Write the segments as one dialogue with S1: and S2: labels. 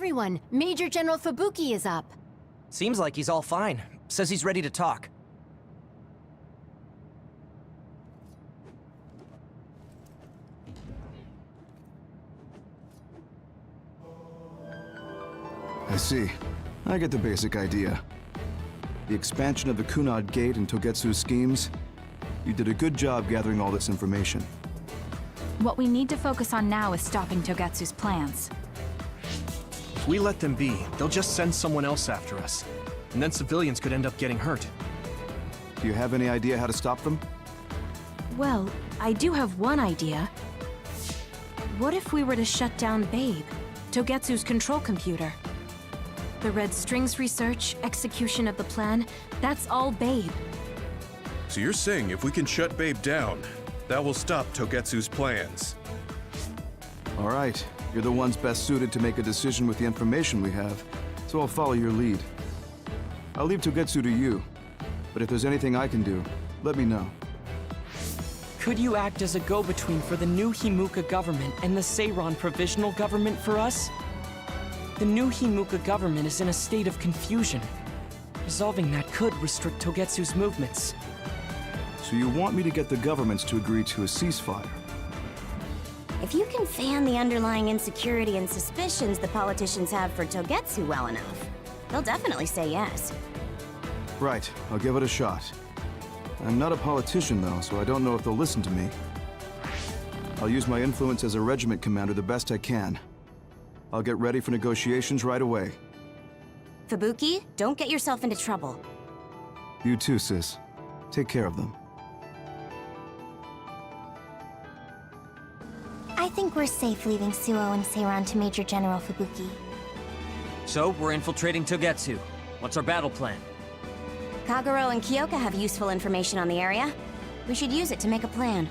S1: everyone. Major General Fubuki is up.
S2: Seems like he's all fine. Says he's ready to talk.
S3: I see. I get the basic idea. The expansion of the Kunad Gate and Togetsu's schemes. You did a good job gathering all this information.
S4: What we need to focus on now is stopping Togetsu's plans.
S5: If we let them be, they'll just send someone else after us. And then civilians could end up getting hurt.
S3: Do you have any idea how to stop them?
S6: Well, I do have one idea. What if we were to shut down Babe, Togetsu's control computer? The Red Strings research, execution of the plan, that's all Babe.
S7: So you're saying if we can shut Babe down, that will stop Togetsu's plans?
S3: All right. You're the ones best suited to make a decision with the information we have, so I'll follow your lead. I'll leave Togetsu to you, but if there's anything I can do, let me know.
S2: Could you act as a go-between for the new Himuka government and the Seiran provisional government for us? The new Himuka government is in a state of confusion. Resolving that could restrict Togetsu's movements.
S3: So you want me to get the governments to agree to a ceasefire?
S8: If you can fan the underlying insecurity and suspicions the politicians have for Togetsu well enough, they'll definitely say yes.
S3: Right, I'll give it a shot. I'm not a politician though, so I don't know if they'll listen to me. I'll use my influence as a regiment commander the best I can. I'll get ready for negotiations right away.
S8: Fubuki, don't get yourself into trouble.
S3: You too, sis. Take care of them.
S9: I think we're safe leaving Suoh and Seiran to Major General Fubuki.
S2: So, we're infiltrating Togetsu. What's our battle plan?
S8: Kagero and Kyoka have useful information on the area. We should use it to make a plan.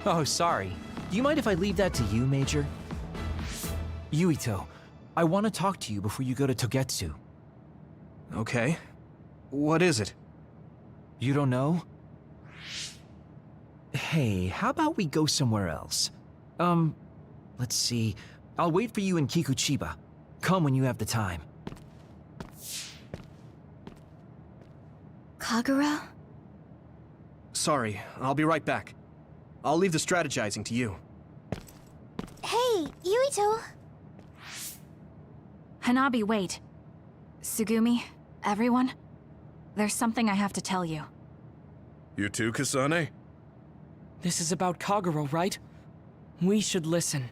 S2: Oh, sorry. Do you mind if I leave that to you, Major? Yuito, I want to talk to you before you go to Togetsu.
S5: Okay. What is it?
S2: You don't know? Hey, how about we go somewhere else? Let's see. I'll wait for you in Kikuchiba. Come when you have the time.
S9: Kagero?
S5: Sorry, I'll be right back. I'll leave the strategizing to you.
S9: Hey, Yuito!
S4: Hanabi, wait. Tsugumi, everyone, there's something I have to tell you.
S7: You too, Kasane?
S2: This is about Kagero, right? We should listen.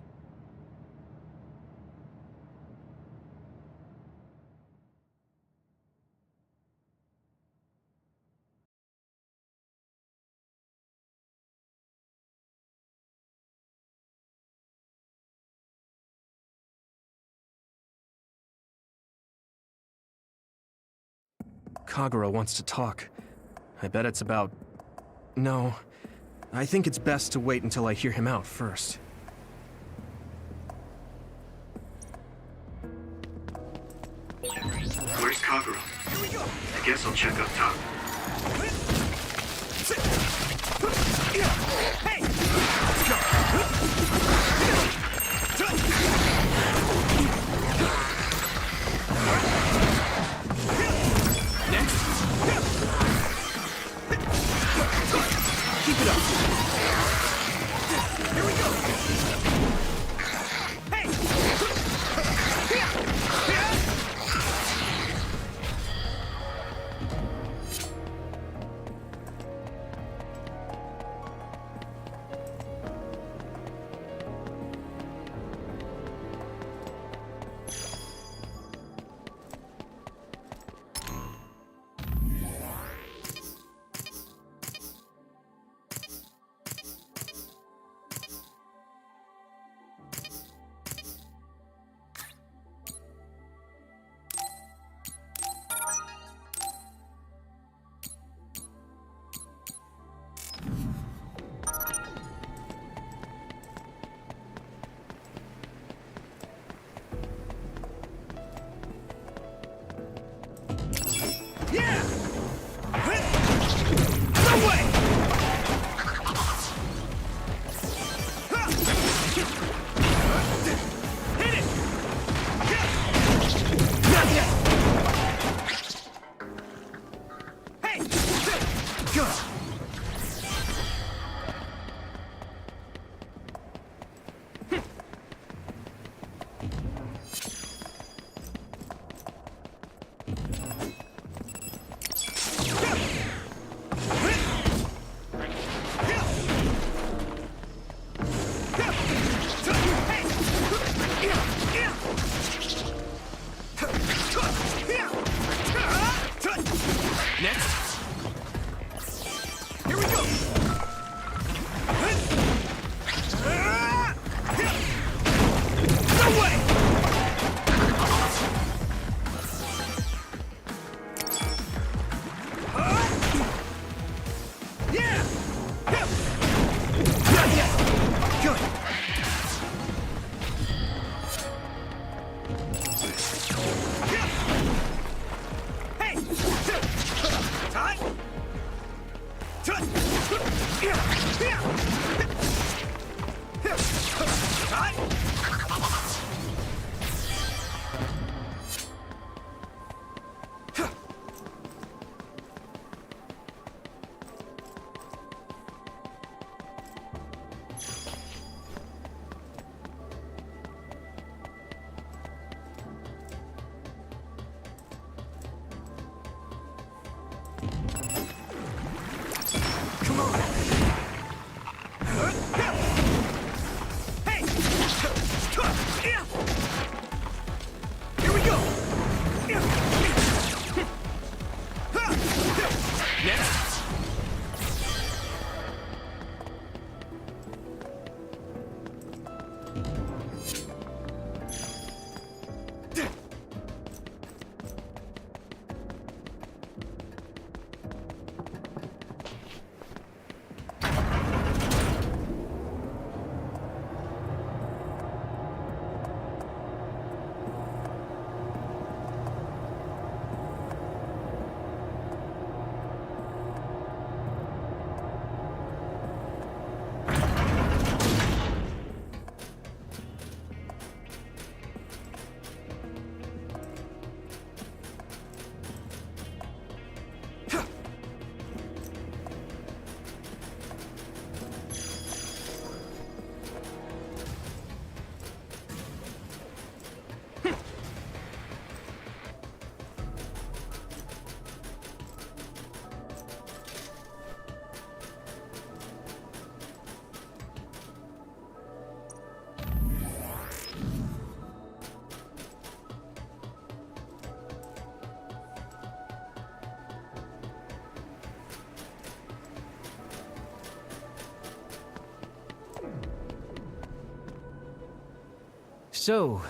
S5: Kagero wants to talk. I bet it's about... No. I think it's best to wait until I hear him out first.
S10: Where's Kagero? I guess I'll check up top.
S5: Keep it up! Here we go! Hey!
S11: So,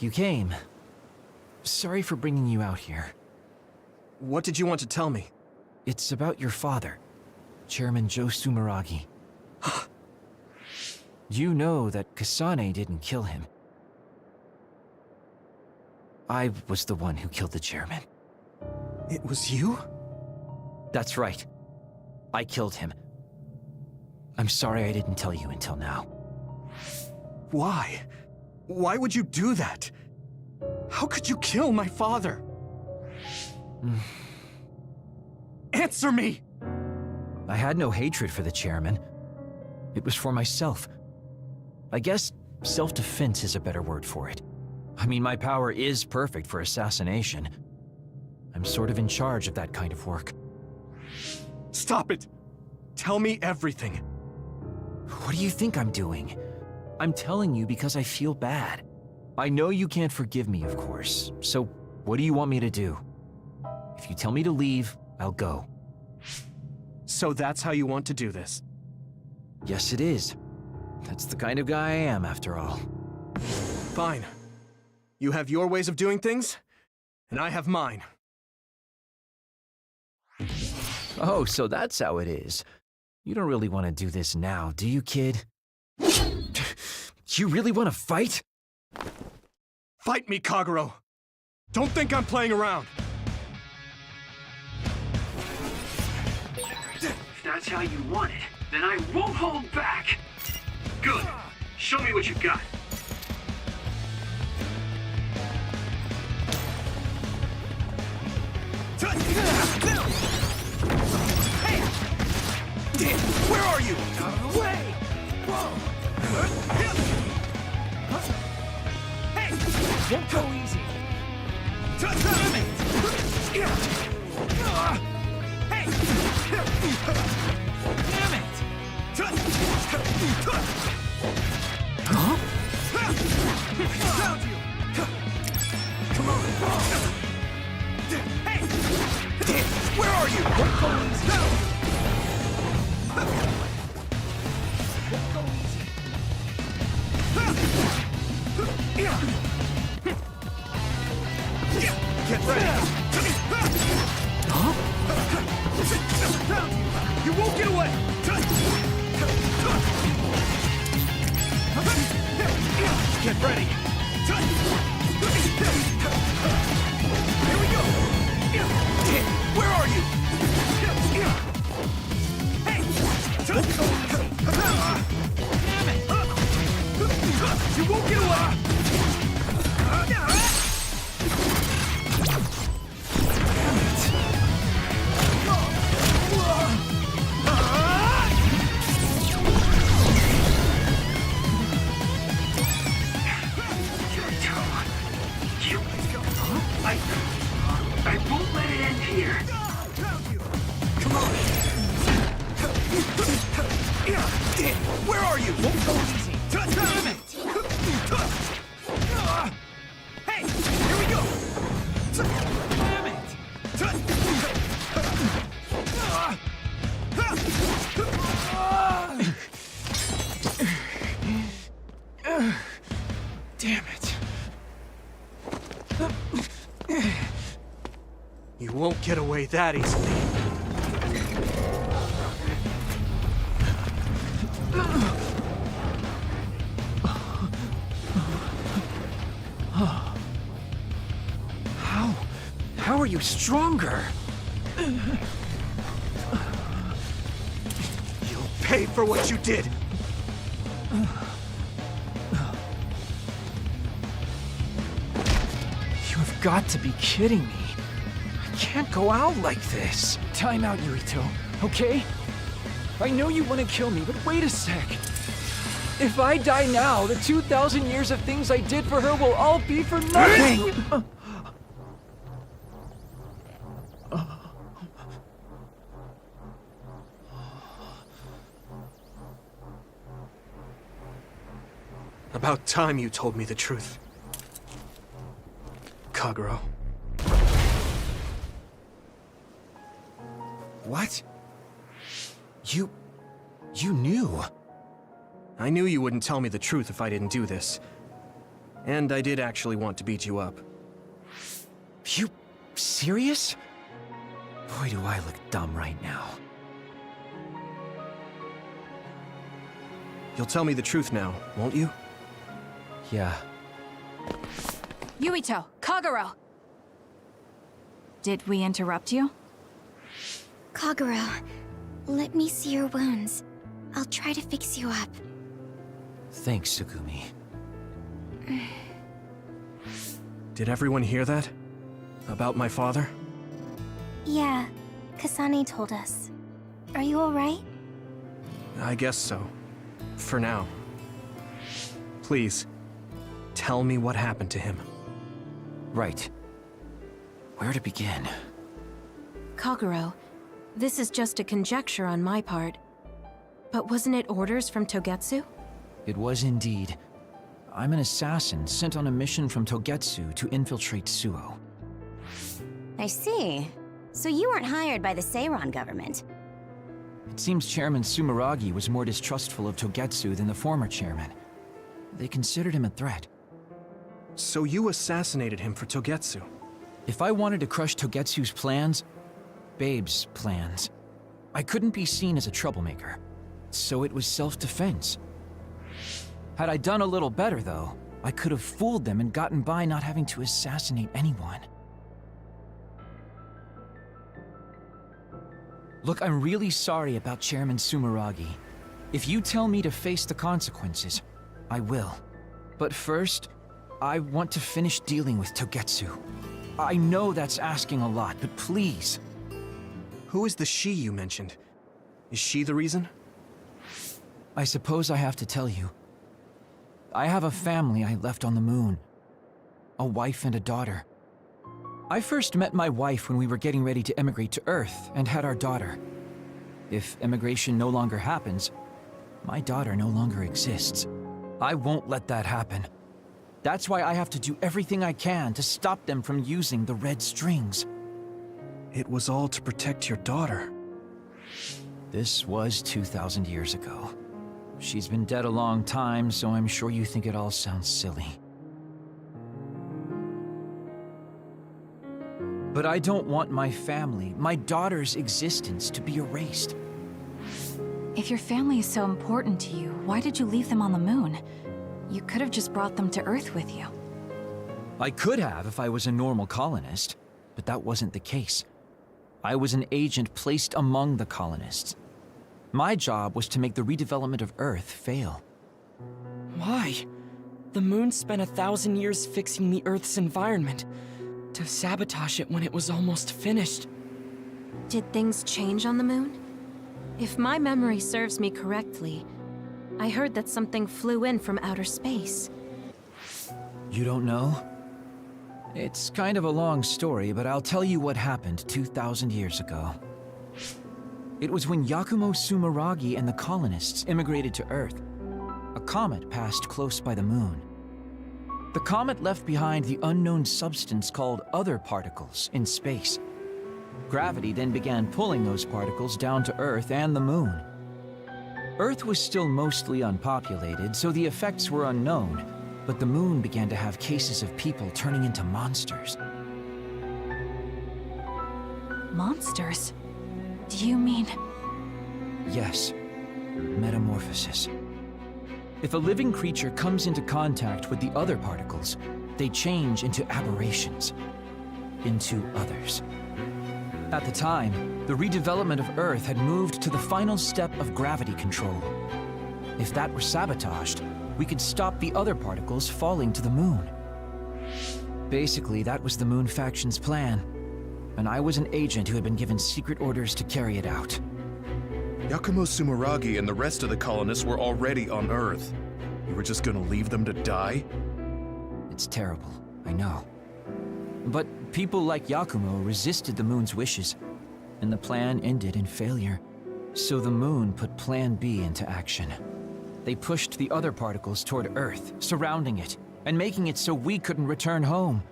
S11: you came. Sorry for bringing you out here.
S5: What did you want to tell me?
S11: It's about your father, Chairman Joe Sumeragi. You know that Kasane didn't kill him. I was the one who killed the chairman.
S5: It was you?
S11: That's right. I killed him. I'm sorry I didn't tell you until now.
S5: Why? Why would you do that? How could you kill my father? Answer me!
S11: I had no hatred for the chairman. It was for myself. I guess self-defense is a better word for it. I mean, my power is perfect for assassination. I'm sort of in charge of that kind of work.
S5: Stop it! Tell me everything.
S11: What do you think I'm doing? I'm telling you because I feel bad. I know you can't forgive me, of course, so what do you want me to do? If you tell me to leave, I'll go.
S5: So that's how you want to do this?
S11: Yes, it is. That's the kind of guy I am, after all.
S5: Fine. You have your ways of doing things, and I have mine.
S11: Oh, so that's how it is. You don't really want to do this now, do you, kid? You really want to fight?
S5: Fight me, Kagero! Don't think I'm playing around!
S10: If that's how you want it, then I won't hold back! Good! Show me what you've got!
S5: Hey! Where are you? Out of the way! Whoa! Hey! Won't go easy! Damn it! Hey! Damn it!
S11: Huh?
S5: Found you! Come on! Hey! Where are you? Won't go easy! Won't go easy! Get ready!
S11: Huh?
S5: You won't get away! Get ready! Here we go! Where are you? Hey! Damn it! You won't get away!
S10: I won't let it end here.
S5: Come on! Where are you? Won't go easy. Damn it! Hey, here we go! Damn it! Damn it. You won't get away that easily. How are you stronger? You'll pay for what you did. You've got to be kidding me. I can't go out like this.
S11: Time out, Yuito, okay? I know you want to kill me, but wait a sec. If I die now, the 2,000 years of things I did for her will all be for nothing!
S5: About time you told me the truth, Kagero. What? You knew? I knew you wouldn't tell me the truth if I didn't do this. And I did actually want to beat you up.
S11: You serious? Boy, do I look dumb right now.
S5: You'll tell me the truth now, won't you?
S11: Yeah.
S4: Yuito, Kagero! Did we interrupt you?
S9: Kagero, let me see your wounds. I'll try to fix you up.
S11: Thanks, Tsugumi.
S5: Did everyone hear that? About my father?
S9: Yeah, Kasane told us. Are you alright?
S5: I guess so. For now. Please, tell me what happened to him.
S11: Right. Where to begin?
S6: Kagero, this is just a conjecture on my part. But wasn't it orders from Togetsu?
S11: It was indeed. I'm an assassin sent on a mission from Togetsu to infiltrate Suoh.
S8: I see. So you weren't hired by the Seiran government.
S11: It seems Chairman Sumeragi was more distrustful of Togetsu than the former chairman. They considered him a threat.
S5: So you assassinated him for Togetsu?
S11: If I wanted to crush Togetsu's plans, Babe's plans, I couldn't be seen as a troublemaker. So it was self-defense. Had I done a little better, though, I could have fooled them and gotten by not having to assassinate anyone. Look, I'm really sorry about Chairman Sumeragi. If you tell me to face the consequences, I will. But first, I want to finish dealing with Togetsu. I know that's asking a lot, but please.
S5: Who is the she you mentioned? Is she the reason?
S11: I suppose I have to tell you. I have a family I left on the moon. A wife and a daughter. I first met my wife when we were getting ready to emigrate to Earth and had our daughter. If immigration no longer happens, my daughter no longer exists. I won't let that happen. That's why I have to do everything I can to stop them from using the red strings.
S5: It was all to protect your daughter.
S11: This was 2,000 years ago. She's been dead a long time, so I'm sure you think it all sounds silly. But I don't want my family, my daughter's existence, to be erased.
S4: If your family is so important to you, why did you leave them on the moon? You could have just brought them to Earth with you.
S11: I could have if I was a normal colonist, but that wasn't the case. I was an agent placed among the colonists. My job was to make the redevelopment of Earth fail.
S5: Why?
S2: The moon spent 1,000 years fixing the Earth's environment to sabotage it when it was almost finished.
S6: Did things change on the moon? If my memory serves me correctly, I heard that something flew in from outer space.
S11: You don't know? It's kind of a long story, but I'll tell you what happened 2,000 years ago. It was when Yakumo Sumeragi and the colonists immigrated to Earth. A comet passed close by the moon. The comet left behind the unknown substance called other particles in space. Gravity then began pulling those particles down to Earth and the moon. Earth was still mostly unpopulated, so the effects were unknown, but the moon began to have cases of people turning into monsters.
S4: Monsters? Do you mean...
S11: Yes. Metamorphosis. If a living creature comes into contact with the other particles, they change into aberrations. Into others. At the time, the redevelopment of Earth had moved to the final step of gravity control. If that were sabotaged, we could stop the other particles falling to the moon. Basically, that was the Moon Faction's plan, and I was an agent who had been given secret orders to carry it out.
S7: Yakumo Sumeragi and the rest of the colonists were already on Earth. You were just gonna leave them to die?
S11: It's terrible, I know. But people like Yakumo resisted the moon's wishes, and the plan ended in failure. So the moon put Plan B into action. They pushed the other particles toward Earth, surrounding it, and making it so we couldn't return home.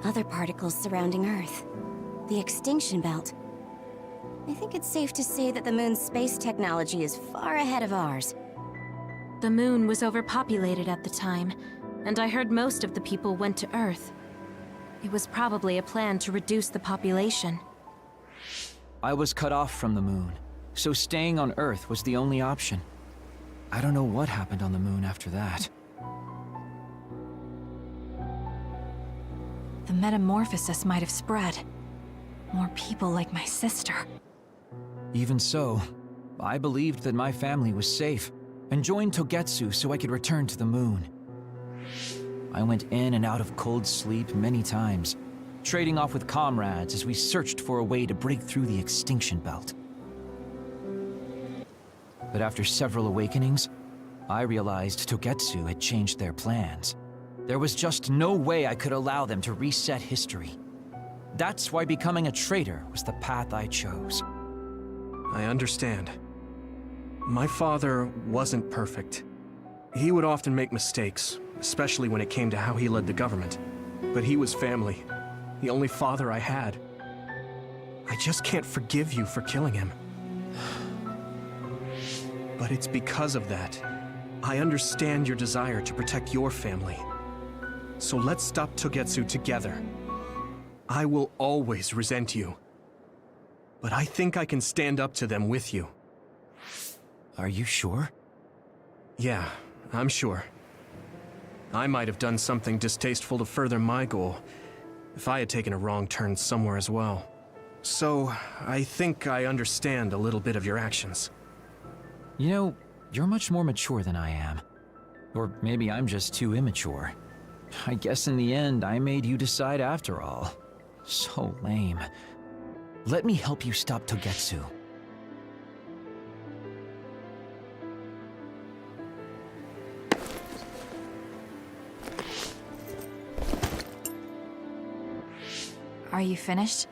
S8: Other particles surrounding Earth. The extinction belt. I think it's safe to say that the moon's space technology is far ahead of ours.
S6: The moon was overpopulated at the time, and I heard most of the people went to Earth. It was probably a plan to reduce the population.
S11: I was cut off from the moon, so staying on Earth was the only option. I don't know what happened on the moon after that.
S4: The metamorphosis might have spread. More people like my sister.
S11: Even so, I believed that my family was safe, and joined Togetsu so I could return to the moon. I went in and out of cold sleep many times, trading off with comrades as we searched for a way to break through the extinction belt. But after several awakenings, I realized Togetsu had changed their plans. There was just no way I could allow them to reset history. That's why becoming a traitor was the path I chose.
S5: I understand. My father wasn't perfect. He would often make mistakes, especially when it came to how he led the government. But he was family, the only father I had. I just can't forgive you for killing him. But it's because of that. I understand your desire to protect your family. So let's stop Togetsu together. I will always resent you. But I think I can stand up to them with you.
S11: Are you sure?
S5: Yeah, I'm sure. I might have done something distasteful to further my goal, if I had taken a wrong turn somewhere as well. So, I think I understand a little bit of your actions.
S11: You know, you're much more mature than I am. Or maybe I'm just too immature. I guess in the end, I made you decide after all. So lame. Let me help you stop Togetsu.
S4: Are you finished?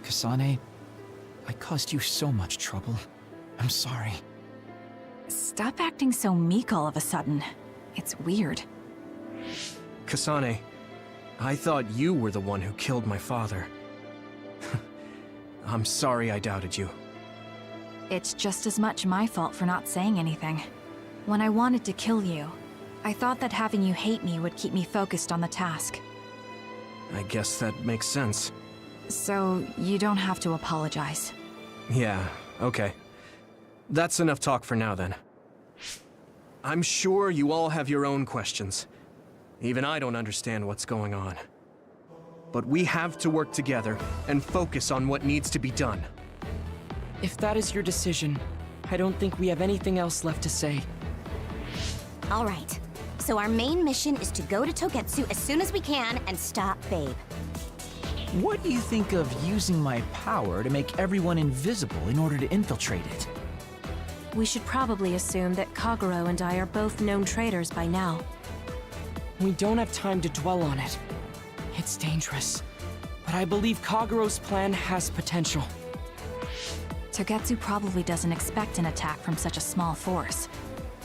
S11: Kasane, I caused you so much trouble. I'm sorry.
S4: Stop acting so meek all of a sudden. It's weird.
S5: Kasane, I thought you were the one who killed my father. I'm sorry I doubted you.
S4: It's just as much my fault for not saying anything. When I wanted to kill you, I thought that having you hate me would keep me focused on the task.
S5: I guess that makes sense.
S4: So, you don't have to apologize.
S5: Yeah, okay. That's enough talk for now then. I'm sure you all have your own questions. Even I don't understand what's going on. But we have to work together and focus on what needs to be done.
S2: If that is your decision, I don't think we have anything else left to say.
S8: All right. So our main mission is to go to Togetsu as soon as we can and stop Babe.
S11: What do you think of using my power to make everyone invisible in order to infiltrate it?
S6: We should probably assume that Kagero and I are both known traitors by now.
S2: We don't have time to dwell on it. It's dangerous. But I believe Kagero's plan has potential.
S4: Togetsu probably doesn't expect an attack from such a small force.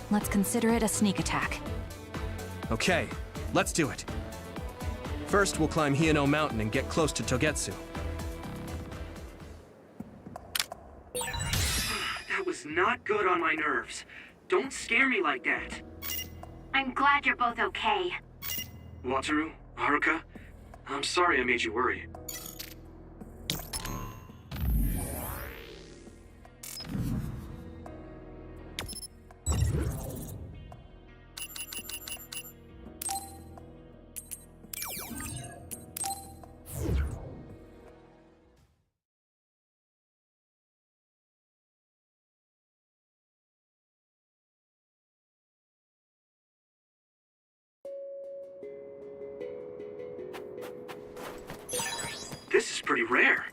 S4: Let's consider it a sneak attack.
S5: Okay, let's do it. First, we'll climb Hino Mountain and get close to Togetsu.
S10: That was not good on my nerves. Don't scare me like that.
S9: I'm glad you're both okay.
S10: Wataru, Haruka, I'm sorry I made you worry. This is pretty rare.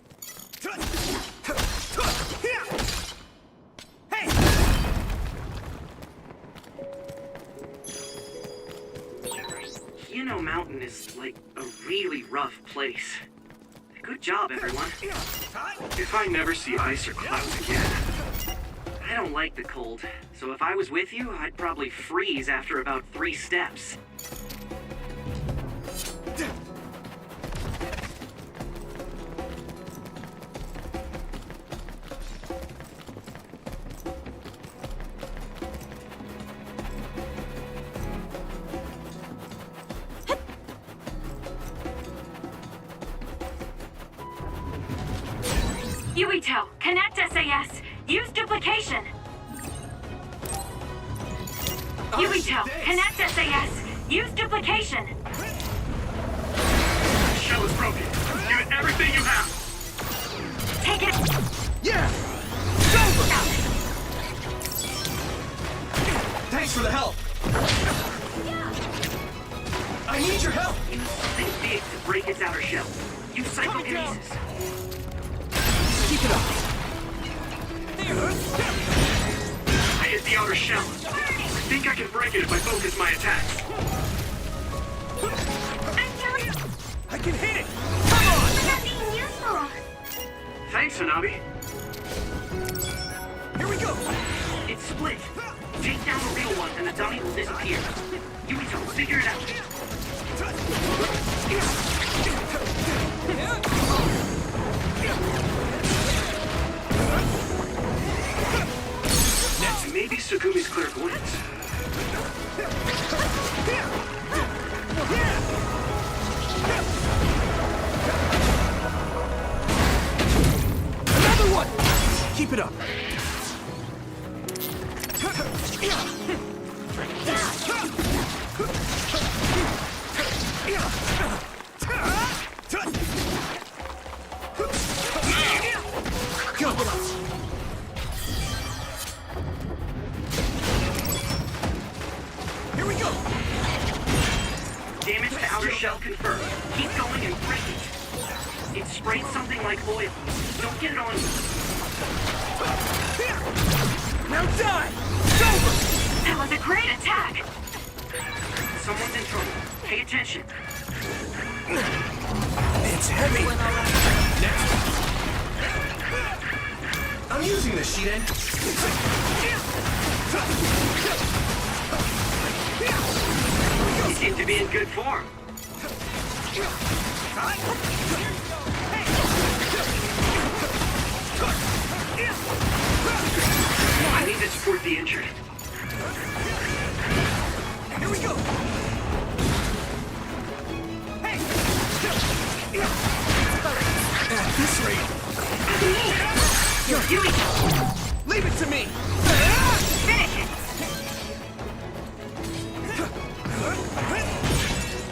S10: Hino Mountain is like a really rough place. Good job, everyone. If I never see ice or clouds again, I don't like the cold, so if I was with you, I'd probably freeze after about 3 steps.
S9: Yuito, connect SAS. Use duplication. Yuito, connect SAS. Use duplication.
S10: The shell is broken. Give it everything you have.
S9: Take it.
S5: Yeah! It's over! Thanks for the help! I need your help!
S10: Use something big to break its outer shell. Use psychokinesis.
S5: Keep it up!
S10: I hit the outer shell. I think I can break it if I focus my attacks.
S5: I can hit it!
S9: Come on! But not being useful.
S10: Thanks, Hanabi.
S5: Here we go!
S10: It's split. Take down the real one and the dummy will disappear. Yuito, figure it out. Next, maybe Sugumi's clairvoyance.
S5: Another one! Keep it up. Here we go!
S10: Damage to outer shell confirmed. Keep going and break it. It sprayed something like oil. Don't get it on you.
S5: Now die! It's over!
S9: That was a great attack.
S10: Someone's in trouble. Pay attention.
S5: It's heavy! Next! I'm using the sheet end.
S10: You seem to be in good form. I need to support the injured.
S5: Here we go! Hey! At this rate...
S9: Yuito,
S5: Leave it to me!
S9: finish it.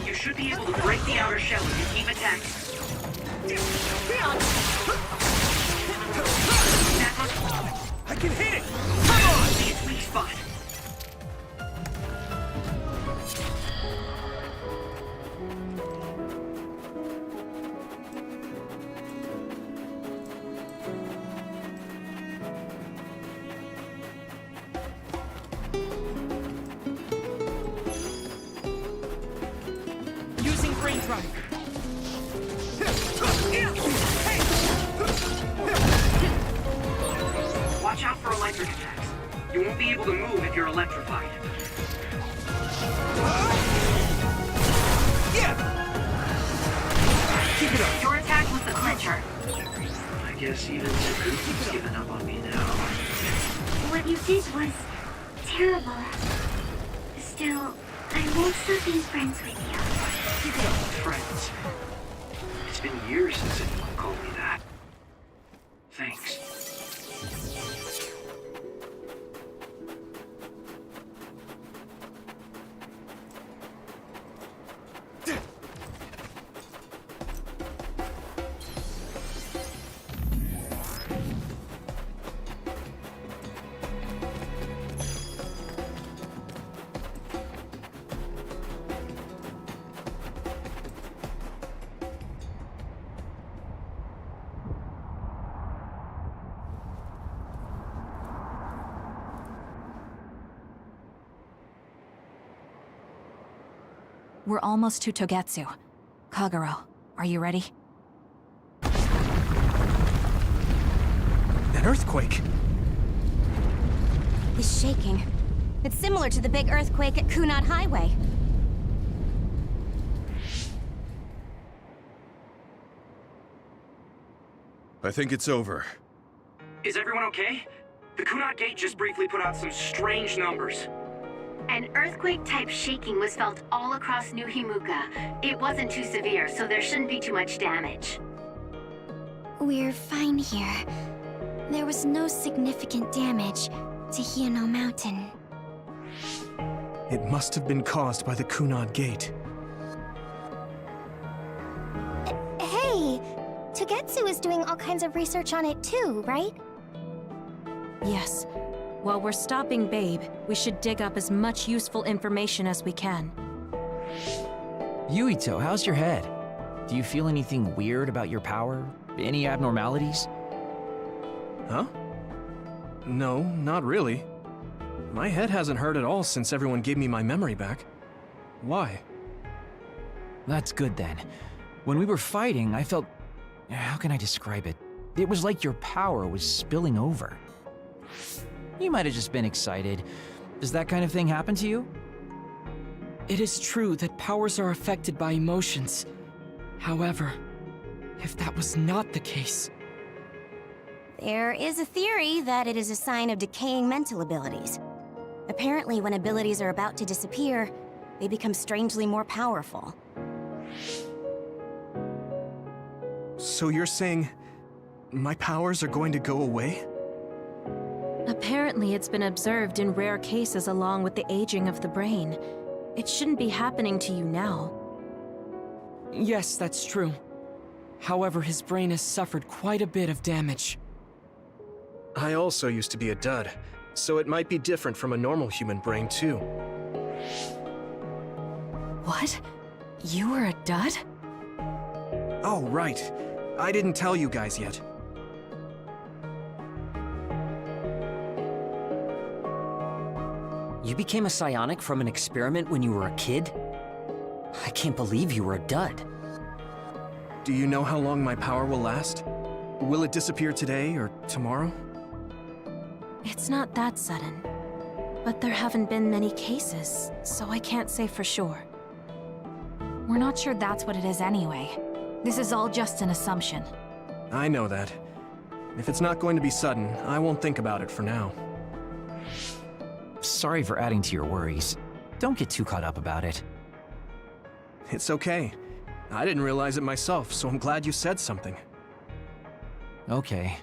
S10: You should be able to break the outer shell if you keep attacking.
S5: I can hit it! Come on!
S10: See its weak spot.
S2: try.
S10: Watch out for electric attacks. You won't be able to move if you're electrified.
S2: Keep it up.
S9: Your attack was the clincher.
S10: I guess even Fubuki's given up on me now.
S9: What you did was terrible. Still, I won't stop being friends with you.
S10: Keep it up, friends. It's been years since anyone called me that. Thanks.
S4: We're almost to Togetsu. Kagero, are you ready?
S5: An earthquake!
S8: It's shaking. It's similar to the big earthquake at Junad Highway.
S7: I think it's over.
S10: Is everyone okay? The Junad Gate just briefly put out some strange numbers.
S9: An earthquake-type shaking was felt all across New Himuka. It wasn't too severe, so there shouldn't be too much damage.
S12: We're fine here. There was no significant damage to Hino Mountain.
S5: It must have been caused by the Junad Gate.
S12: Hey! Togetsu is doing all kinds of research on it too, right?
S6: Yes. While we're stopping Babe, we should dig up as much useful information as we can.
S11: Yuito, how's your head? Do you feel anything weird about your power? Any abnormalities?
S5: Huh? No, not really. My head hasn't hurt at all since everyone gave me my memory back. Why?
S11: That's good then. When we were fighting, I felt... How can I describe it? It was like your power was spilling over. You might have just been excited. Does that kind of thing happen to you?
S2: It is true that powers are affected by emotions. However, if that was not the case...
S8: There is a theory that it is a sign of decaying mental abilities. Apparently, when abilities are about to disappear, they become strangely more powerful.
S5: So you're saying... my powers are going to go away?
S6: Apparently, it's been observed in rare cases along with the aging of the brain. It shouldn't be happening to you now.
S2: Yes, that's true. However, his brain has suffered quite a bit of damage.
S5: I also used to be a dud, so it might be different from a normal human brain, too.
S6: What? You were a dud?
S5: Oh, right. I didn't tell you guys yet.
S13: You became a psionic from an experiment when you were a kid? I can't believe you were a dud.
S5: Do you know how long my power will last? Will it disappear today or tomorrow?
S6: It's not that sudden. But there haven't been many cases, so I can't say for sure.
S4: We're not sure that's what it is anyway. This is all just an assumption.
S5: I know that. If it's not going to be sudden, I won't think about it for now.
S11: Sorry for adding to your worries. Don't get too caught up about it.
S5: It's okay. I didn't realize it myself, so I'm glad you said something.
S11: Okay.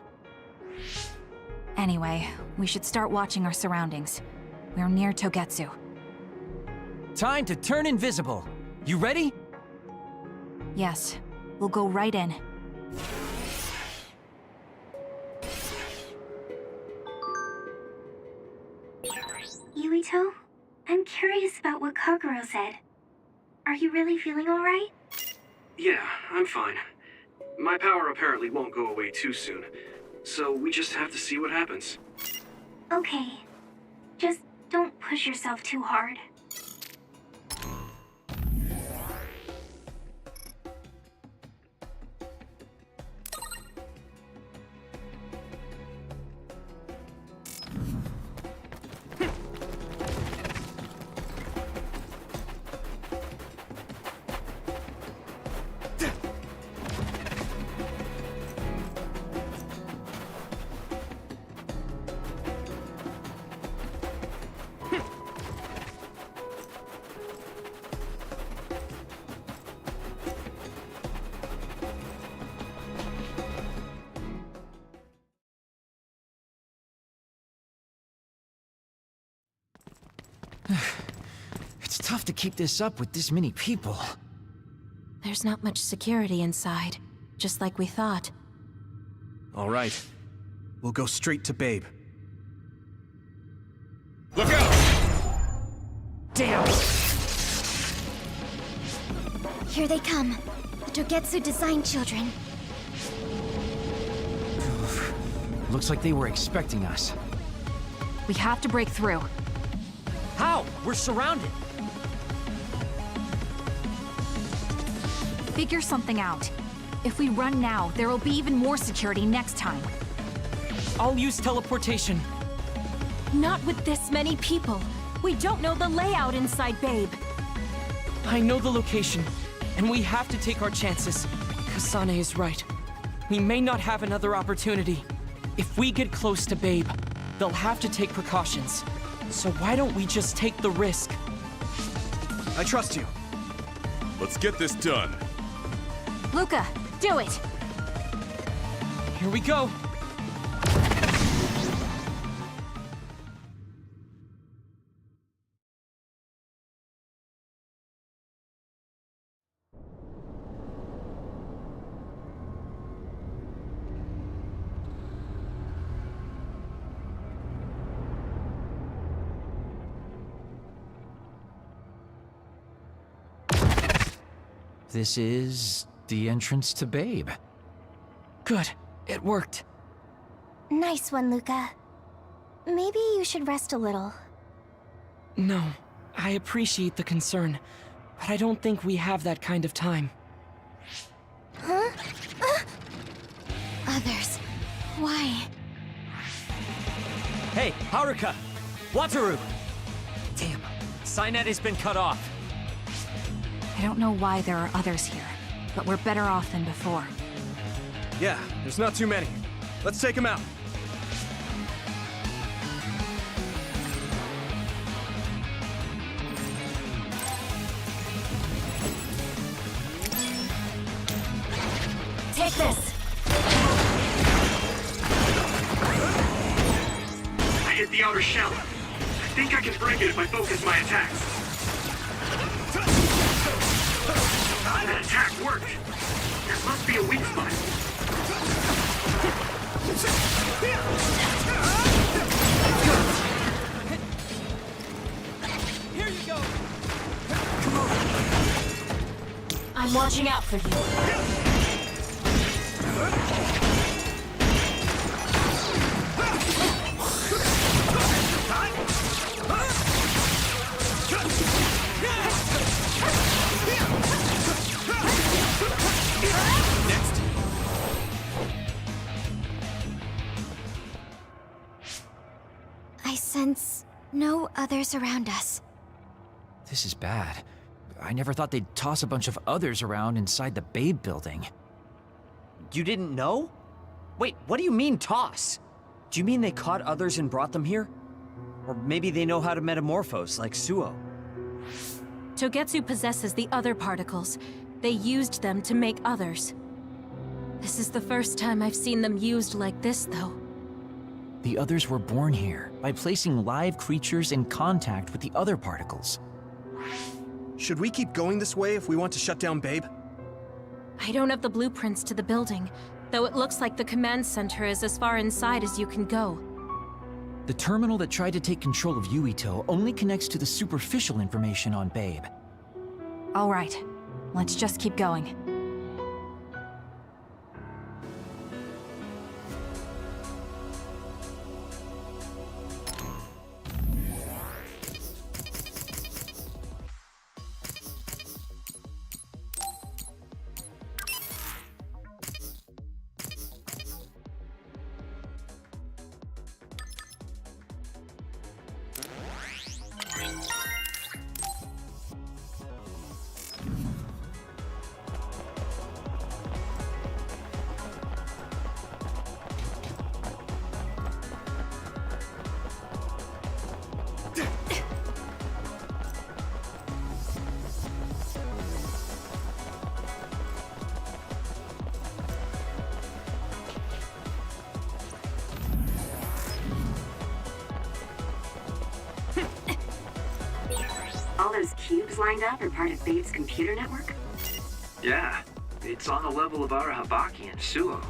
S4: Anyway, we should start watching our surroundings. We're near Togetsu.
S11: Time to turn invisible. You ready?
S4: Yes, we'll go right in.
S9: Yuito, I'm curious about what Kagero said. Are you really feeling alright?
S10: Yeah, I'm fine. My power apparently won't go away too soon, so we just have to see what happens.
S9: Okay. Just don't push yourself too hard.
S11: It's tough to keep this up with this many people.
S6: There's not much security inside, just like we thought.
S5: All right. We'll go straight to Babe.
S7: Look out!
S11: Damn!
S12: Here they come. The Togetsu design children.
S11: Looks like they were expecting us.
S4: We have to break through.
S13: How? We're surrounded.
S4: Figure something out. If we run now, there will be even more security next time.
S2: I'll use teleportation.
S6: Not with this many people. We don't know the layout inside Babe.
S2: I know the location, and we have to take our chances. Kasane is right. We may not have another opportunity. If we get close to Babe, they'll have to take precautions. So why don't we just take the risk?
S5: I trust you.
S7: Let's get this done.
S4: Luca, do it!
S2: Here we go.
S11: This is the entrance to Babe.
S2: Good. It worked.
S12: Nice one, Luca. Maybe you should rest a little.
S2: No, I appreciate the concern, but I don't think we have that kind of time.
S12: Huh? Others. Why?
S13: Hey, Haruka! Wataru! Damn, Cynet has been cut off.
S4: I don't know why there are others here, but we're better off than before.
S5: Yeah, there's not too many. Let's take them out.
S6: Take this!
S10: I hit the outer shell. I think I can break it if I focus my attacks. That attack worked. There must be a weak spot.
S2: Here you go!
S6: I'm watching out for you.
S12: I sense no others around us.
S11: This is bad. I never thought they'd toss a bunch of others around inside the Babe building.
S13: You didn't know? Wait, what do you mean, toss? Do you mean they caught others and brought them here? Or maybe they know how to metamorphose, like Suoh?
S6: Togetsu possesses the other particles. They used them to make others. This is the first time I've seen them used like this, though.
S11: The others were born here by placing live creatures in contact with the other particles.
S5: Should we keep going this way if we want to shut down Babe?
S6: I don't have the blueprints to the building, though it looks like the command center is as far inside as you can go.
S11: The terminal that tried to take control of Yuito only connects to the superficial information on Babe.
S4: All right, let's just keep going.
S9: those cubes lined up are part of Babe's computer network?
S10: Yeah, it's on the level of Arahabaki and Suoh.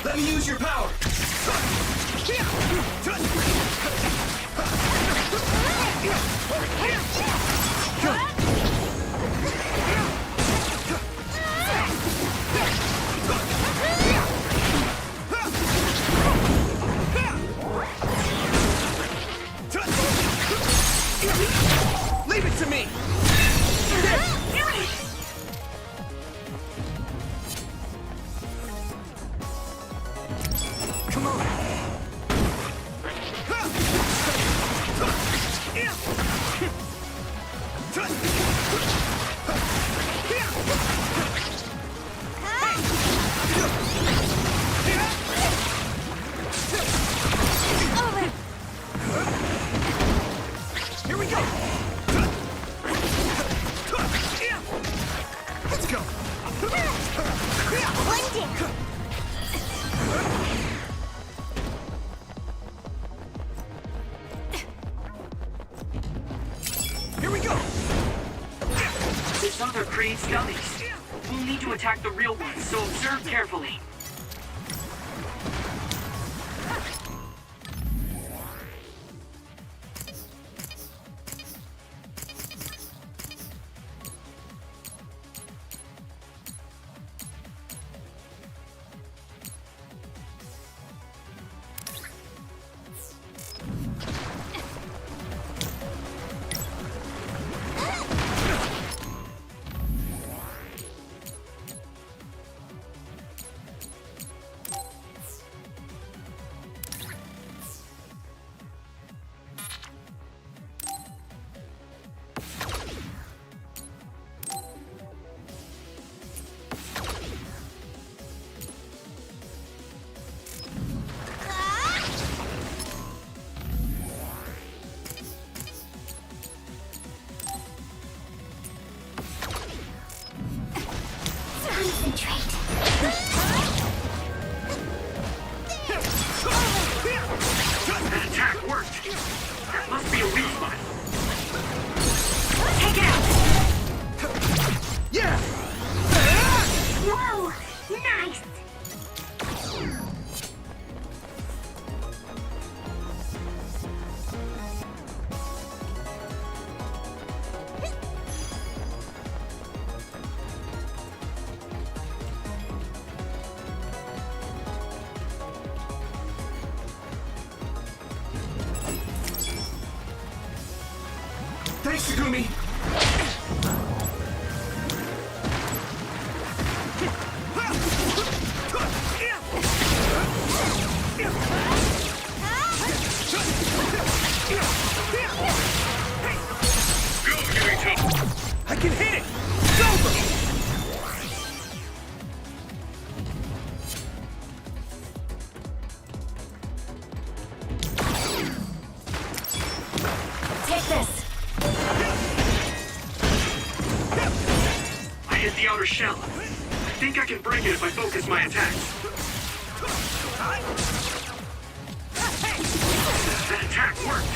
S5: Let me use your power! Leave it to me! Come on! Here we go! Let's go!
S12: One down.
S5: Here we go!
S10: These other Creed scummies. We'll need to attack the real ones, so observe carefully. That attack worked. That must be a weak spot. Take it out!
S5: Yeah!
S12: Whoa! Nice!
S5: Thanks, Shigumi! I can hit it! It's over!
S12: Take this!
S10: I hit the outer shell. I think I can break it if I focus my attacks. That attack worked.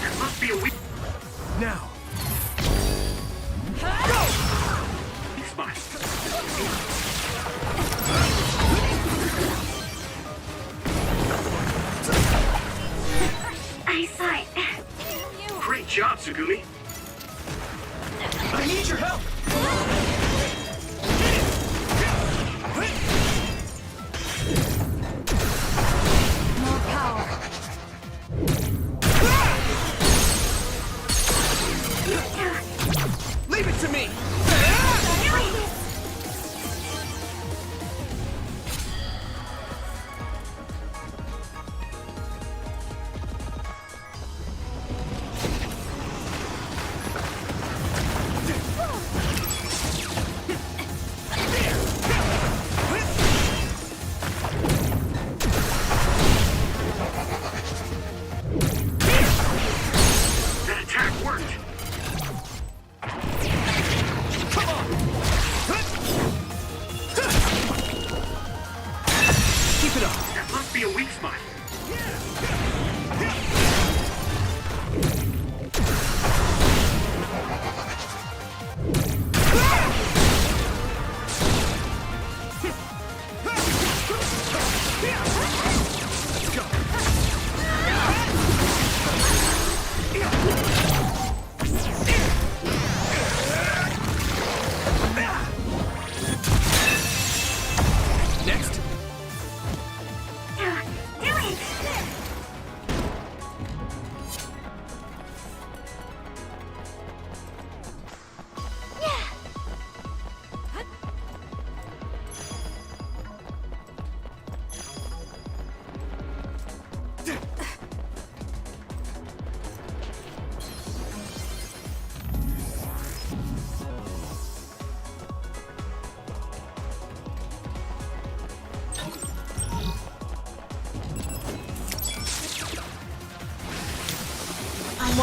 S10: That must be a weak
S5: Now!
S10: spot.
S12: I saw it.
S10: Great job, Tsugumi.
S5: I need your help!
S1: More power.
S5: Leave it to me!
S10: That attack worked.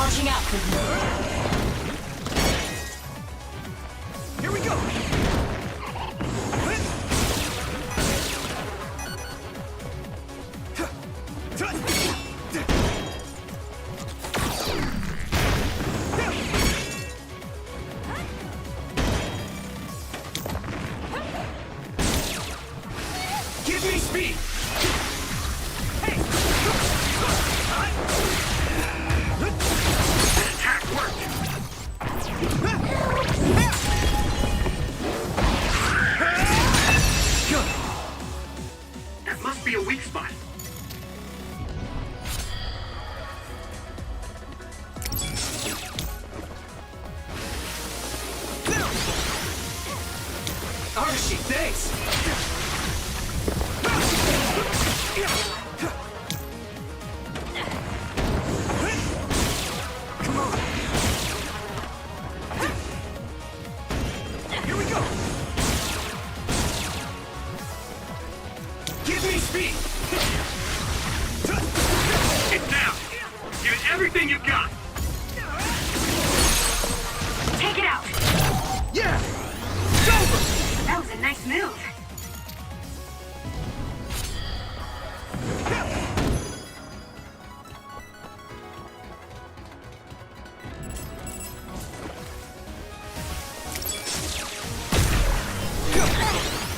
S6: watching out for you.
S5: Here we go!
S10: Give me speed! That attack worked! That must be a weak spot.
S5: Arashi, thanks! Come on! Here we go!
S10: Give me speed! It's down! Give it everything you've got!
S9: Take it out!
S5: Yeah!
S9: That was a nice move.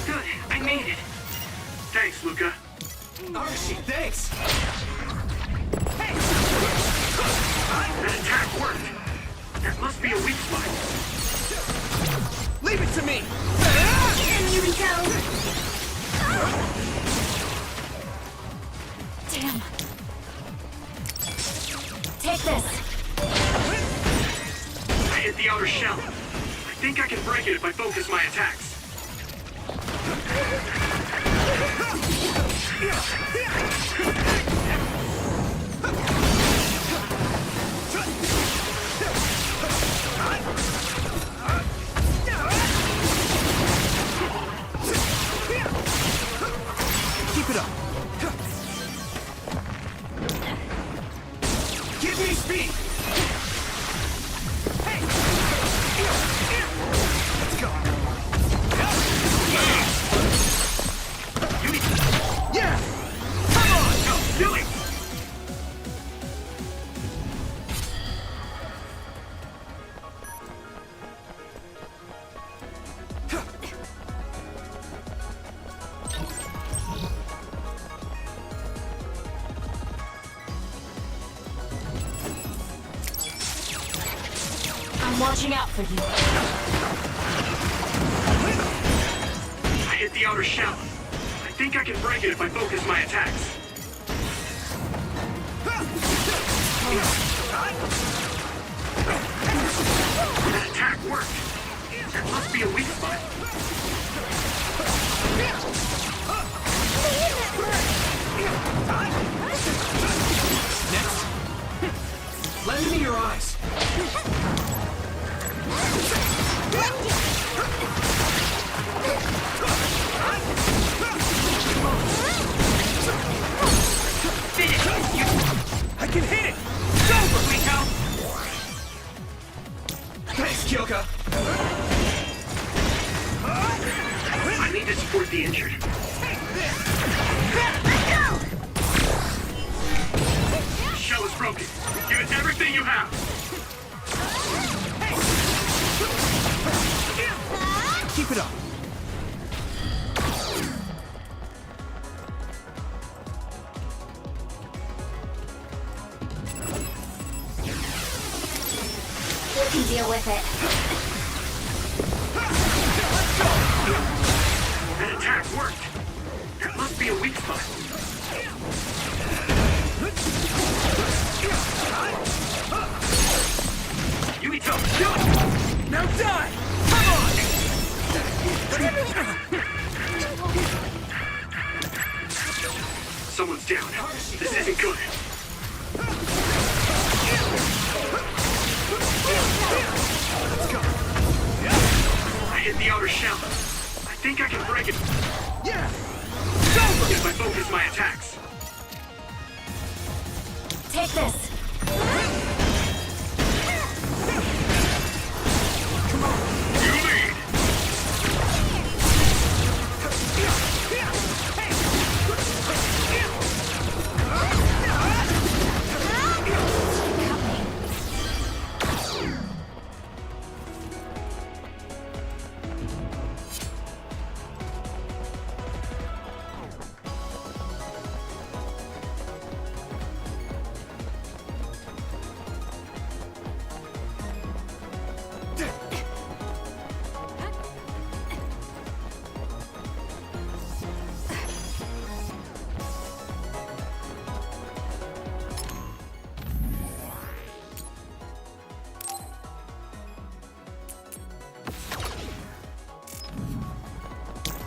S9: Good, I made it.
S10: Thanks, Luca.
S5: Arashi, thanks!
S10: That attack worked! That must be a weak spot.
S5: Leave it to me!
S9: Here we go!
S6: Damn. Take this.
S10: I hit the outer shell. I think I can break it if I focus my attacks.
S5: Keep it up!
S10: Give me speed!
S5: Let's go! Yeah!
S10: Come on! Go, do it!
S6: I'm watching out for you.
S10: I hit the outer shell. I think I can break it if I focus my attacks. That attack worked. That must be a weak spot.
S5: Next! Lend me your eyes!
S10: I can hit it! It's over, Miko!
S5: Thanks, Kyoka!
S10: I need to support the injured. Shell is broken. Give it everything you have.
S5: Keep it up!
S8: You can deal with it.
S10: That attack worked. That must be a weak spot. Yuito, do it!
S5: Now die!
S10: Come on! Someone's down. This isn't good.
S5: Let's go!
S10: I hit the outer shell. I think I can break it.
S5: Yeah!
S10: If I focus my attacks.
S6: Take this.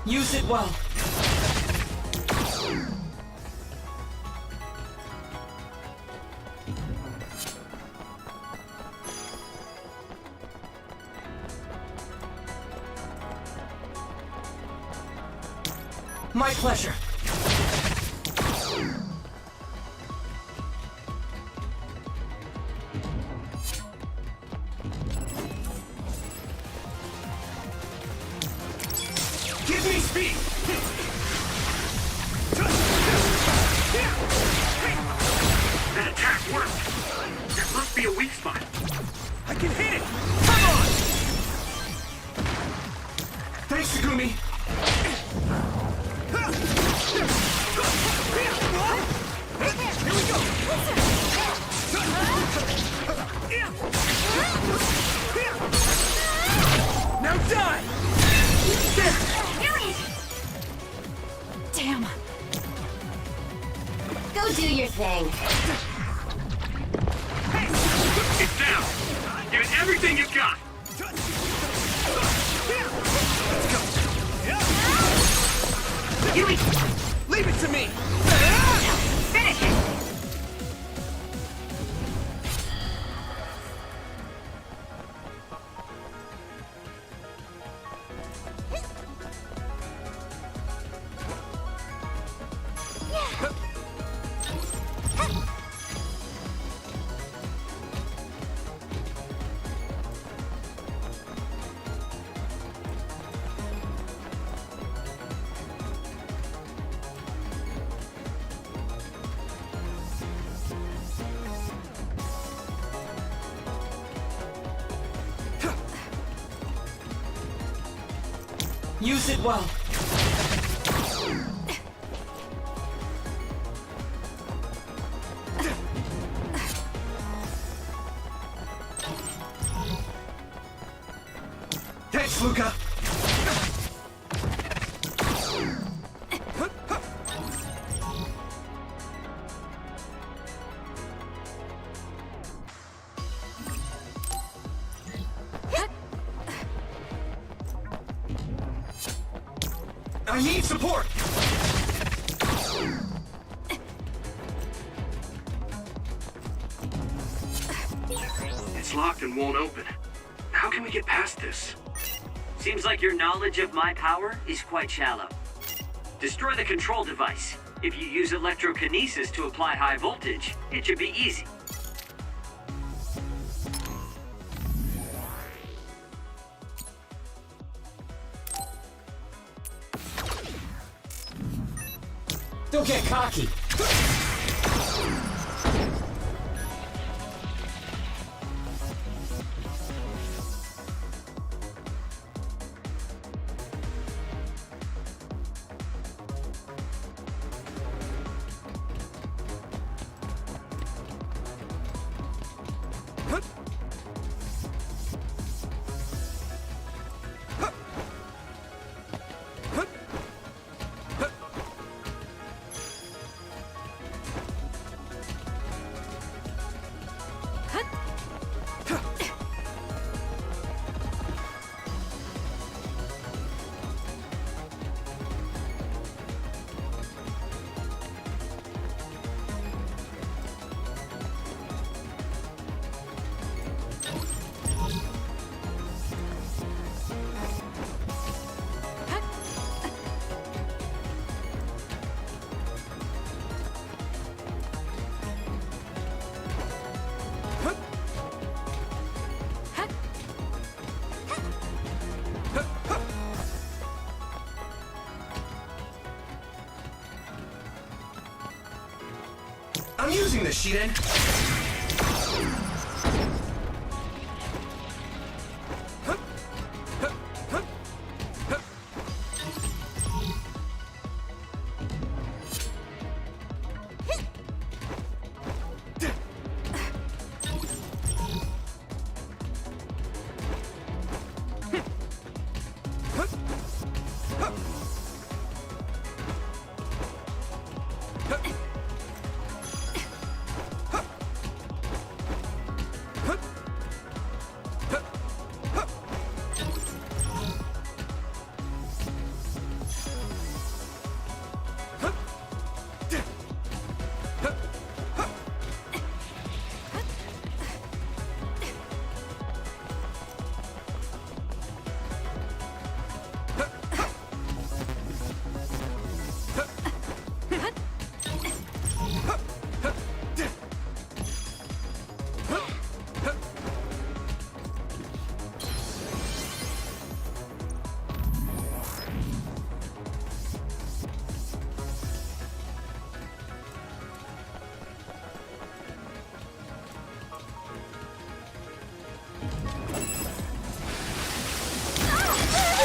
S2: Use it well. My pleasure.
S10: Give me speed! That attack worked! That must be a weak spot. I can hit it! Come on! Thanks, Shigumi! Here we go! Now die! There!
S4: Damn.
S8: Go do your thing.
S10: It's down! Give it everything you've got!
S5: Leave it to me!
S9: Finish it!
S2: Use it well.
S10: Thanks, Luca! I need support! It's locked and won't open. How can we get past this?
S13: Seems like your knowledge of my power is quite shallow. Destroy the control device. If you use electrokinesis to apply high voltage, it should be easy.
S2: Don't get cocky.
S10: I'm using this, Shiden!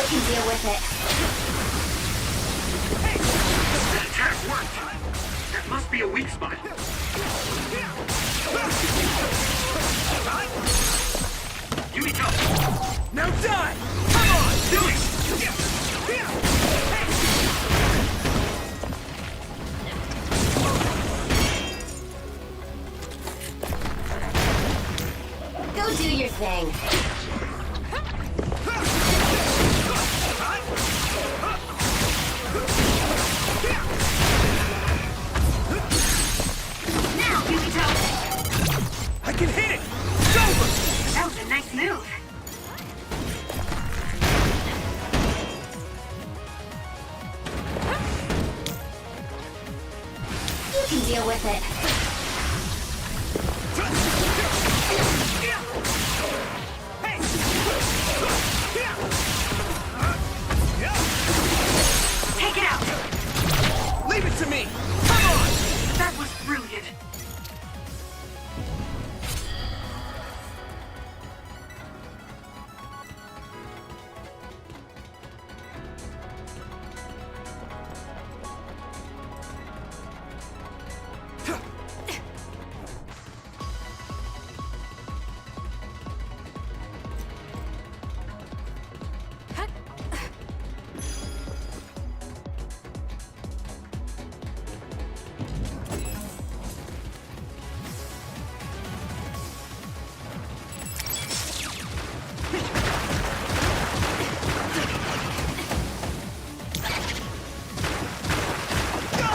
S8: can deal with it.
S10: That attack worked. That must be a weak spot. Yuito!
S5: Now die! Come on!
S10: Do it!
S8: Go do your thing.
S9: Now, Yuito!
S5: I can hit it! It's over!
S9: That was a nice move.
S8: You can deal with it.
S9: Take it out!
S5: Leave it to me! Come on!
S9: That was brilliant.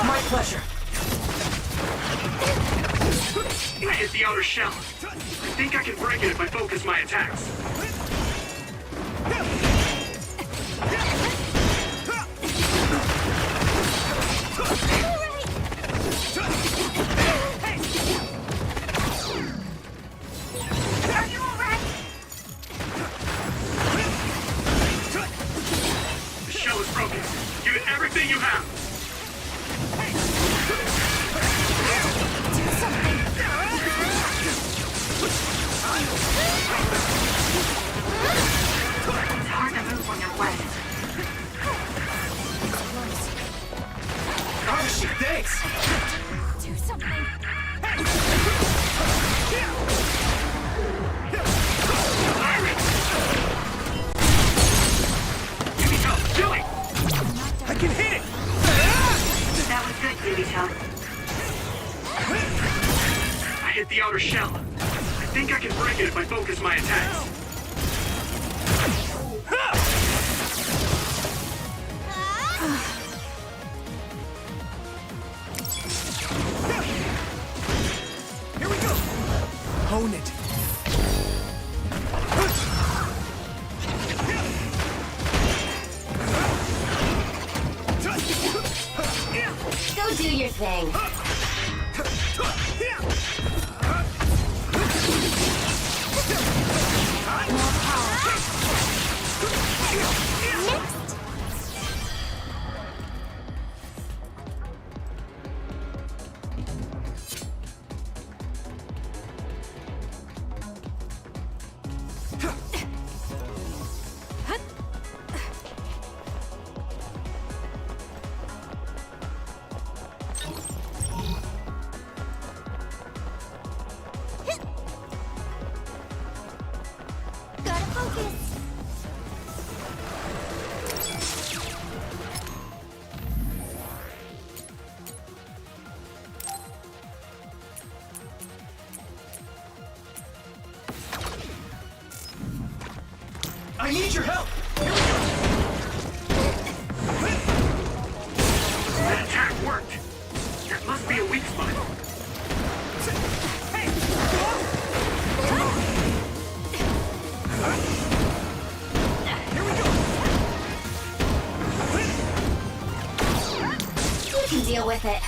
S2: My pleasure.
S10: I hit the outer shell. I think I can break it if I focus my attacks.
S9: Are you alright?
S10: The shell is broken. Give it everything you have.
S9: It's hard to move when you're wet.
S5: Oh shit, thanks!
S12: Do something.
S10: Yuito, do it!
S5: I can hit it!
S9: That was good, Yuito.
S10: I hit the outer shell. I think I can break it if I focus my attacks.
S5: Here we go! Hone it!
S8: Go do your thing.
S12: Gotta focus.
S5: I need your help!
S10: That attack worked. That must be a weak spot.
S8: You can deal with it.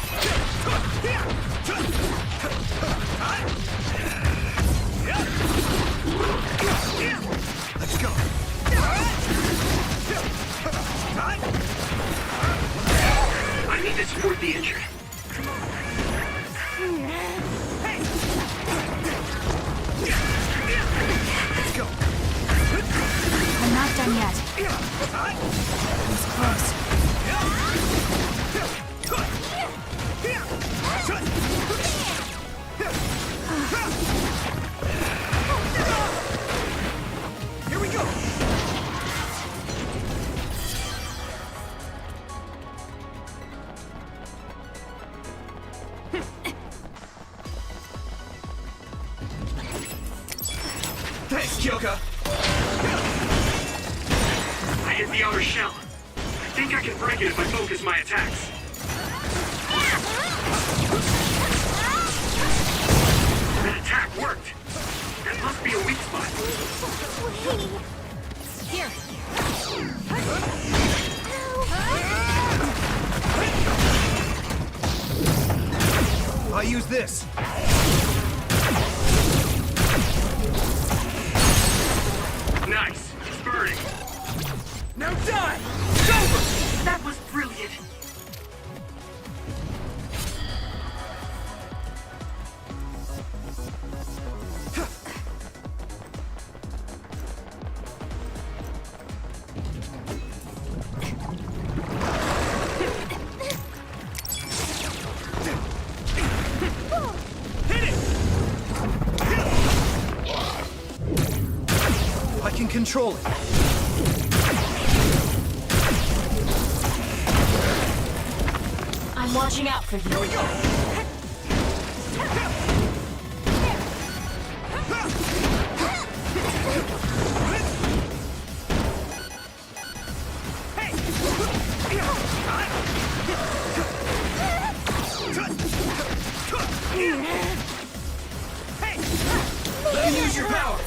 S5: Let's go!
S10: I need to support the injured.
S4: I'm not done yet.
S6: He's close.
S5: Here we go! Thanks, Kyoka!
S10: I hit the outer shell. I think I can break it if I focus my attacks. That attack worked. That must be a weak spot.
S6: Here.
S5: I use this.
S10: Nice. It's burning.
S5: Now die! It's over!
S10: That was brilliant.
S5: I can control it.
S6: I'm watching out for you.
S5: Here we go! Let me use your power!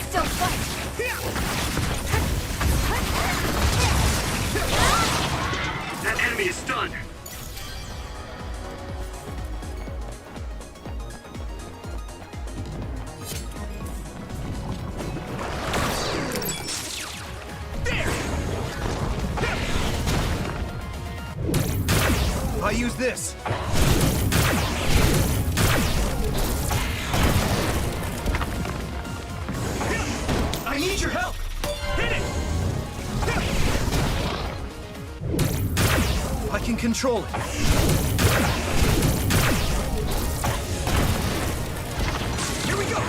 S6: Still fight.
S10: That enemy is stunned.
S5: I use this. I need your help. Hit it. I can control it. Here we go.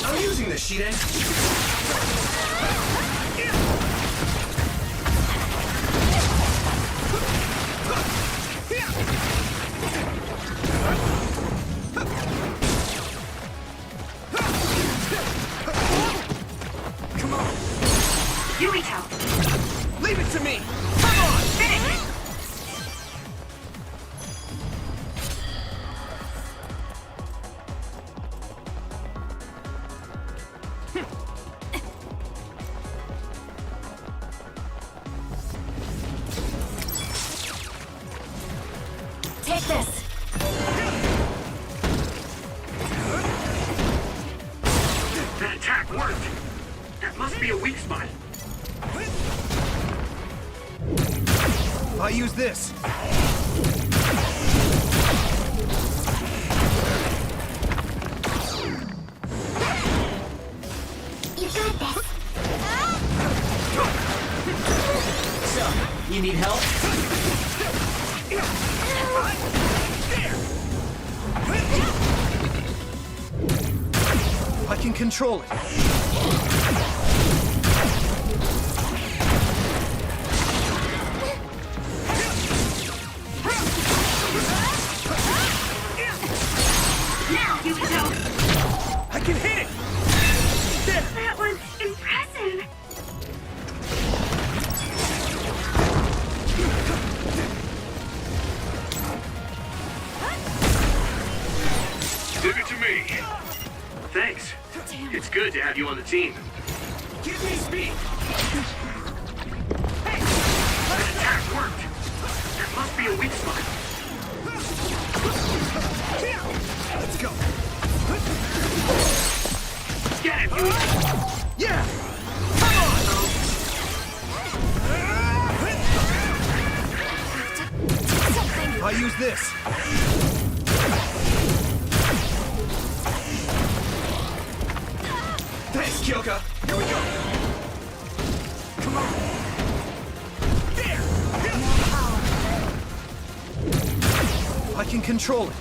S5: I'm using this, Shiden.
S10: Yuito!
S5: Leave it to me! Come on!
S10: Finish it!
S6: Take this.
S10: That attack worked. That must be a weak spot.
S5: I use this.
S12: You got this.
S13: So, you need help?
S5: I can control it.
S9: Now, Yuito!
S5: I can hit it!
S9: That was impressive!
S10: Leave it to me. Thanks. It's good to have you on the team.
S5: Give me speed!
S10: That attack worked. That must be a weak spot.
S5: Let's go!
S10: Get it, Yuito!
S5: Yeah! Come on!
S7: use this. Thanks, Kyoka. Here we go. Come on. There. I can control it.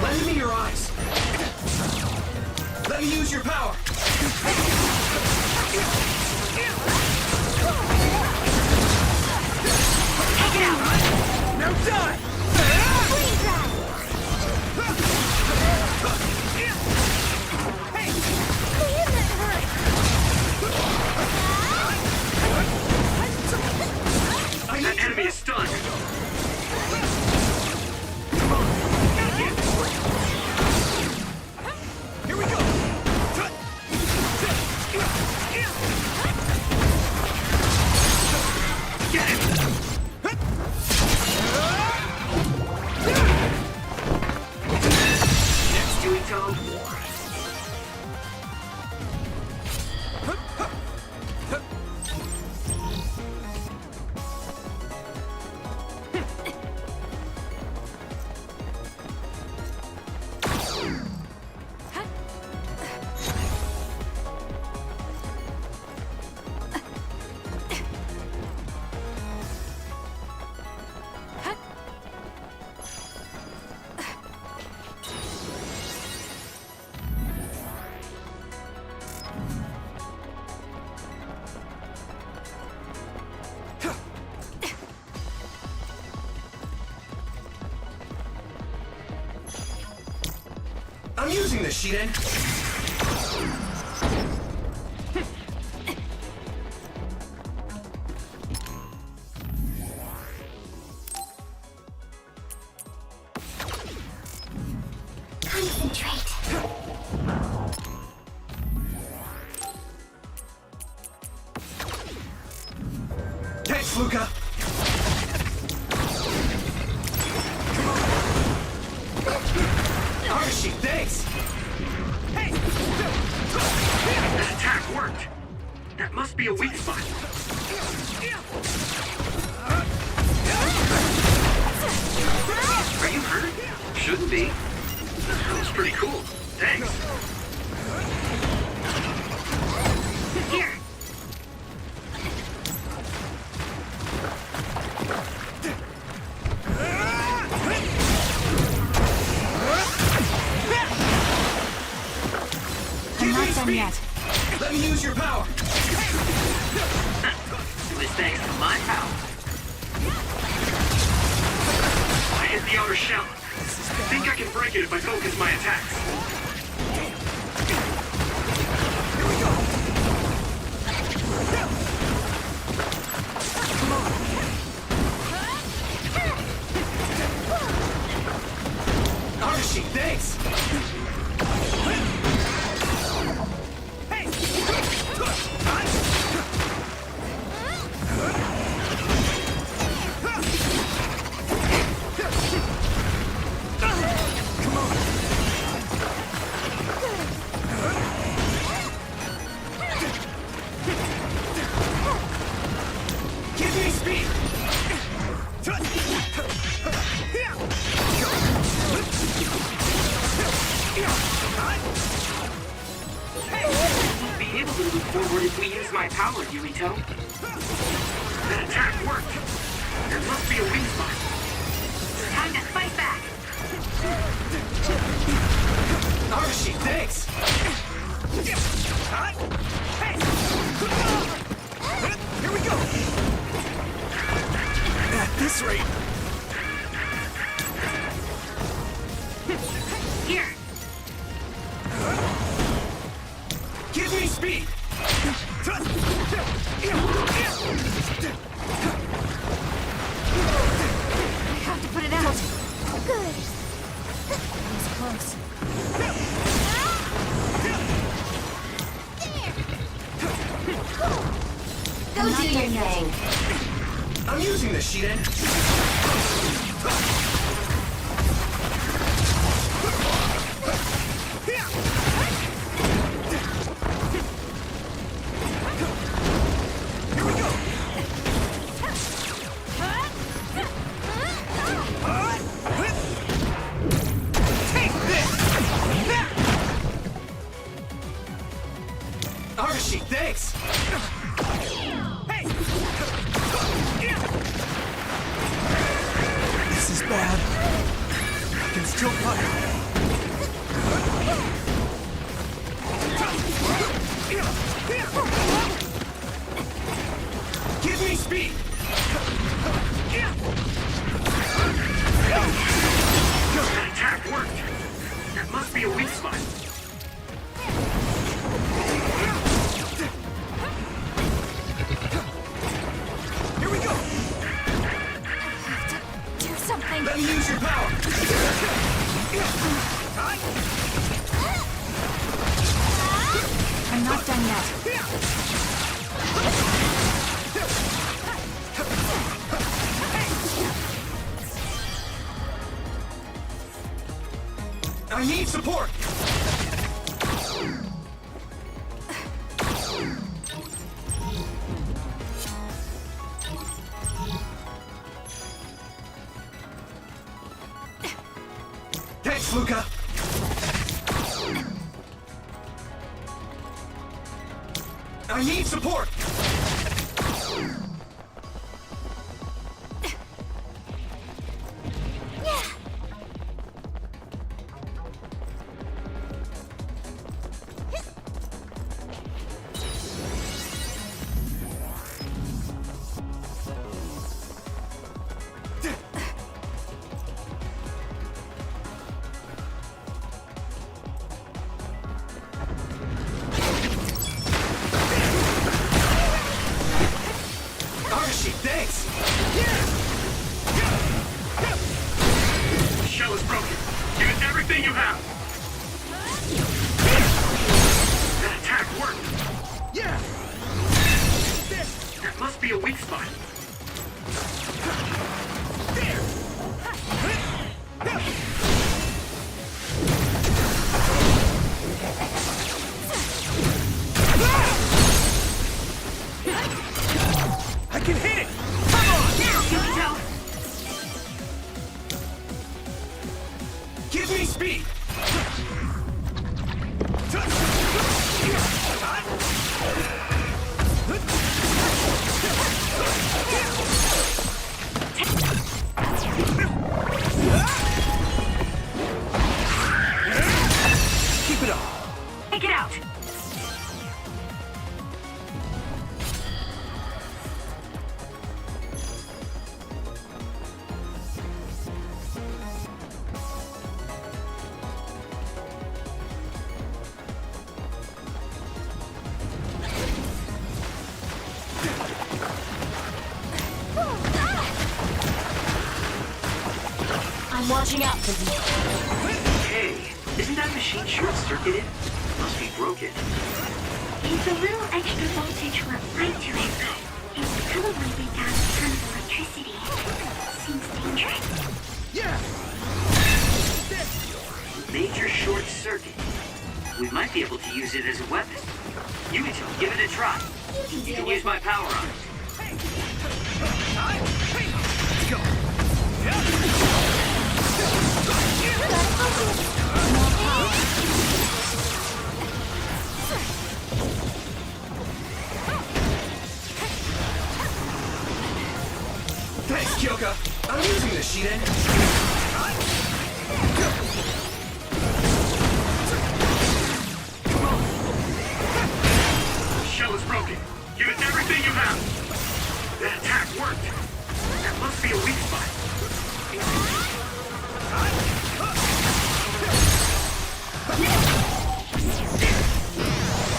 S7: Lend me your eyes. Let me use your power. Take it out. Now die.
S10: That enemy is stunned.
S7: Here we go.
S10: Get him. Next, Yuito.
S7: I'm using this, Shiden.
S12: Concentrate.
S7: Thanks, Luca. Archie, thanks.
S10: Hey! That attack worked. That must be a weak spot. Are you hurt? Shouldn't be. That was pretty cool. Thanks. Here.
S6: I'm not done yet.
S7: Let me use your power.
S10: It was thanks to my power. I hit the outer shell. I think I can break it if I focus my attacks.
S7: Here we go. Come on. Archie, thanks. Give me speed!
S10: Be able to move forward if we use my power, Yuito. That attack worked. There must be a weak spot. Time to fight back.
S7: Archie, thanks! Here we go! At this rate...
S10: Here.
S7: Give me speed!
S6: I have to put it out.
S12: Good.
S6: That was close.
S12: Go do your thing.
S7: I'm using this, Shiden. Here we go!
S5: Archie, thanks! Hey! This is bad. I can still fight. Give me speed!
S10: That attack worked. That must be a weak spot.
S5: Here we go!
S4: Do something!
S5: Let me use your power!
S4: I'm not done yet.
S5: I need support! Thanks, Luca! I need support! Thanks!
S10: The shell is broken. Give it everything you have. That attack worked.
S5: Yeah!
S10: That must be a weak spot.
S5: I can hit it!
S10: Come on! Now, Yuito!
S5: Give me speed! Keep it up!
S9: Take it out!
S6: I'm watching out for you.
S10: Hey, isn't that machine short-circuited? Must be broken.
S9: It's a little extra voltage went right to it, but it's probably been down a ton of electricity. Seems dangerous.
S5: Yeah!
S10: Major short circuit. We might be able to use it as a weapon. Yuito, give it a try. You can use my power on it.
S5: Let's go! Thanks, Kyoka! I'm using the Shiden!
S10: The shell is broken. Give it everything you have. That attack worked. That must be a weak spot.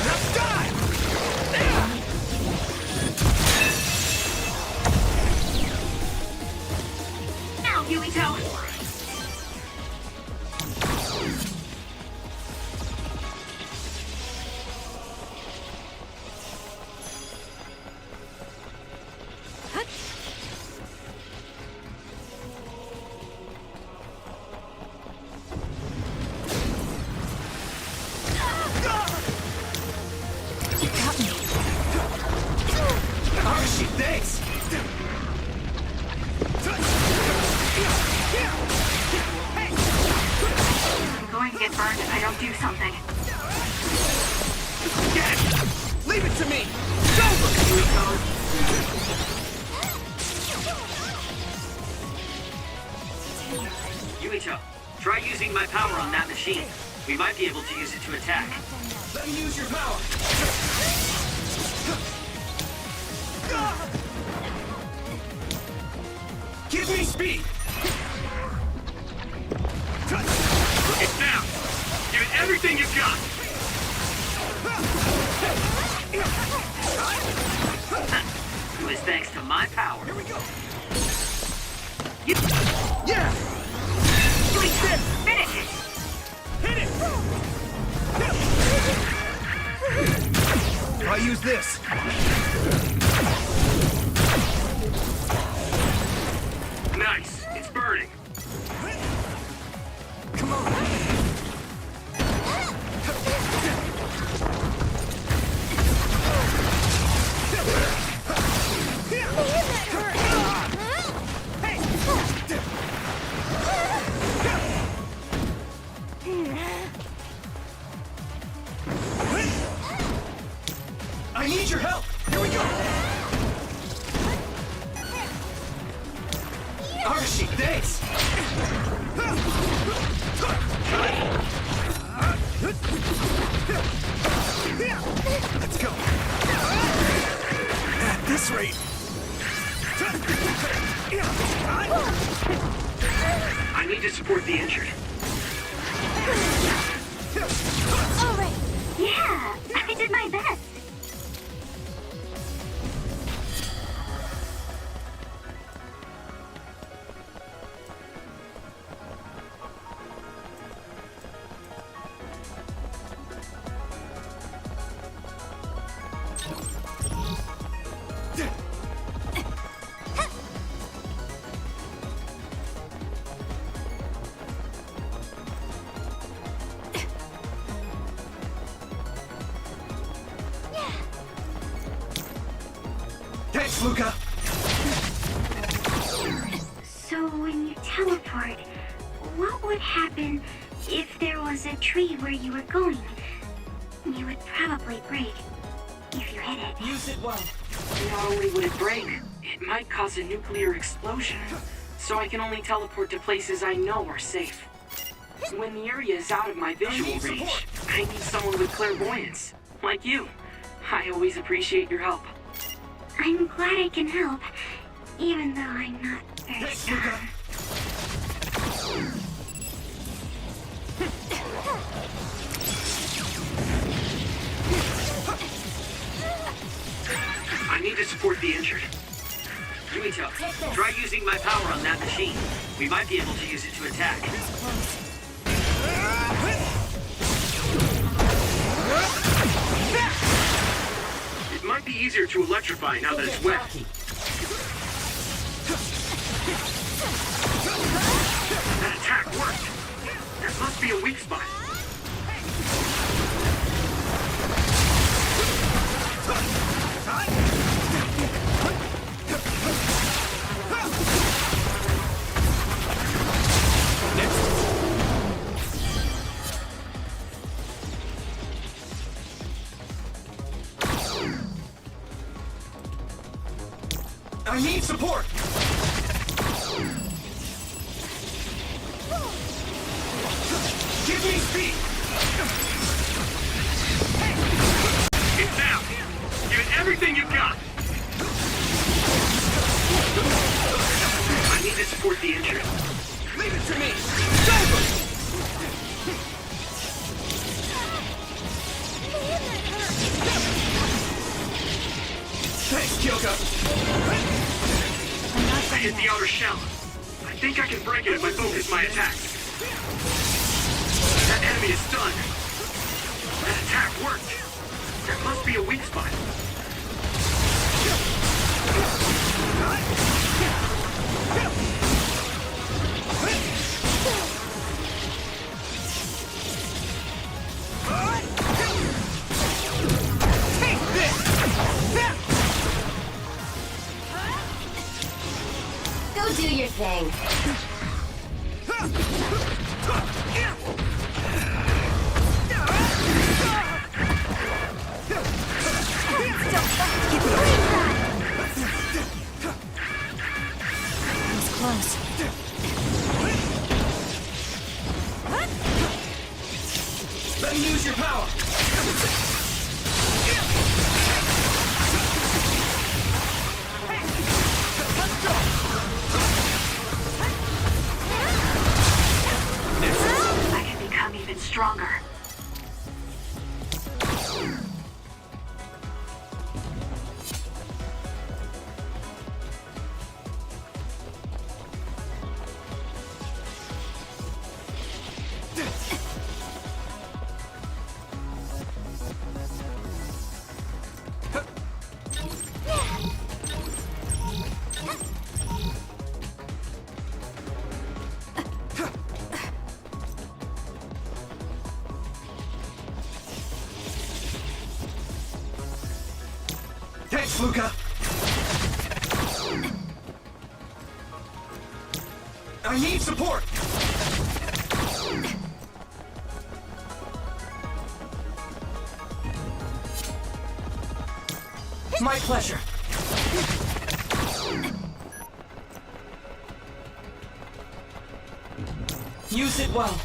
S5: Let's die!
S9: Now, Yuito!
S5: it to me!
S10: Yuito, try using my power on that machine. We might be able to use it to attack.
S5: Let me use your power! Give me speed!
S10: It's down! Give it everything you've got! It was thanks to my power.
S5: Here we go!
S10: Yeah!
S9: Finish it!
S5: Hit it! I'll use this.
S10: Nice! It's burning!
S5: Come on! I need your help! Here we go! Arashi, thanks! Let's go! At this rate!
S10: I need to support the injured.
S9: All right. Yeah, I did my best.
S5: Thanks, Luca!
S9: So when you teleport, what would happen if there was a tree where you were going? You would probably break if you hit it.
S5: Use it well.
S10: Not only would it break, it might cause a nuclear explosion. So I can only teleport to places I know are safe. When the area is out of my visual reach, I need someone with clairvoyance, like you. I always appreciate your help.
S9: I'm glad I can help, even though I'm not very
S5: Thanks,
S9: strong.
S5: Luca!
S10: I need to support the injured. Yuito, try using my power on that machine. We might be able to use it to attack. It might be easier to electrify now that it's wet. That attack worked. There must be a weak spot.
S5: I need support! Give me speed!
S10: It's down. Give it everything you've got. I need to support the injured.
S5: Leave it to me! It's over! Thanks, Kyoko!
S10: I hit the outer shell. I think I can break it if I focus my attack. That enemy is stunned. That attack worked. There must be a weak spot.
S8: Go do your thing.
S5: Thanks, Luca! I need support!
S2: My pleasure. Use it well.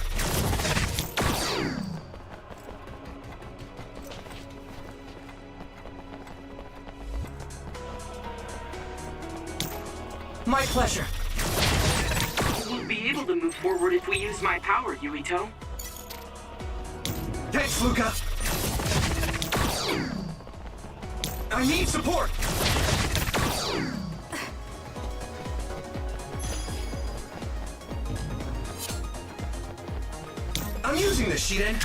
S2: My pleasure.
S10: We won't be able to move forward if we use my power, Yuito.
S5: Thanks, Luca! I need support! I'm using this, Shiden!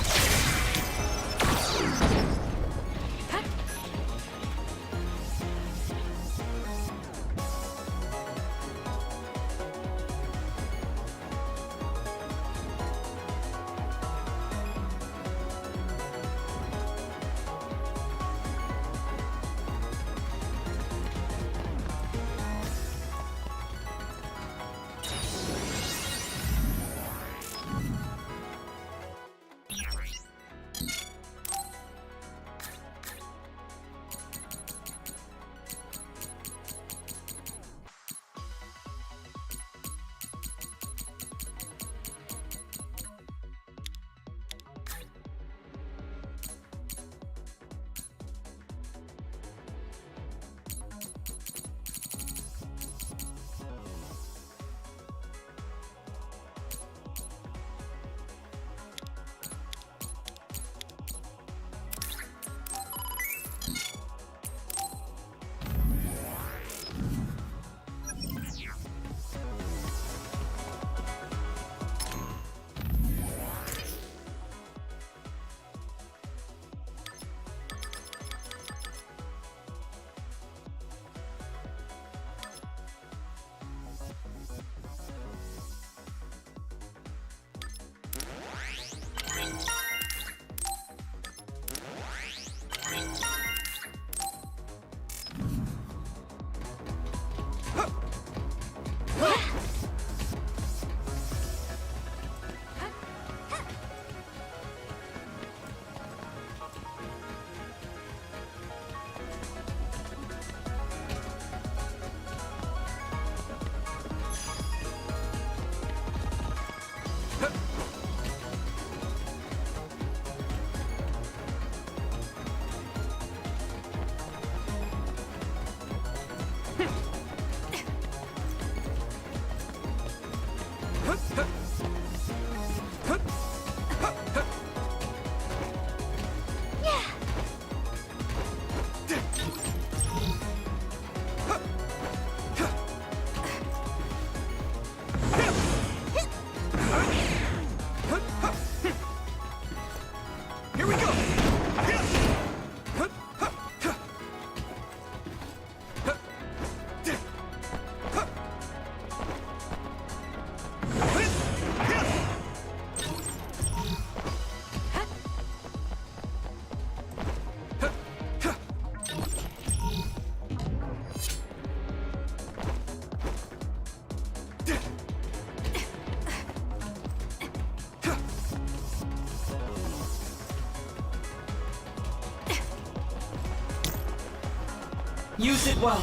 S2: Use it well.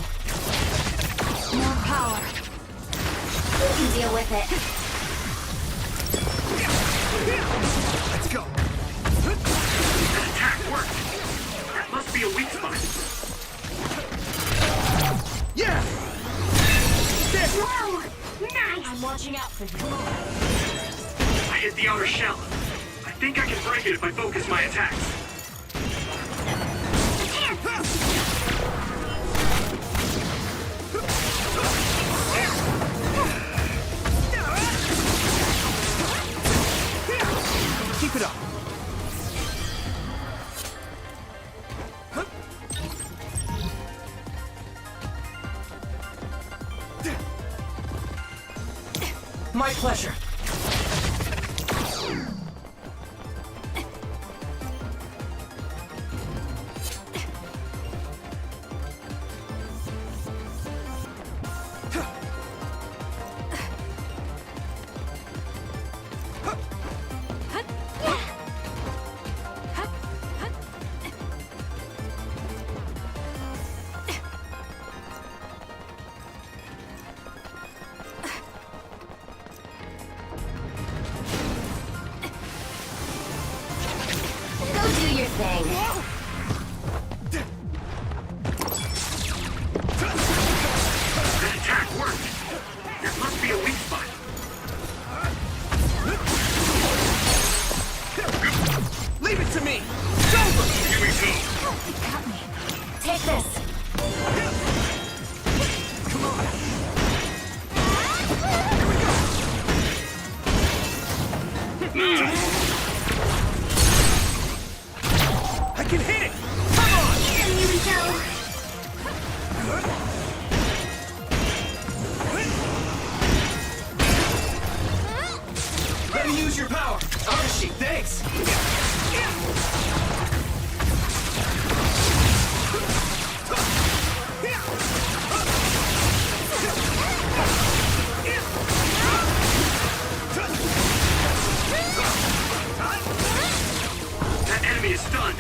S1: More power.
S8: You can deal with it.
S5: Let's go!
S10: That attack worked. That must be a weak spot.
S5: Yeah!
S9: Whoa! Nice!
S1: I'm watching out for you.
S10: I hit the outer shell. I think I can break it if I focus my attacks.
S5: Keep it up!
S2: My pleasure.
S1: Take this!
S5: Come on! I can hit it! Come on!
S9: Here, Yuito!
S5: Let me use your power! Arashi, thanks!
S10: That enemy is stunned.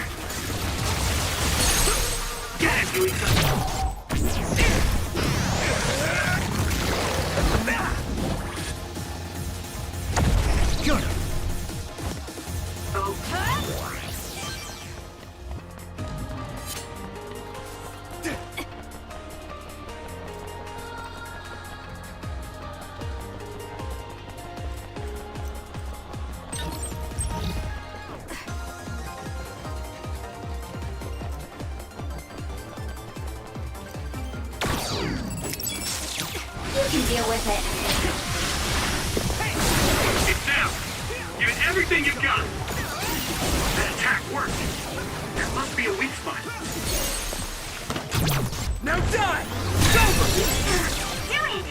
S10: Get it, Yuito!
S5: Good!
S10: Oh.
S1: You can deal with it.
S10: It's down! Give it everything you've got! That attack worked! There must be a weak spot.
S5: Now die! It's over!
S9: Do it!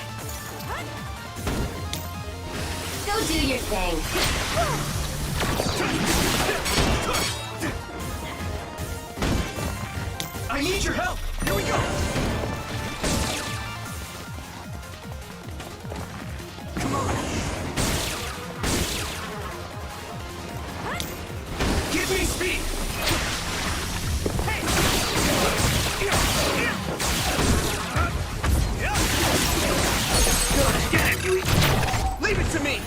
S1: Go do your thing.
S5: I need your help! Here we go! Come on! Give me speed!
S10: Good, get it, Yuito!
S5: Leave it to me!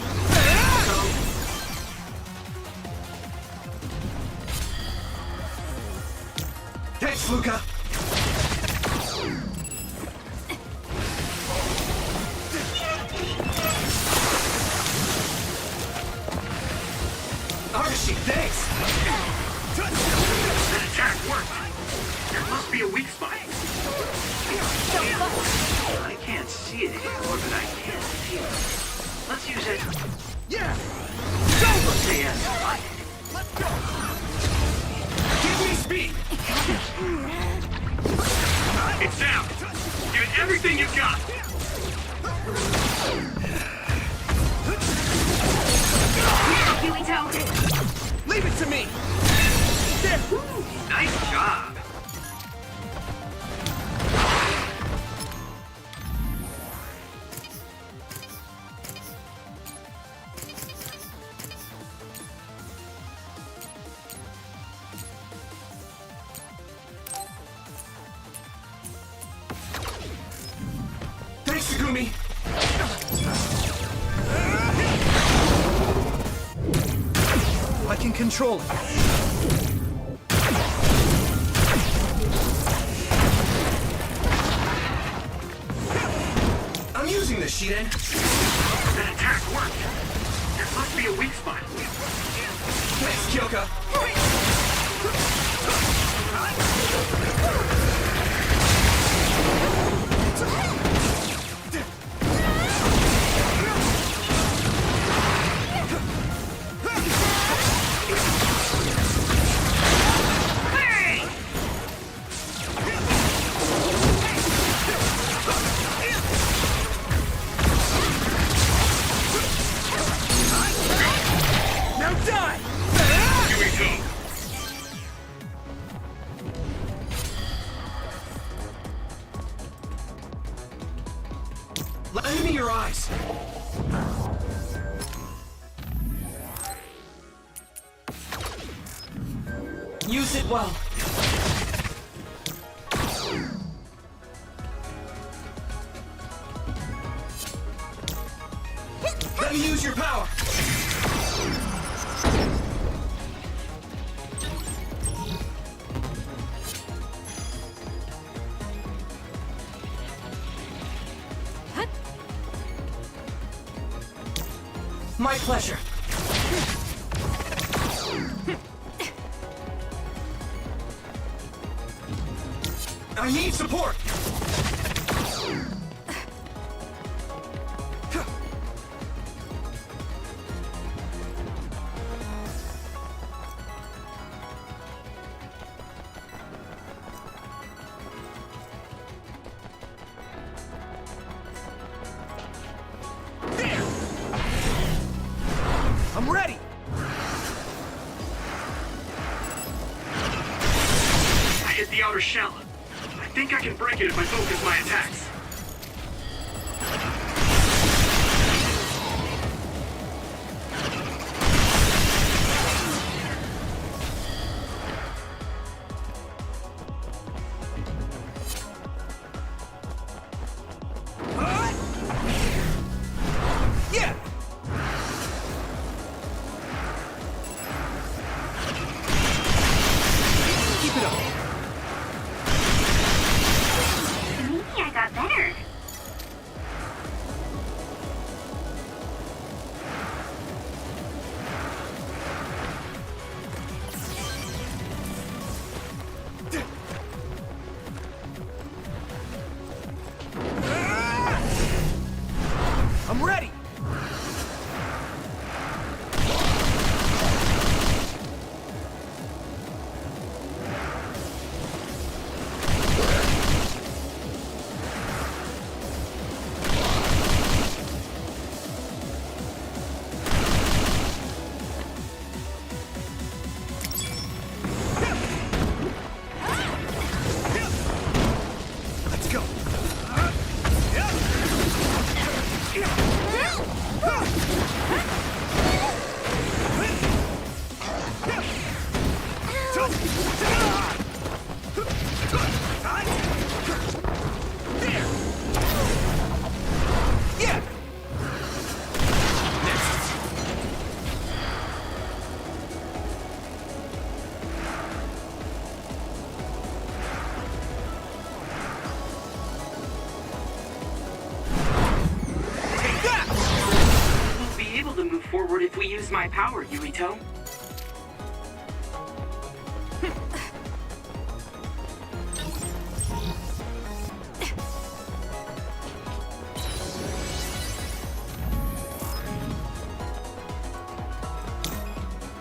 S5: Thanks, Luca! Arashi, thanks!
S10: That attack worked! There must be a weak spot. I can't see it anymore, but I can feel it. Let's use it.
S5: Yeah! It's over!
S10: Say yes.
S5: Let's go! Give me speed!
S10: It's down! Give it everything you've got!
S9: Here, Yuito!
S5: Leave it to me! There!
S10: Nice job!
S5: Thanks, Sugumi! I can control it. I'm using this, Shiden.
S10: That attack worked! There must be a weak spot.
S5: Thanks, Kyoka. Now die!
S10: Yuito!
S5: Lend me your eyes.
S2: Use it well.
S5: Let me use your power.
S2: My pleasure.
S5: I need support! I'm ready!
S10: I hit the outer shell. I think I can break it if I focus my attacks.
S5: Yeah! Keep it up!
S9: Maybe I got better.
S5: I'm ready! Let's go! Yeah! Take that!
S10: We'll be able to move forward if we use my power, Yuito.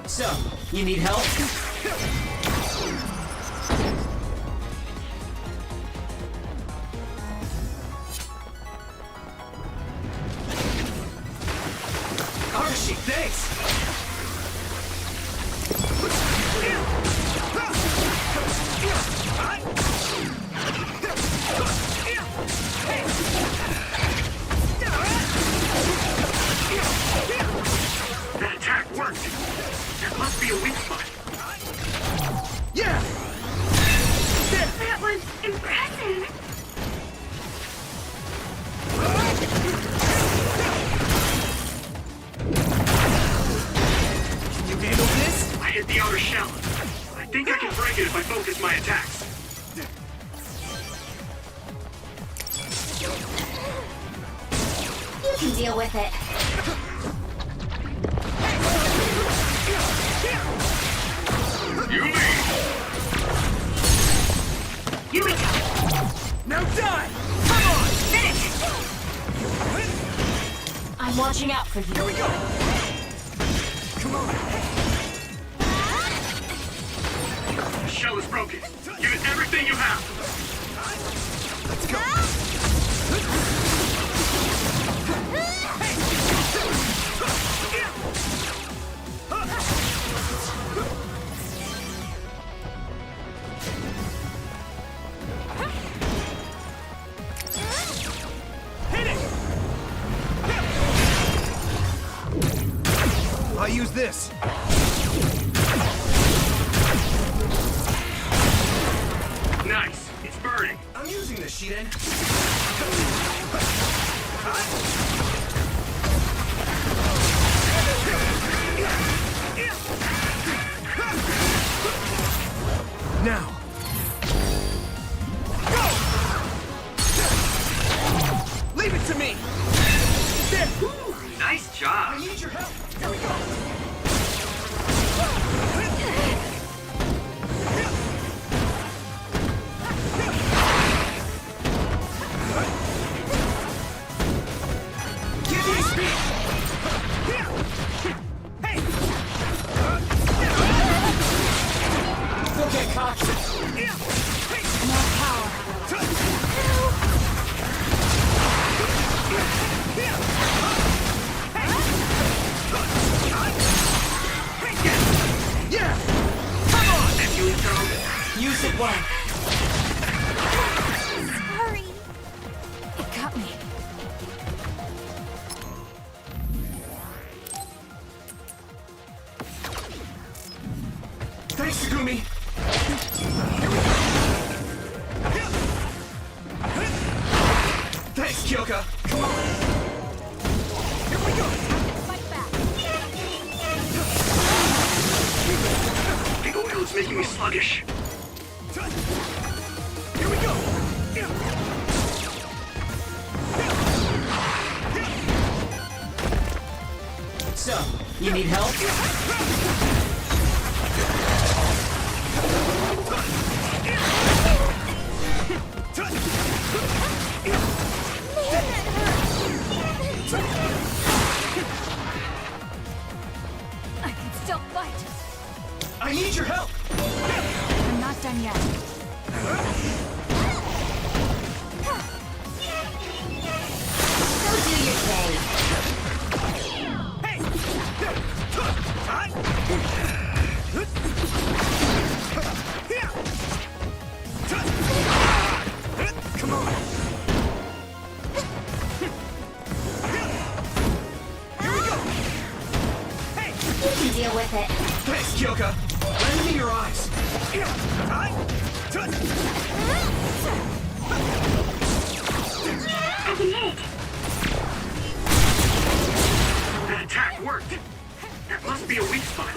S13: So, you need help?
S5: Archie, thanks!
S10: That attack worked. There must be a weak spot.
S5: Yeah!
S9: That was impressive.
S5: Can you handle this?
S10: I hit the outer shell. I think I can break it if I focus my attacks.
S1: You can deal with it.
S10: You lead!
S9: Yuito!
S5: Now die! Come on!
S9: Finish!
S1: I'm watching out for you.
S5: Here we go! Come on!
S10: The shell is broken. Give it everything you have.
S5: Let's go! Hit it! I'll use this.
S10: Nice. It's burning.
S5: I'm using this, Shiden. Now. Go! Leave it to me! There!
S10: Nice job.
S5: I need your help! Here we go! Kyoka! Come on! Here we go!
S6: Fight back!
S10: The oil is making me sluggish.
S5: Here we go!
S13: So, you need help?
S6: I can still fight!
S5: I need your help!
S6: I'm not done yet.
S1: Go do your thing.
S5: Come on! Here we go!
S1: You can deal with it.
S5: Thanks, Kyoka! Lend me your eyes!
S9: I can hit.
S10: That attack worked. That must be a weak spot.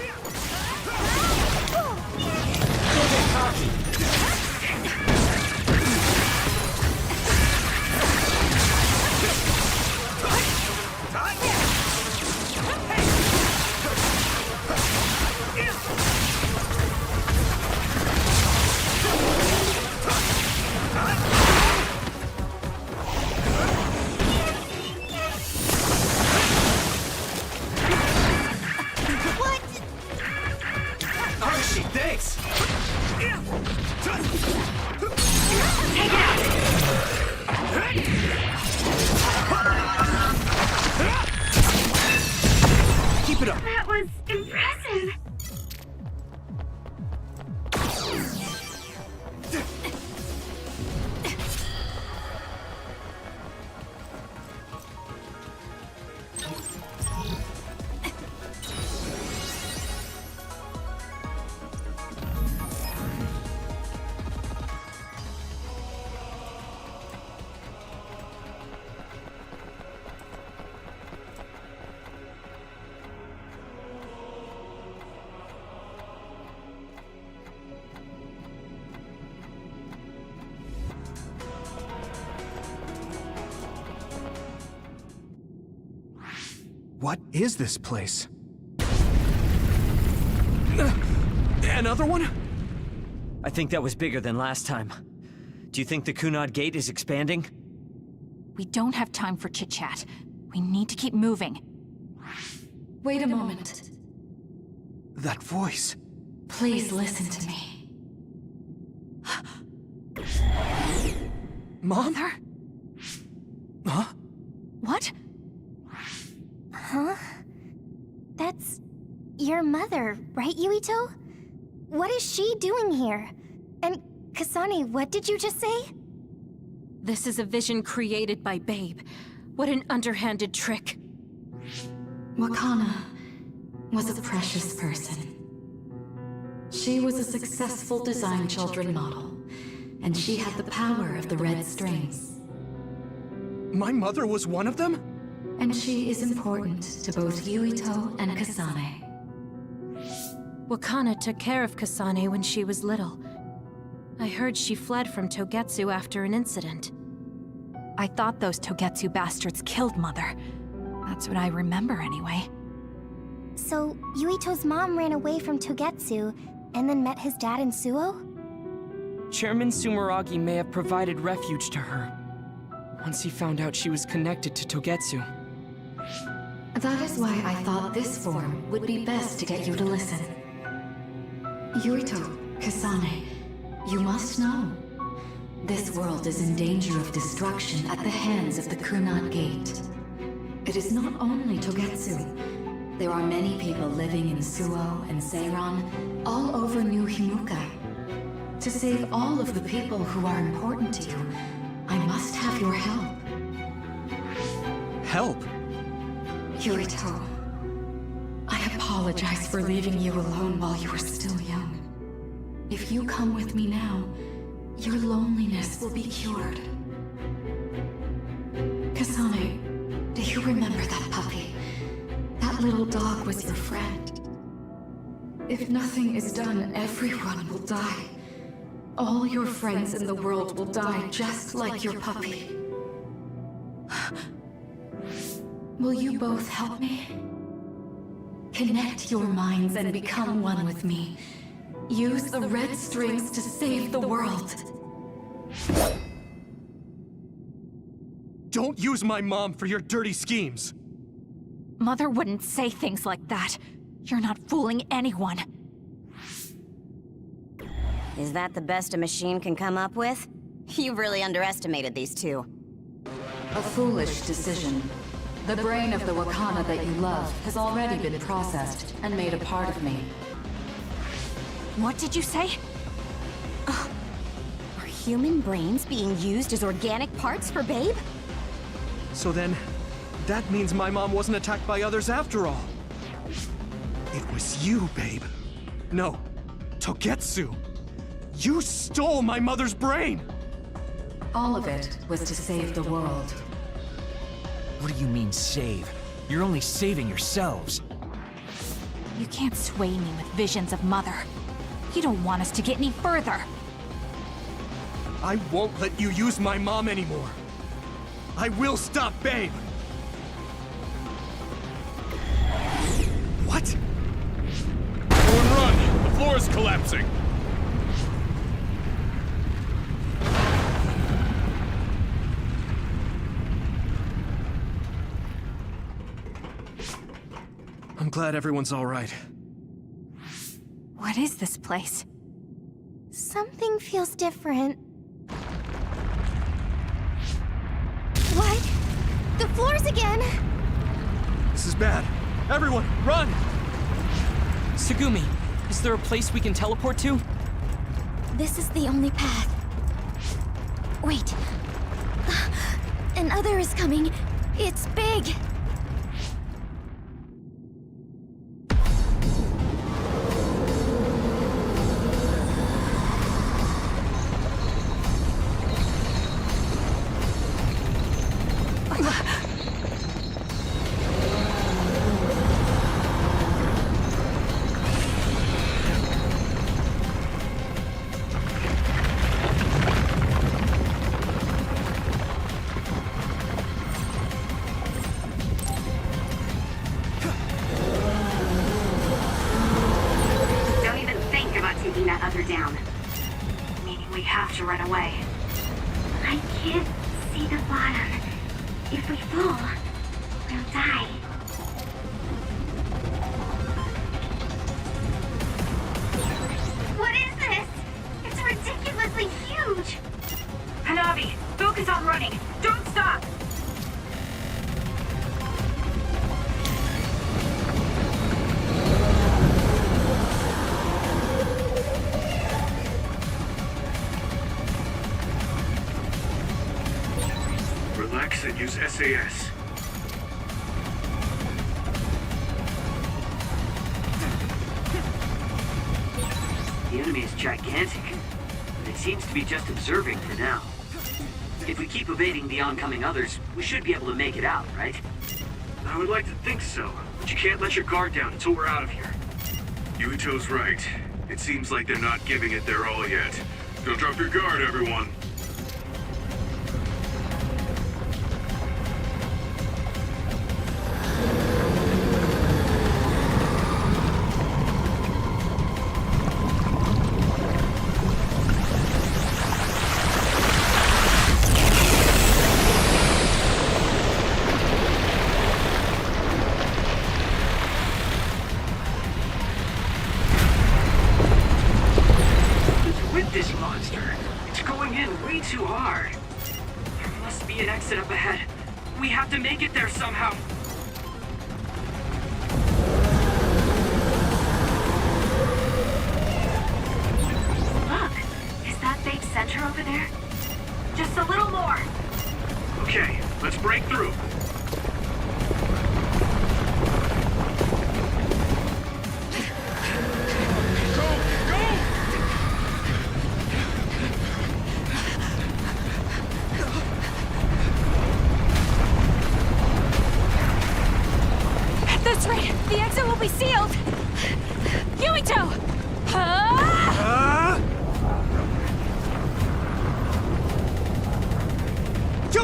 S5: Archie, thanks! Keep it up!
S9: That was impressive.
S5: What is this place? Another one?
S13: I think that was bigger than last time. Do you think the Junad gate is expanding?
S4: We don't have time for chit-chat. We need to keep moving.
S14: Wait a moment.
S5: That voice.
S14: Please listen to me.
S5: Mom?
S4: Mother?
S5: Huh?
S4: What?
S8: Huh? That's your mother, right, Yuito? What is she doing here? And Kasane, what did you just say?
S6: This is a vision created by Babe. What an underhanded trick.
S14: Wakana was a precious person. She was a successful design children model, and she had the power of the red strings.
S5: My mother was one of them?
S14: And she is important to both Yuito and Kasane.
S6: Wakana took care of Kasane when she was little. I heard she fled from Togetsu after an incident.
S4: I thought those Togetsu bastards killed Mother. That's what I remember anyway.
S8: So, Yuito's mom ran away from Togetsu, and then met his dad in Suoh?
S2: Chairman Sumeragi may have provided refuge to her, once he found out she was connected to Togetsu.
S14: That is why I thought this form would be best to get you to listen. Yuito, Kasane, you must know. This world is in danger of destruction at the hands of the Junad Gate. It is not only Togetsu. There are many people living in Suoh and Seiran, all over New Himuka. To save all of the people who are important to you, I must have your help.
S5: Help?
S14: Yuito, I apologize for leaving you alone while you were still young. If you come with me now, your loneliness will be cured. Kasane, do you remember that puppy? That little dog was your friend. If nothing is done, everyone will die. All your friends in the world will die just like your puppy. Will you both help me? Connect your minds and become one with me. Use the red strings to save the world.
S5: Don't use my mom for your dirty schemes!
S4: Mother wouldn't say things like that. You're not fooling anyone.
S8: Is that the best a machine can come up with? You've really underestimated these two.
S14: A foolish decision. The brain of the Wakana that you love has already been processed and made a part of me.
S4: What did you say?
S8: Are human brains being used as organic parts for Babe?
S5: So then, that means my mom wasn't attacked by others after all. It was you, Babe. No, Togetsu. You stole my mother's brain!
S14: All of it was to save the world.
S11: What do you mean, save? You're only saving yourselves.
S4: You can't sway me with visions of Mother. You don't want us to get any further.
S5: I won't let you use my mom anymore. I will stop Babe! What?
S7: Everyone run! The floor is collapsing!
S5: I'm glad everyone's all right.
S4: What is this place?
S8: Something feels different. What? The floors again!
S5: This is bad. Everyone, run!
S2: Tsugumi, is there a place we can teleport to?
S8: This is the only path. Wait. Another is coming. It's big.
S10: And use SAS. The enemy is gigantic, but it seems to be just observing for now. If we keep evading the oncoming others, we should be able to make it out, right? I would like to think so, but you can't let your guard down until we're out of here.
S7: Yuito's right. It seems like they're not giving it their all yet. Don't drop your guard, everyone.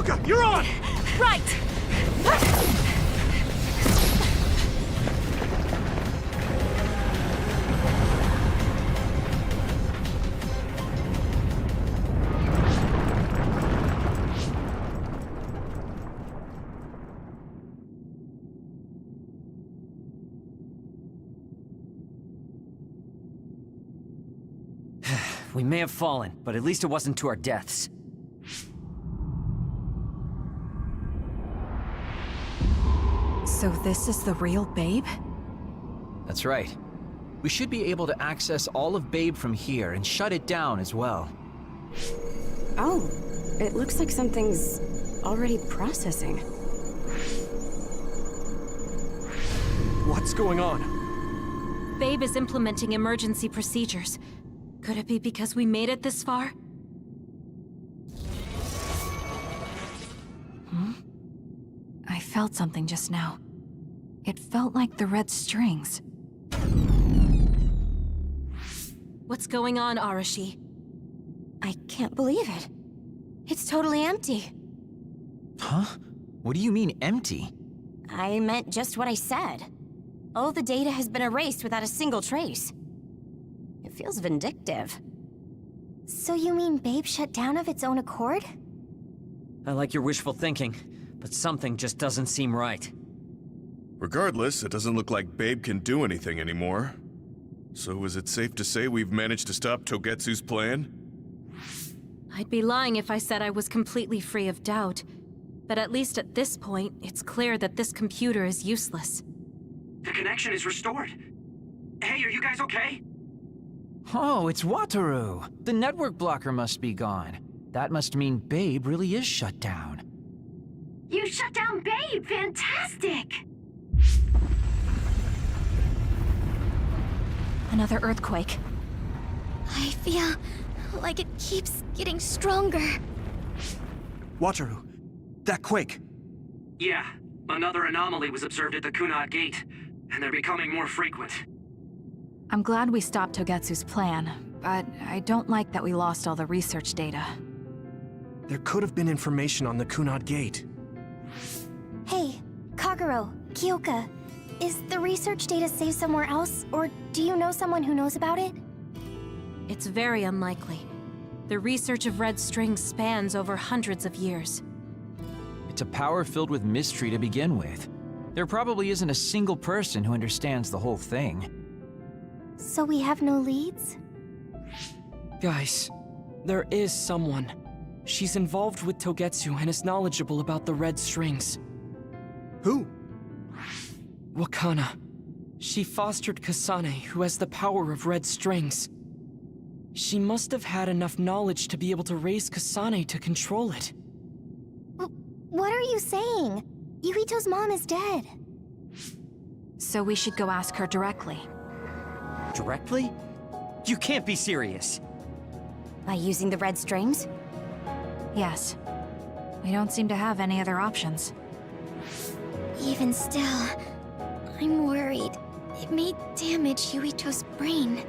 S5: Kyoka, you're on!
S6: Right!
S13: We may have fallen, but at least it wasn't to our deaths.
S4: So this is the real Babe?
S11: That's right. We should be able to access all of Babe from here and shut it down as well.
S15: Oh, it looks like something's already processing.
S5: What's going on?
S6: Babe is implementing emergency procedures. Could it be because we made it this far?
S4: I felt something just now. It felt like the red strings.
S6: What's going on, Arashi?
S8: I can't believe it. It's totally empty.
S11: Huh? What do you mean, empty?
S8: I meant just what I said. All the data has been erased without a single trace. It feels vindictive. So you mean Babe shut down of its own accord?
S13: I like your wishful thinking, but something just doesn't seem right.
S7: Regardless, it doesn't look like Babe can do anything anymore. So is it safe to say we've managed to stop Togetsu's plan?
S6: I'd be lying if I said I was completely free of doubt. But at least at this point, it's clear that this computer is useless.
S10: The connection is restored. Hey, are you guys okay?
S11: Oh, it's Wataru! The network blocker must be gone. That must mean Babe really is shut down.
S9: You shut down Babe! Fantastic!
S4: Another earthquake.
S12: I feel like it keeps getting stronger.
S5: Wataru, that quake.
S10: Yeah, another anomaly was observed at the Junad Gate, and they're becoming more frequent.
S4: I'm glad we stopped Togetsu's plan, but I don't like that we lost all the research data.
S5: There could have been information on the Junad Gate.
S8: Hey, Kagero, Kyoka, is the research data saved somewhere else, or do you know someone who knows about it?
S6: It's very unlikely. The research of red strings spans over hundreds of years.
S11: It's a power filled with mystery to begin with. There probably isn't a single person who understands the whole thing.
S8: So we have no leads?
S2: Guys, there is someone. She's involved with Togetsu and is knowledgeable about the red strings.
S5: Who?
S2: Wakana. She fostered Kasane, who has the power of red strings. She must have had enough knowledge to be able to raise Kasane to control it.
S8: What are you saying? Yuito's mom is dead.
S4: So we should go ask her directly.
S13: Directly? You can't be serious.
S8: By using the red strings?
S4: Yes. We don't seem to have any other options.
S12: Even still, I'm worried. It may damage Yuito's brain.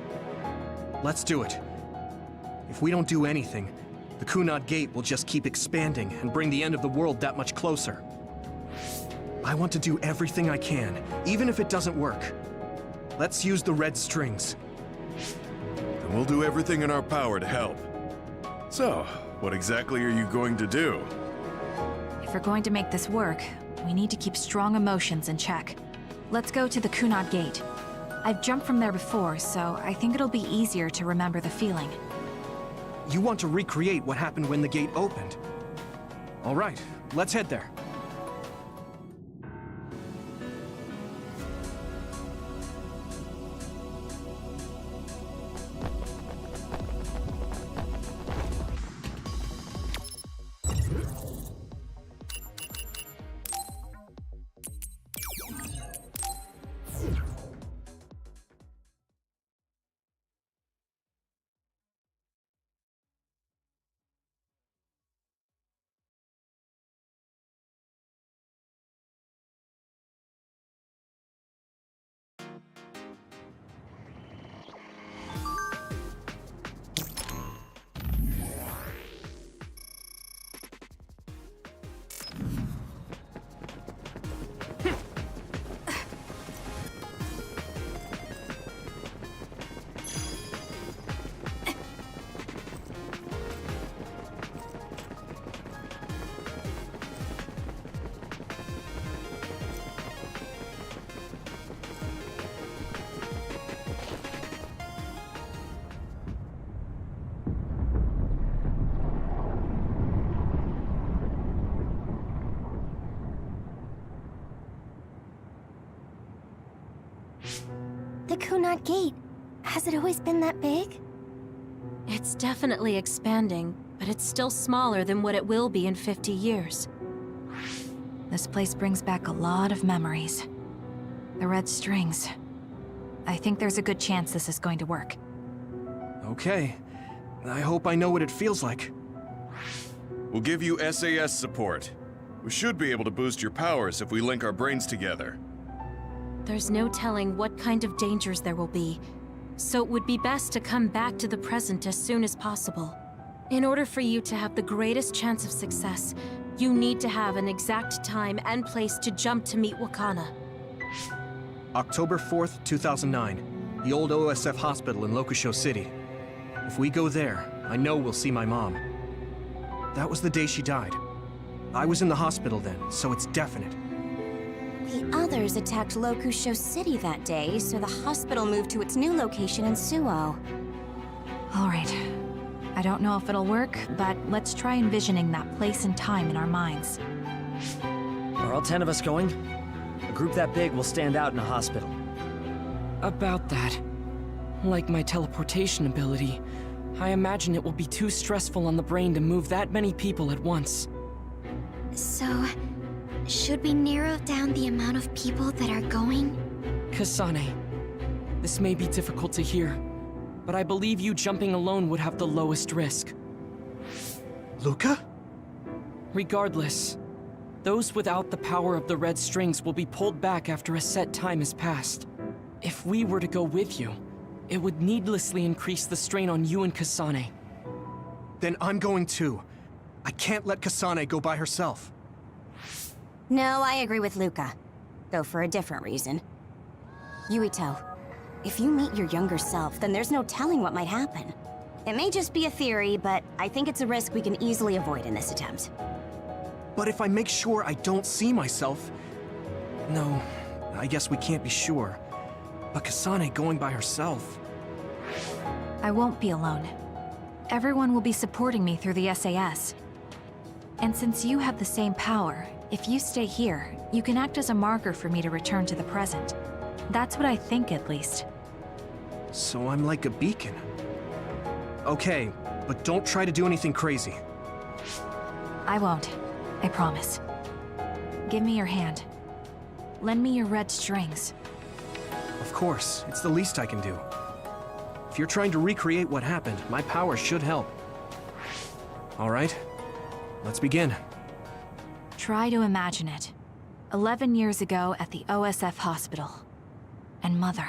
S5: Let's do it. If we don't do anything, the Junad Gate will just keep expanding and bring the end of the world that much closer. I want to do everything I can, even if it doesn't work. Let's use the red strings.
S7: Then we'll do everything in our power to help. So, what exactly are you going to do?
S4: If we're going to make this work, we need to keep strong emotions in check. Let's go to the Junad Gate. I've jumped from there before, so I think it'll be easier to remember the feeling.
S5: You want to recreate what happened when the gate opened? All right, let's head there.
S8: The Kunad Gate, has it always been that big?
S6: It's definitely expanding, but it's still smaller than what it will be in 50 years.
S4: This place brings back a lot of memories. The red strings. I think there's a good chance this is going to work.
S5: Okay. I hope I know what it feels like.
S7: We'll give you SAS support. We should be able to boost your powers if we link our brains together.
S6: There's no telling what kind of dangers there will be, so it would be best to come back to the present as soon as possible. In order for you to have the greatest chance of success, you need to have an exact time and place to jump to meet Wakana.
S5: October 4th, 2009. The old OSF hospital in Lokusho City. If we go there, I know we'll see my mom. That was the day she died. I was in the hospital then, so it's definite.
S8: The others attacked Lokusho City that day, so the hospital moved to its new location in Suoh.
S4: All right. I don't know if it'll work, but let's try envisioning that place and time in our minds.
S13: Are all 10 of us going? A group that big will stand out in a hospital.
S2: About that. Like my teleportation ability, I imagine it will be too stressful on the brain to move that many people at once.
S12: So, should we narrow down the amount of people that are going?
S2: Kasane, this may be difficult to hear, but I believe you jumping alone would have the lowest risk.
S5: Luca?
S2: Regardless, those without the power of the red strings will be pulled back after a set time has passed. If we were to go with you, it would needlessly increase the strain on you and Kasane.
S5: Then I'm going too. I can't let Kasane go by herself.
S8: No, I agree with Luca. Though for a different reason. Yuito, if you meet your younger self, then there's no telling what might happen. It may just be a theory, but I think it's a risk we can easily avoid in this attempt.
S5: But if I make sure I don't see myself... No, I guess we can't be sure. But Kasane going by herself...
S4: I won't be alone. Everyone will be supporting me through the SAS. And since you have the same power, if you stay here, you can act as a marker for me to return to the present. That's what I think, at least.
S5: So I'm like a beacon. Okay, but don't try to do anything crazy.
S4: I won't. I promise. Give me your hand. Lend me your red strings.
S5: Of course, it's the least I can do. If you're trying to recreate what happened, my power should help. All right, let's begin.
S4: Try to imagine it. 11 years ago at the OSF hospital. And Mother.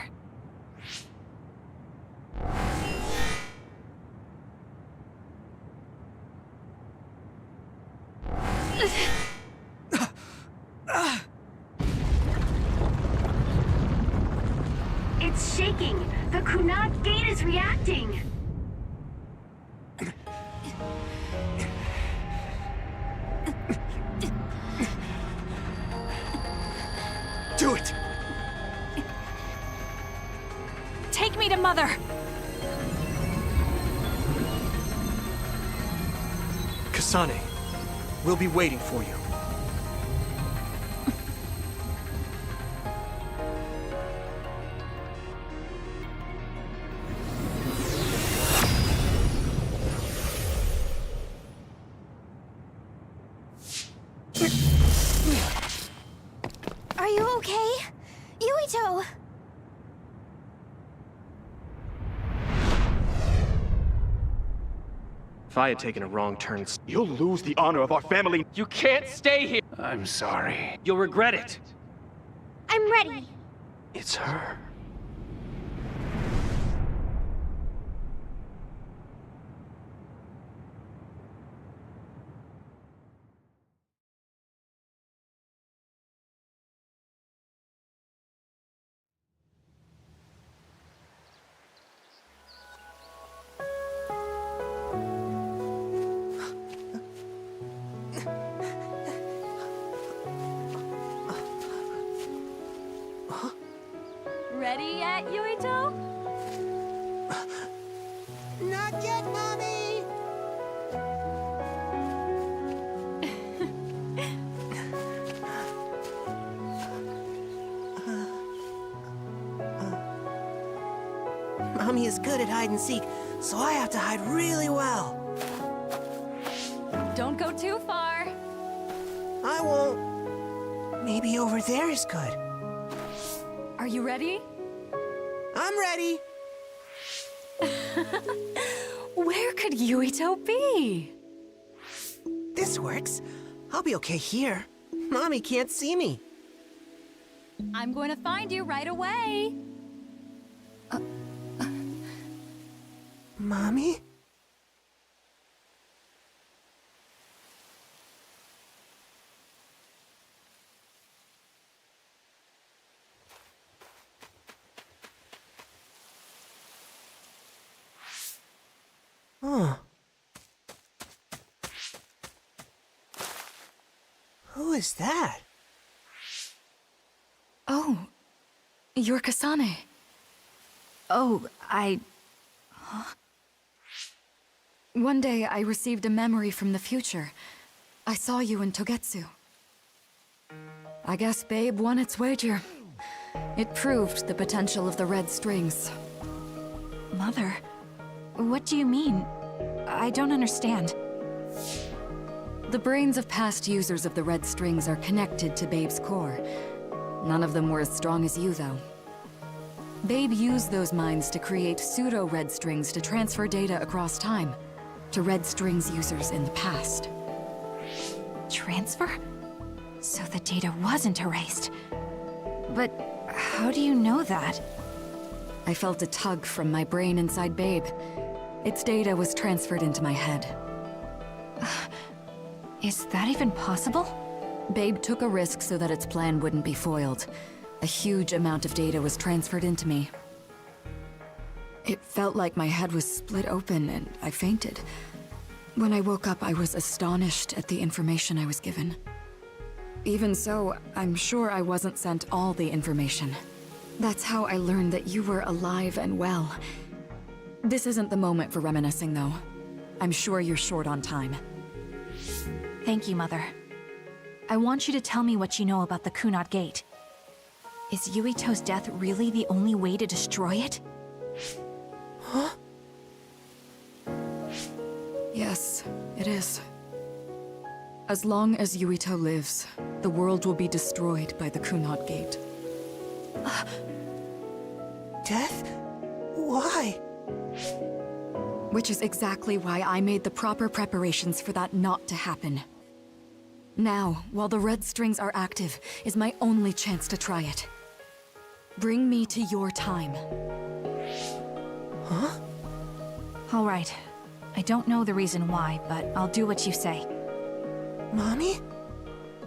S9: It's shaking! The Kunad Gate is reacting!
S5: Do it!
S4: Take me to Mother!
S5: Kasane, we'll be waiting for you.
S8: Are you okay? Yuito!
S5: If I had taken a wrong turn...
S16: You'll lose the honor of our family.
S17: You can't stay here!
S16: I'm sorry.
S17: You'll regret it.
S9: I'm ready!
S16: It's her.
S6: Ready yet, Yuito?
S18: Not yet, Mommy! Mommy is good at hide and seek, so I have to hide really well.
S6: Don't go too far.
S18: I won't. Maybe over there is good.
S6: Are you ready?
S18: I'm ready.
S6: Where could Yuito be?
S18: This works. I'll be okay here. Mommy can't see me.
S6: I'm going to find you right away.
S18: Mommy? Huh. Who is that?
S4: Oh, you're Kasane. Oh, One day I received a memory from the future. I saw you in Togetsu. I guess Babe won its wager. It proved the potential of the red strings. Mother, what do you mean? I don't understand. The brains of past users of the red strings are connected to Babe's core. None of them were as strong as you, though. Babe used those minds to create pseudo-red strings to transfer data across time to red strings users in the past. Transfer? So the data wasn't erased. But how do you know that? I felt a tug from my brain inside Babe. Its data was transferred into my head. Is that even possible? Babe took a risk so that its plan wouldn't be foiled. A huge amount of data was transferred into me. It felt like my head was split open and I fainted. When I woke up, I was astonished at the information I was given. Even so, I'm sure I wasn't sent all the information. That's how I learned that you were alive and well. This isn't the moment for reminiscing, though. I'm sure you're short on time. Thank you, Mother. I want you to tell me what you know about the Kunad Gate. Is Yuito's death really the only way to destroy it?
S18: Huh?
S4: Yes, it is. As long as Yuito lives, the world will be destroyed by the Kunad Gate.
S18: Death? Why?
S4: Which is exactly why I made the proper preparations for that not to happen. Now, while the red strings are active, is my only chance to try it. Bring me to your time.
S18: Huh?
S4: All right. I don't know the reason why, but I'll do what you say.
S18: Mommy?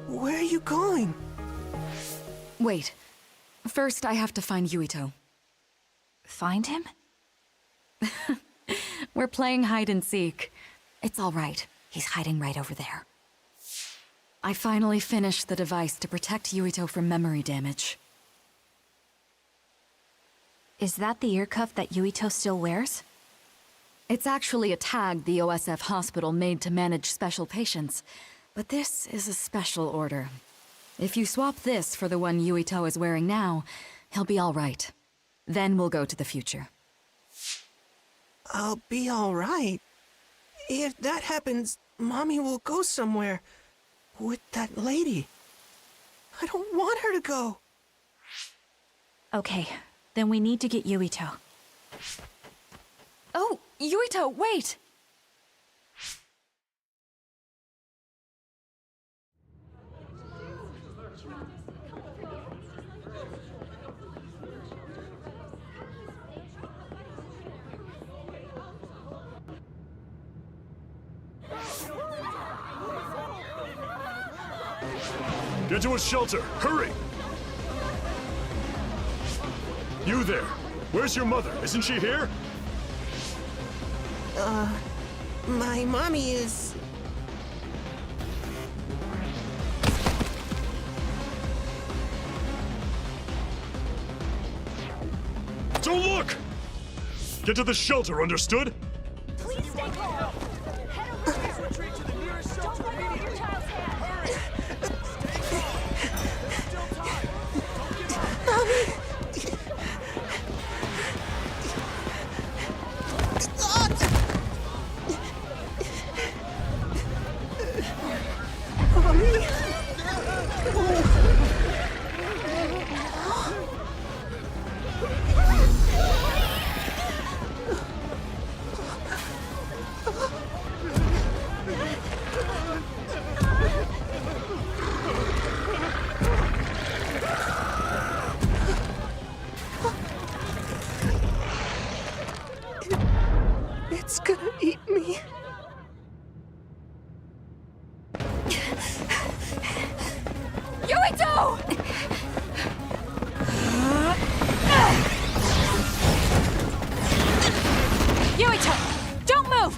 S18: Where are you going?
S4: Wait. First, I have to find Yuito. Find him? We're playing hide and seek. It's all right. He's hiding right over there. I finally finished the device to protect Yuito from memory damage. Is that the ear cuff that Yuito still wears? It's actually a tag the OSF hospital made to manage special patients. But this is a special order. If you swap this for the one Yuito is wearing now, he'll be all right. Then we'll go to the future.
S18: I'll be all right. If that happens, Mommy will go somewhere. With that lady. I don't want her to go.
S4: Okay, then we need to get Yuito. Oh, Yuito, wait!
S19: Get to a shelter! Hurry! You there! Where's your mother? Isn't she here?
S18: My mommy is...
S19: Don't look! Get to the shelter, understood?
S9: Please stay calm. Head over there. Retreat to the nearest shelter. Don't let go of your child's hand.
S18: Mommy! It's gonna eat me.
S4: Yuito! Yuito, don't move!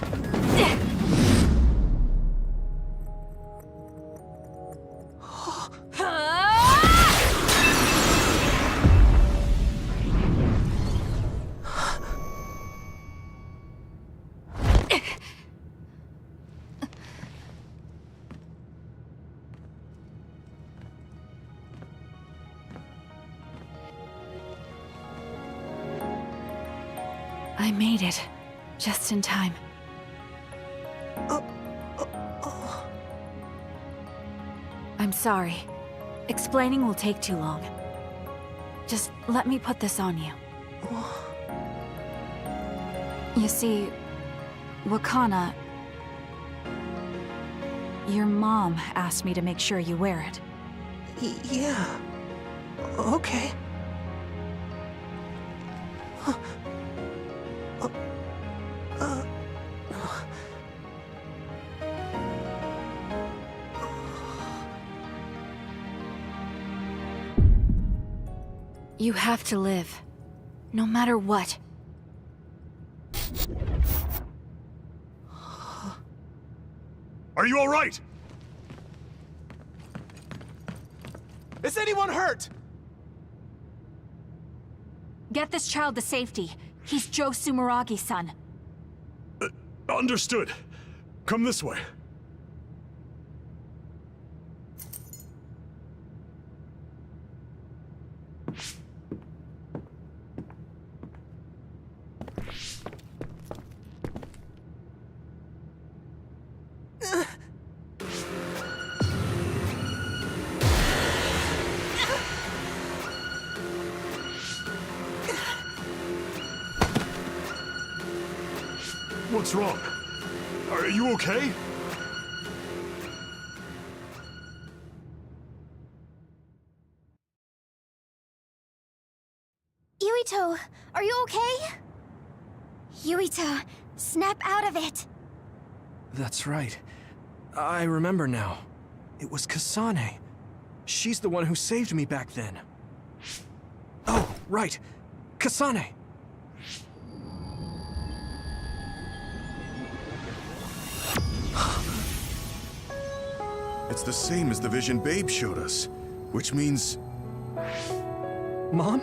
S4: I made it. Just in time. I'm sorry. Explaining will take too long. Just let me put this on you. You see, Wakana... Your mom asked me to make sure you wear it.
S18: Yeah. Okay.
S4: You have to live. No matter what.
S19: Are you all right?
S18: Is anyone hurt?
S4: Get this child to safety. He's Joe Sumeragi's son.
S19: Understood. Come this way. What's wrong? Are you okay?
S8: Yuito, are you okay? Yuito, snap out of it.
S5: That's right. I remember now. It was Kasane. She's the one who saved me back then. Oh, right. Kasane!
S7: It's the same as the vision Babe showed us, which means...
S13: Mom?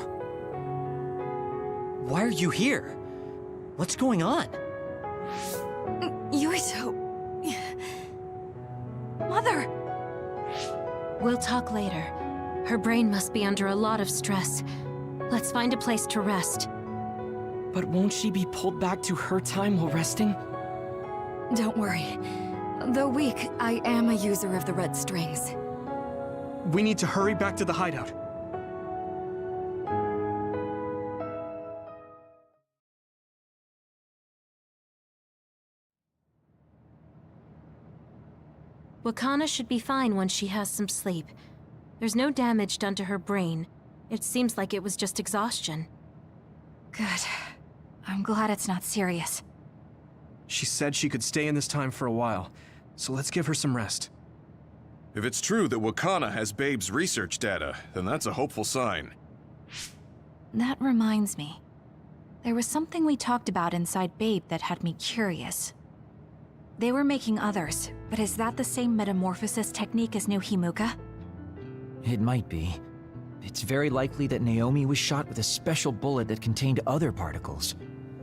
S13: Why are you here? What's going on?
S4: Yuito... Mother!
S6: We'll talk later. Her brain must be under a lot of stress. Let's find a place to rest.
S2: But won't she be pulled back to her time while resting?
S14: Don't worry. Though weak, I am a user of the red strings.
S5: We need to hurry back to the hideout.
S6: Wakana should be fine once she has some sleep. There's no damage done to her brain. It seems like it was just exhaustion.
S4: Good. I'm glad it's not serious.
S5: She said she could stay in this time for a while, so let's give her some rest.
S7: If it's true that Wakana has Babe's research data, then that's a hopeful sign.
S4: That reminds me. There was something we talked about inside Babe that had me curious. They were making others, but is that the same metamorphosis technique as New Himuka?
S11: It might be. It's very likely that Naomi was shot with a special bullet that contained other particles.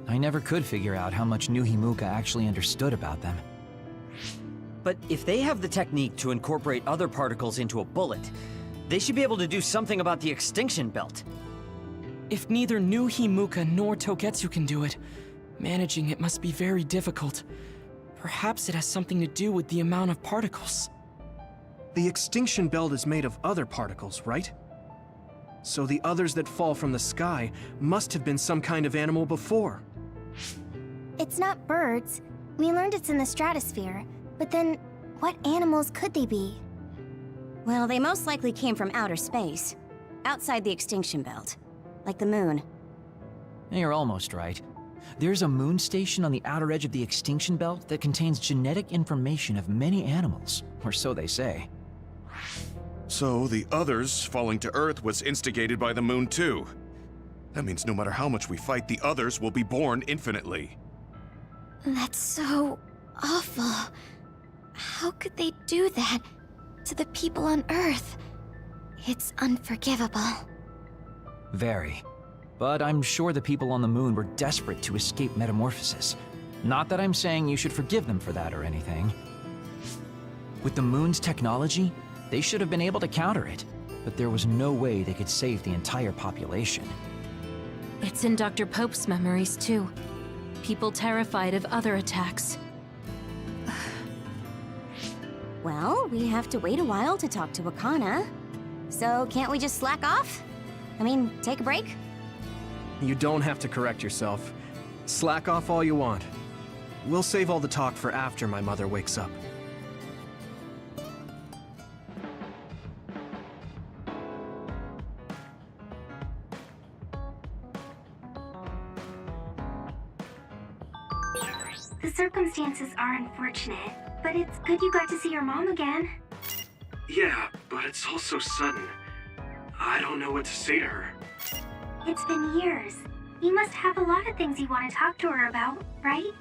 S11: I never could figure out how much New Himuka actually understood about them.
S13: But if they have the technique to incorporate other particles into a bullet, they should be able to do something about the extinction belt.
S2: If neither New Himuka nor Togetsu can do it, managing it must be very difficult. Perhaps it has something to do with the amount of particles.
S5: The extinction belt is made of other particles, right? So the others that fall from the sky must have been some kind of animal before.
S8: It's not birds. We learned it's in the stratosphere. But then, what animals could they be? Well, they most likely came from outer space. Outside the extinction belt. Like the moon.
S11: You're almost right. There's a moon station on the outer edge of the extinction belt that contains genetic information of many animals, or so they say.
S7: So the others falling to Earth was instigated by the moon too. That means no matter how much we fight, the others will be born infinitely.
S12: That's so awful. How could they do that to the people on Earth? It's unforgivable.
S11: Very. But I'm sure the people on the moon were desperate to escape metamorphosis. Not that I'm saying you should forgive them for that or anything. With the moon's technology, they should have been able to counter it, but there was no way they could save the entire population.
S6: It's in Dr. Pope's memories, too. People terrified of other attacks.
S8: Well, we have to wait a while to talk to Akana. So can't we just slack off? I mean, take a break?
S5: You don't have to correct yourself. Slack off all you want. We'll save all the talk for after my mother wakes up.
S9: The circumstances are unfortunate, but it's good you got to see your mom again.
S10: Yeah, but it's all so sudden. I don't know what to say to her.
S9: It's been years. You must have a lot of things you want to talk to her about, right?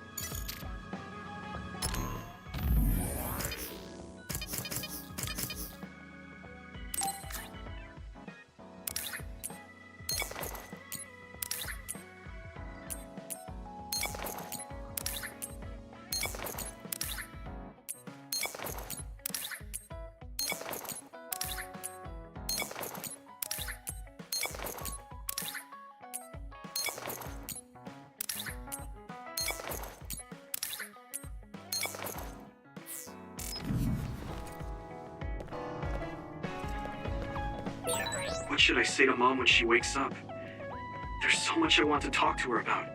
S10: What should I say to Mom when she wakes up? There's so much I want to talk to her about.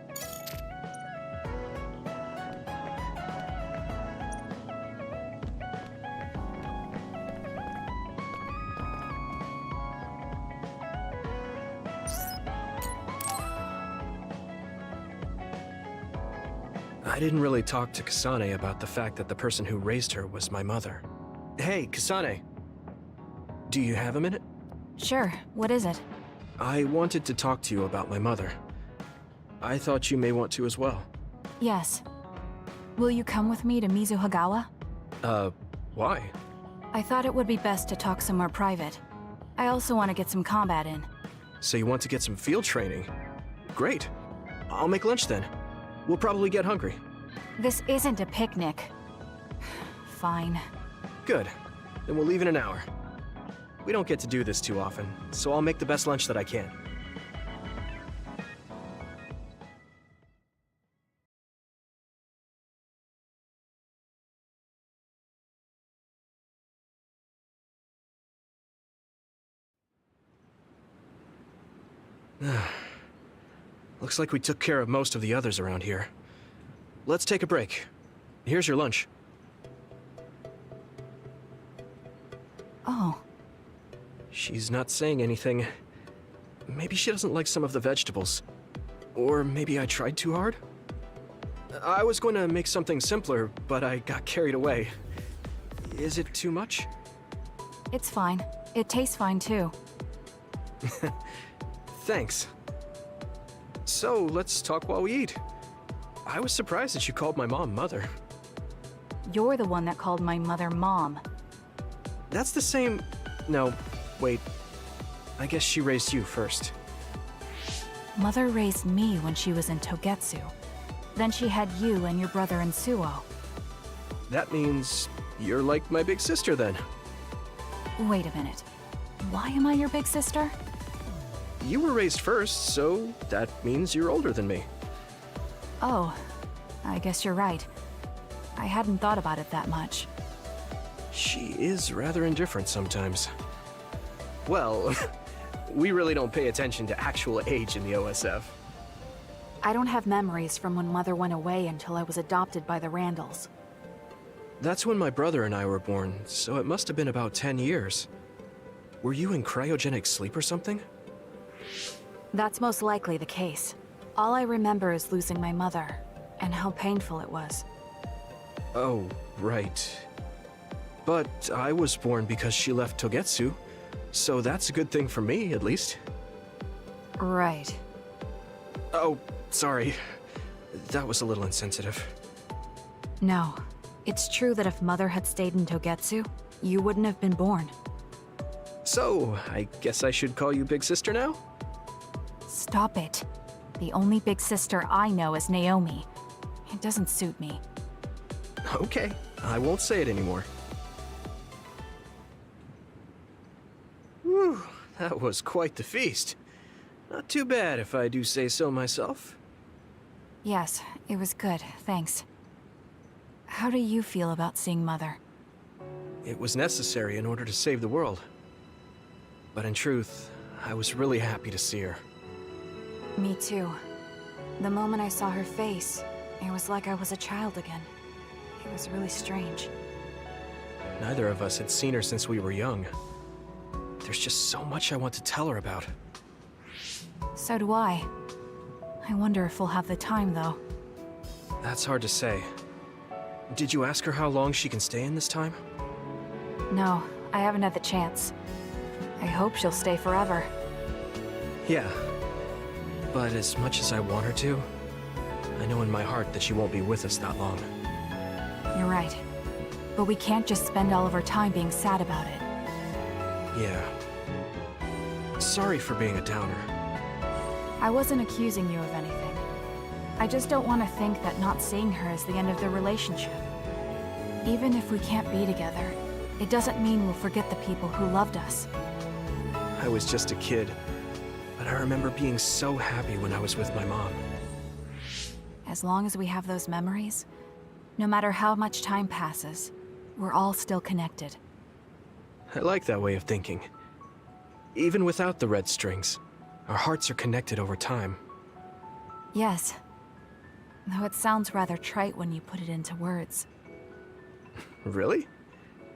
S5: I didn't really talk to Kasane about the fact that the person who raised her was my mother. Hey, Kasane. Do you have a minute?
S4: Sure, what is it?
S5: I wanted to talk to you about my mother. I thought you may want to as well.
S4: Yes. Will you come with me to Mizuhagawa?
S5: Why?
S4: I thought it would be best to talk somewhere private. I also want to get some combat in.
S5: So you want to get some field training? Great. I'll make lunch then. We'll probably get hungry.
S4: This isn't a picnic. Fine.
S5: Good. Then we'll leave in an hour. We don't get to do this too often, so I'll make the best lunch that I can. Looks like we took care of most of the others around here. Let's take a break. Here's your lunch.
S4: Oh.
S5: She's not saying anything. Maybe she doesn't like some of the vegetables. Or maybe I tried too hard? I was going to make something simpler, but I got carried away. Is it too much?
S4: It's fine. It tastes fine too.
S5: Thanks. So, let's talk while we eat. I was surprised that you called my mom Mother.
S4: You're the one that called my mother Mom.
S5: That's the same... No, wait. I guess she raised you first.
S4: Mother raised me when she was in Togetsu. Then she had you and your brother in Suoh.
S5: That means you're like my big sister then.
S4: Wait a minute. Why am I your big sister?
S5: You were raised first, so that means you're older than me.
S4: Oh, I guess you're right. I hadn't thought about it that much.
S5: She is rather indifferent sometimes. Well, we really don't pay attention to actual age in the OSF.
S4: I don't have memories from when Mother went away until I was adopted by the Randalls.
S5: That's when my brother and I were born, so it must have been about 10 years. Were you in cryogenic sleep or something?
S4: That's most likely the case. All I remember is losing my mother, and how painful it was.
S5: Oh, right. But I was born because she left Togetsu, so that's a good thing for me, at least.
S4: Right.
S5: Oh, sorry. That was a little insensitive.
S4: No. It's true that if Mother had stayed in Togetsu, you wouldn't have been born.
S5: So, I guess I should call you Big Sister now?
S4: Stop it. The only big sister I know is Naomi. It doesn't suit me.
S5: Okay, I won't say it anymore. Whew, that was quite the feast. Not too bad if I do say so myself.
S4: Yes, it was good, thanks. How do you feel about seeing Mother?
S5: It was necessary in order to save the world. But in truth, I was really happy to see her.
S4: Me too. The moment I saw her face, it was like I was a child again. It was really strange.
S5: Neither of us had seen her since we were young. There's just so much I want to tell her about.
S4: So do I. I wonder if we'll have the time, though.
S5: That's hard to say. Did you ask her how long she can stay in this time?
S4: No, I haven't had the chance. I hope she'll stay forever.
S5: Yeah. But as much as I want her to, I know in my heart that she won't be with us that long.
S4: You're right. But we can't just spend all of our time being sad about it.
S5: Yeah. Sorry for being a downer.
S4: I wasn't accusing you of anything. I just don't want to think that not seeing her is the end of the relationship. Even if we can't be together, it doesn't mean we'll forget the people who loved us.
S5: I was just a kid, but I remember being so happy when I was with my mom.
S4: As long as we have those memories, no matter how much time passes, we're all still connected.
S5: I like that way of thinking. Even without the red strings, our hearts are connected over time.
S4: Yes. Though it sounds rather trite when you put it into words.
S5: Really?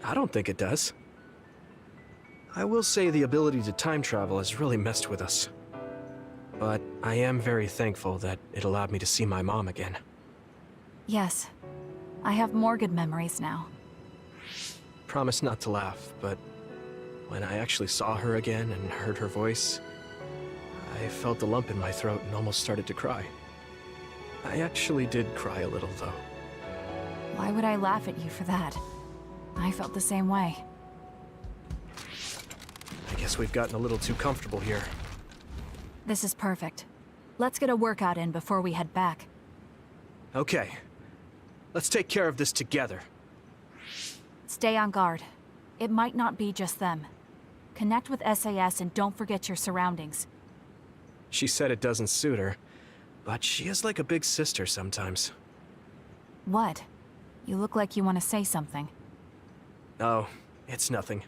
S5: I don't think it does. I will say the ability to time travel has really messed with us. But I am very thankful that it allowed me to see my mom again.
S4: Yes. I have more good memories now.
S5: Promise not to laugh, but when I actually saw her again and heard her voice, I felt a lump in my throat and almost started to cry. I actually did cry a little, though.
S4: Why would I laugh at you for that? I felt the same way.
S5: I guess we've gotten a little too comfortable here.
S4: This is perfect. Let's get a workout in before we head back.
S5: Okay. Let's take care of this together.
S4: Stay on guard. It might not be just them. Connect with SAS and don't forget your surroundings.
S5: She said it doesn't suit her, but she is like a big sister sometimes.
S4: What? You look like you want to say something.
S5: Oh, it's nothing.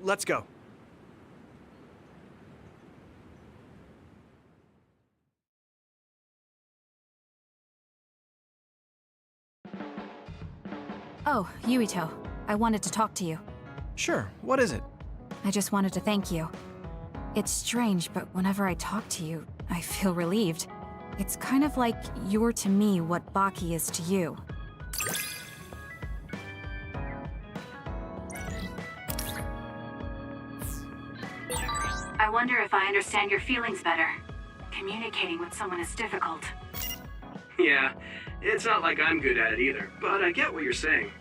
S5: Let's go.
S4: Oh, Yuito. I wanted to talk to you.
S5: Sure, what is it?
S4: I just wanted to thank you. It's strange, but whenever I talk to you, I feel relieved. It's kind of like you're to me what Baki is to you. I wonder if I understand your feelings better. Communicating with someone is difficult.
S10: Yeah, it's not like I'm good at it either, but I get what you're saying.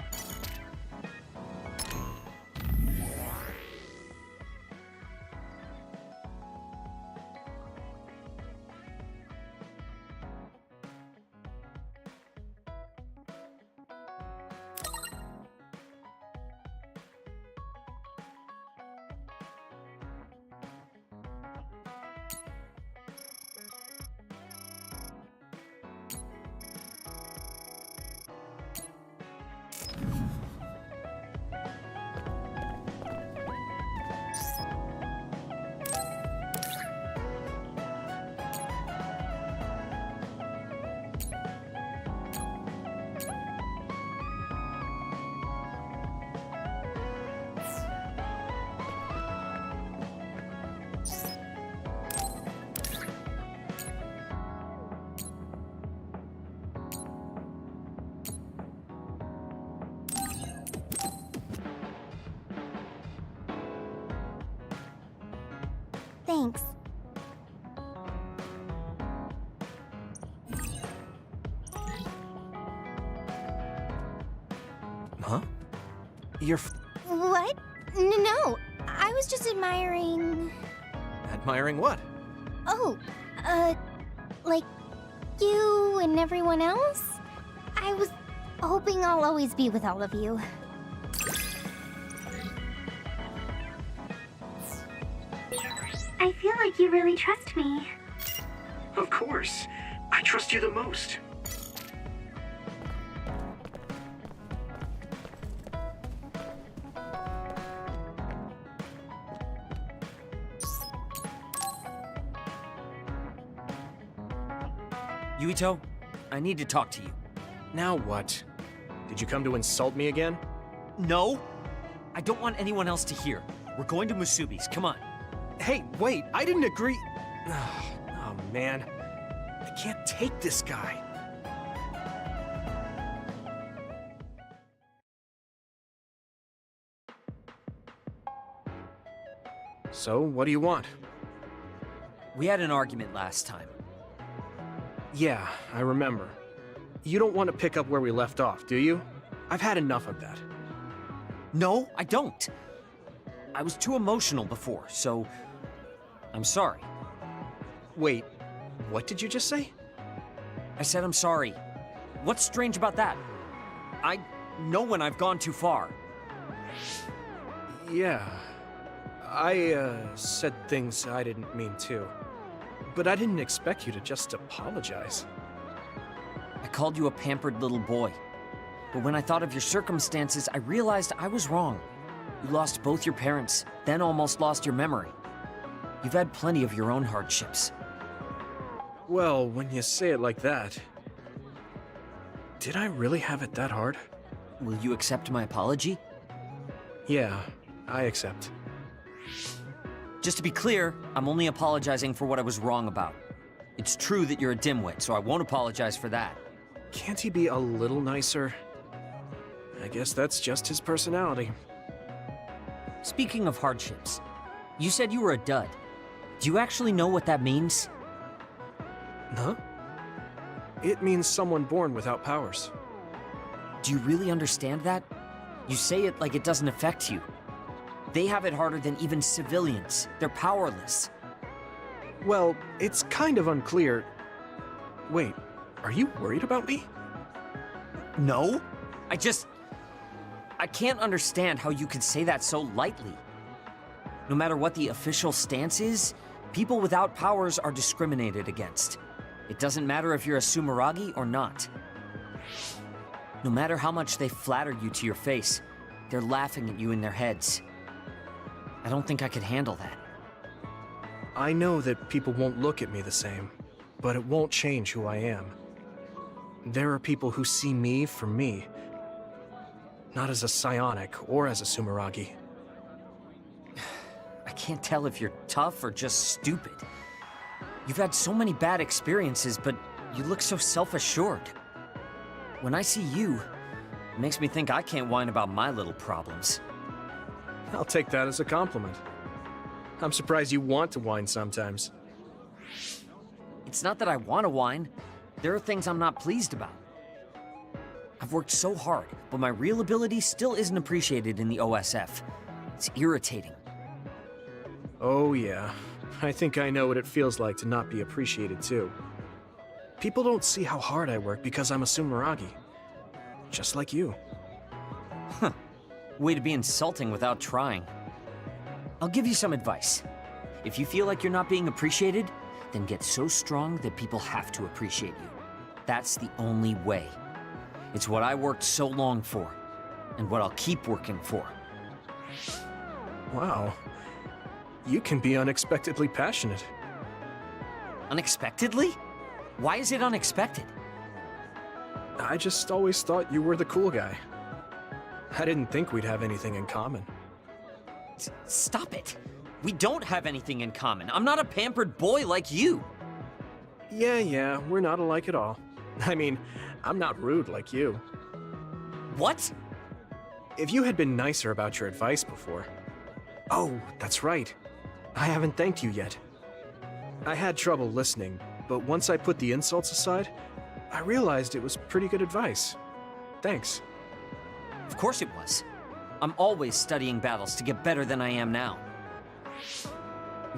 S8: Thanks.
S5: Huh? You're
S8: What? No, I was just admiring...
S5: admiring what?
S8: Oh, like you and everyone else? I was hoping I'll always be with all of you.
S9: I feel like you really trust me.
S10: Of course. I trust you the most.
S13: Yuito, I need to talk to you.
S5: Now what? Did you come to insult me again?
S13: No! I don't want anyone else to hear. We're going to Musubi's, come on.
S5: Hey, wait, I didn't agree. Oh, man. I can't take this guy. So, what do you want?
S13: We had an argument last time.
S5: Yeah, I remember. You don't want to pick up where we left off, do you? I've had enough of that.
S13: No, I don't. I was too emotional before, so... I'm sorry.
S5: Wait, what did you just say?
S13: I said I'm sorry. What's strange about that? I know when I've gone too far.
S5: Yeah. I, said things I didn't mean to. But I didn't expect you to just apologize.
S13: I called you a pampered little boy. But when I thought of your circumstances, I realized I was wrong. You lost both your parents, then almost lost your memory. You've had plenty of your own hardships.
S5: Well, when you say it like that... Did I really have it that hard?
S13: Will you accept my apology?
S5: Yeah, I accept.
S13: Just to be clear, I'm only apologizing for what I was wrong about. It's true that you're a dimwit, so I won't apologize for that.
S5: Can't he be a little nicer? I guess that's just his personality.
S13: Speaking of hardships, you said you were a dud. Do you actually know what that means?
S5: Huh? It means someone born without powers.
S13: Do you really understand that? You say it like it doesn't affect you. They have it harder than even civilians. They're powerless.
S5: Well, it's kind of unclear. Wait, are you worried about me?
S13: No. I can't understand how you could say that so lightly. No matter what the official stance is, people without powers are discriminated against. It doesn't matter if you're a Sumeragi or not. No matter how much they flatter you to your face, they're laughing at you in their heads. I don't think I could handle that.
S5: I know that people won't look at me the same, but it won't change who I am. There are people who see me for me, not as a psionic or as a Sumeragi.
S13: I can't tell if you're tough or just stupid. You've had so many bad experiences, but you look so self-assured. When I see you, it makes me think I can't whine about my little problems.
S5: I'll take that as a compliment. I'm surprised you want to whine sometimes.
S13: It's not that I want to whine. There are things I'm not pleased about. I've worked so hard, but my real ability still isn't appreciated in the OSF. It's irritating.
S5: Oh yeah, I think I know what it feels like to not be appreciated too. People don't see how hard I work because I'm a Sumeragi. Just like you.
S13: Huh. Way to be insulting without trying. I'll give you some advice. If you feel like you're not being appreciated, then get so strong that people have to appreciate you. That's the only way. It's what I worked so long for, and what I'll keep working for.
S5: Wow. You can be unexpectedly passionate.
S13: Unexpectedly? Why is it unexpected?
S5: I just always thought you were the cool guy. I didn't think we'd have anything in common.
S13: Stop it! We don't have anything in common. I'm not a pampered boy like you.
S5: Yeah, we're not alike at all. I mean, I'm not rude like you.
S13: What?
S5: If you had been nicer about your advice before... Oh, that's right. I haven't thanked you yet. I had trouble listening, but once I put the insults aside, I realized it was pretty good advice. Thanks.
S13: Of course it was. I'm always studying battles to get better than I am now.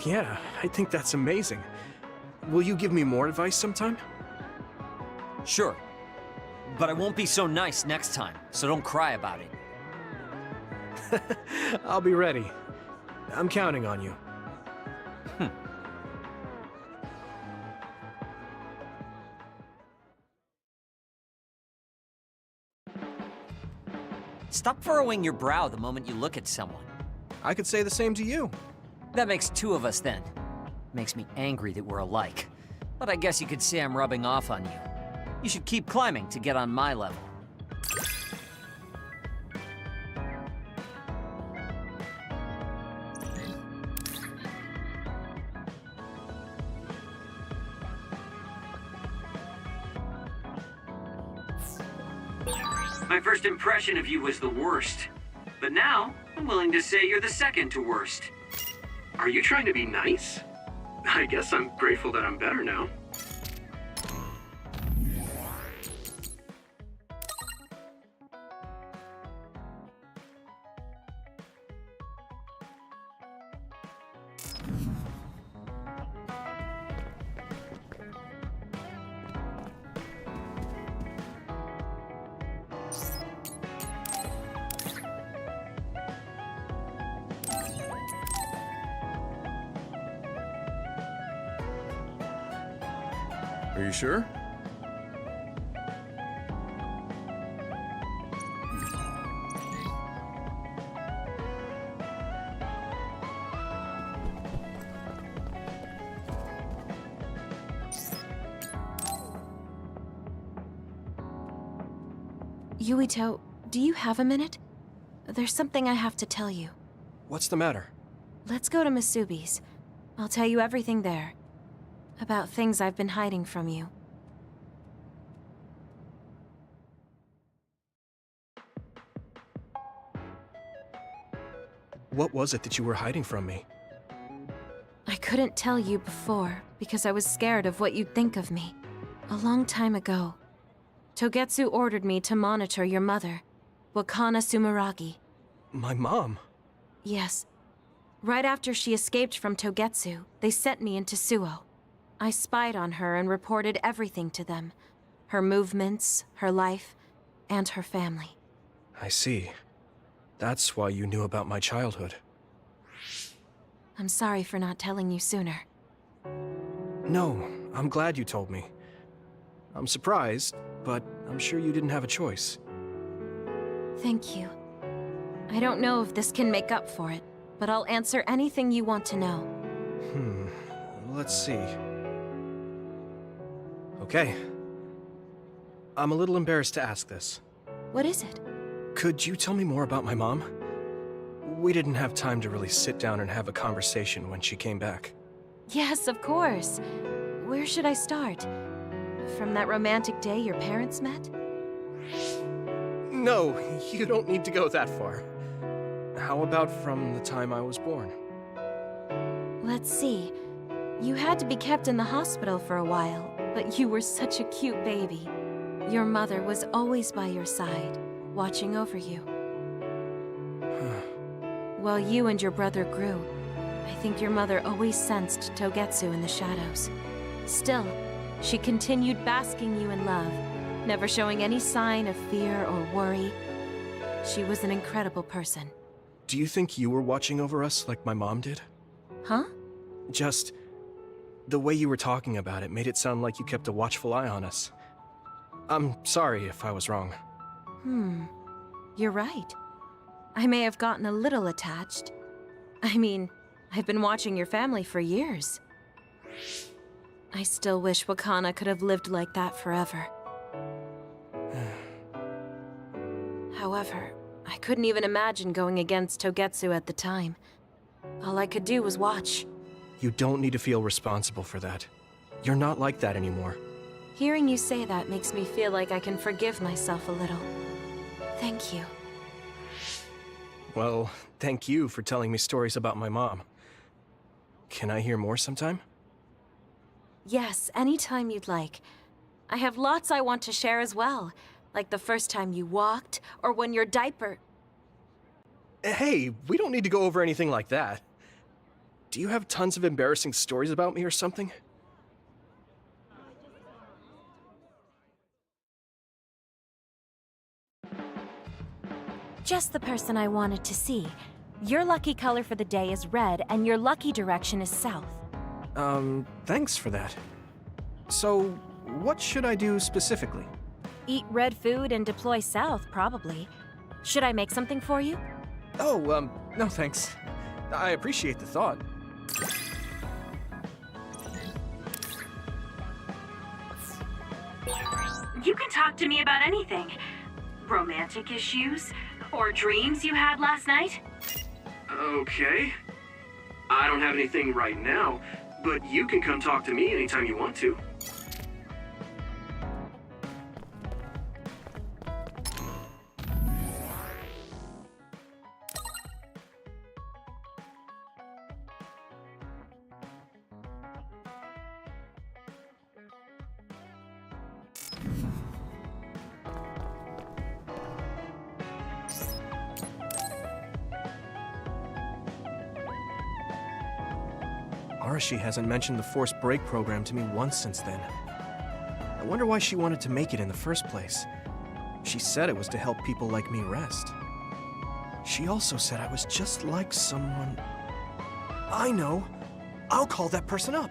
S5: Yeah, I think that's amazing. Will you give me more advice sometime?
S13: Sure. But I won't be so nice next time, so don't cry about it.
S5: I'll be ready. I'm counting on you.
S13: Stop furrowing your brow the moment you look at someone.
S5: I could say the same to you.
S13: That makes two of us then. Makes me angry that we're alike. But I guess you could say I'm rubbing off on you. You should keep climbing to get on my level.
S10: My first impression of you was the worst. But now, I'm willing to say you're the second to worst. Are you trying to be nice? I guess I'm grateful that I'm better now.
S7: Are you sure?
S6: Yuito, do you have a minute? There's something I have to tell you.
S5: What's the matter?
S6: Let's go to Masubi's. I'll tell you everything there. About things I've been hiding from you.
S5: What was it that you were hiding from me?
S6: I couldn't tell you before because I was scared of what you'd think of me. A long time ago, Togetsu ordered me to monitor your mother, Wakana Sumeragi.
S5: My mom?
S6: Yes. Right after she escaped from Togetsu, they sent me into Suoh. I spied on her and reported everything to them. Her movements, her life, and her family.
S5: I see. That's why you knew about my childhood.
S6: I'm sorry for not telling you sooner.
S5: No, I'm glad you told me. I'm surprised, but I'm sure you didn't have a choice.
S6: Thank you. I don't know if this can make up for it, but I'll answer anything you want to know.
S5: Let's see. Okay. I'm a little embarrassed to ask this.
S6: What is it?
S5: Could you tell me more about my mom? We didn't have time to really sit down and have a conversation when she came back.
S6: Yes, of course. Where should I start? From that romantic day your parents met?
S5: No, you don't need to go that far. How about from the time I was born?
S6: Let's see. You had to be kept in the hospital for a while, but you were such a cute baby. Your mother was always by your side, watching over you. While you and your brother grew, I think your mother always sensed Togetsu in the shadows. Still, she continued basking you in love, never showing any sign of fear or worry. She was an incredible person.
S5: Do you think you were watching over us like my mom did?
S6: Huh?
S5: Just... the way you were talking about it made it sound like you kept a watchful eye on us. I'm sorry if I was wrong.
S6: You're right. I may have gotten a little attached. I mean, I've been watching your family for years. I still wish Wakana could have lived like that forever. However, I couldn't even imagine going against Togetsu at the time. All I could do was watch.
S5: You don't need to feel responsible for that. You're not like that anymore.
S6: Hearing you say that makes me feel like I can forgive myself a little. Thank you.
S5: Well, thank you for telling me stories about my mom. Can I hear more sometime?
S6: Yes, anytime you'd like. I have lots I want to share as well, like the first time you walked, or when your diaper...
S5: Hey, we don't need to go over anything like that. Do you have tons of embarrassing stories about me or something?
S6: Just the person I wanted to see. Your lucky color for the day is red, and your lucky direction is south.
S5: Thanks for that. So, what should I do specifically?
S6: Eat red food and deploy south, probably. Should I make something for you?
S5: Oh, no thanks. I appreciate the thought.
S20: You can talk to me about anything. Romantic issues, or dreams you had last night.
S10: Okay. I don't have anything right now, but you can come talk to me anytime you want to.
S5: Arashi hasn't mentioned the forced break program to me once since then. I wonder why she wanted to make it in the first place. She said it was to help people like me rest. She also said I was just like someone... I know! I'll call that person up!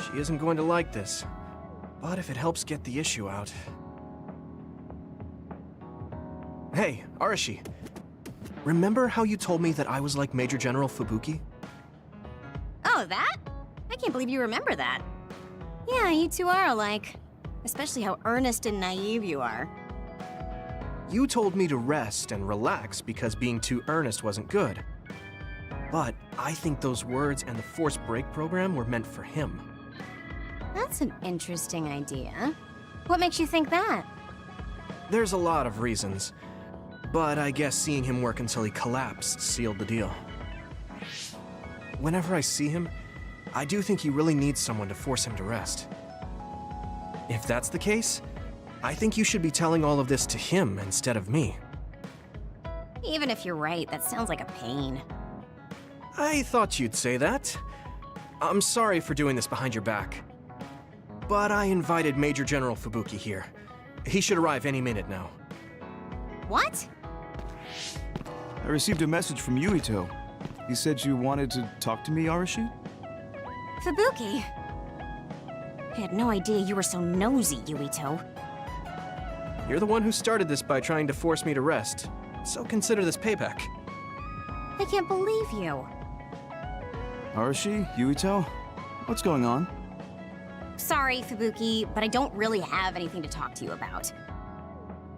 S5: She isn't going to like this, but if it helps get the issue out... Hey, Arashi. Remember how you told me that I was like Major General Fubuki?
S8: Oh, that? I can't believe you remember that. Yeah, you two are alike. Especially how earnest and naive you are.
S5: You told me to rest and relax because being too earnest wasn't good. But I think those words and the forced break program were meant for him.
S8: That's an interesting idea. What makes you think that?
S5: There's a lot of reasons, but I guess seeing him work until he collapsed sealed the deal. Whenever I see him, I do think he really needs someone to force him to rest. If that's the case, I think you should be telling all of this to him instead of me.
S8: Even if you're right, that sounds like a pain.
S5: I thought you'd say that. I'm sorry for doing this behind your back. But I invited Major General Fubuki here. He should arrive any minute now.
S8: What?
S3: I received a message from Yuito. He said you wanted to talk to me, Arashi?
S8: Fubuki? I had no idea you were so nosy, Yuito.
S5: You're the one who started this by trying to force me to rest, so consider this payback.
S8: I can't believe you.
S3: Arashi? Yuito? What's going on?
S8: Sorry, Fubuki, but I don't really have anything to talk to you about.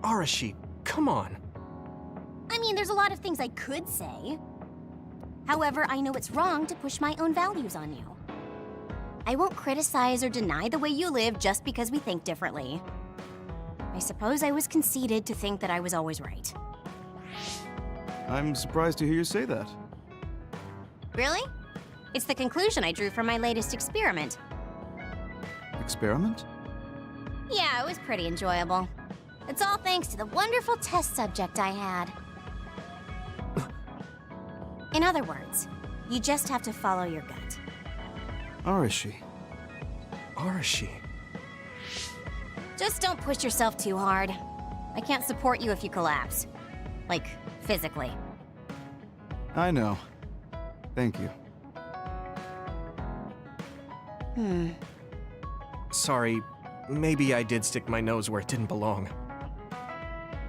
S5: Arashi, come on.
S8: I mean, there's a lot of things I could say. However, I know it's wrong to push my own values on you. I won't criticize or deny the way you live just because we think differently. I suppose I was conceited to think that I was always right.
S3: I'm surprised to hear you say that.
S8: Really? It's the conclusion I drew from my latest experiment.
S3: Experiment?
S8: Yeah, it was pretty enjoyable. It's all thanks to the wonderful test subject I had. In other words, you just have to follow your gut.
S3: Arashi.
S5: Arashi.
S8: Just don't push yourself too hard. I can't support you if you collapse. Like, physically.
S3: I know. Thank you.
S5: Sorry, maybe I did stick my nose where it didn't belong.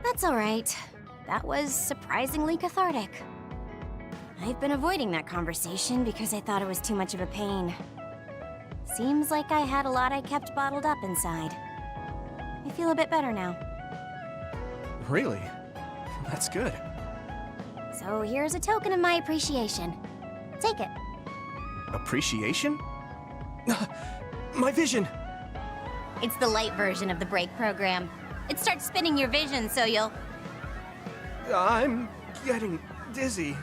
S8: That's alright. That was surprisingly cathartic. I've been avoiding that conversation because I thought it was too much of a pain. Seems like I had a lot I kept bottled up inside. I feel a bit better now.
S5: Really? That's good.
S8: So here's a token of my appreciation. Take it.
S5: Appreciation? My vision!
S8: It's the light version of the break program. It starts spinning your vision so you'll...
S5: I'm getting dizzy.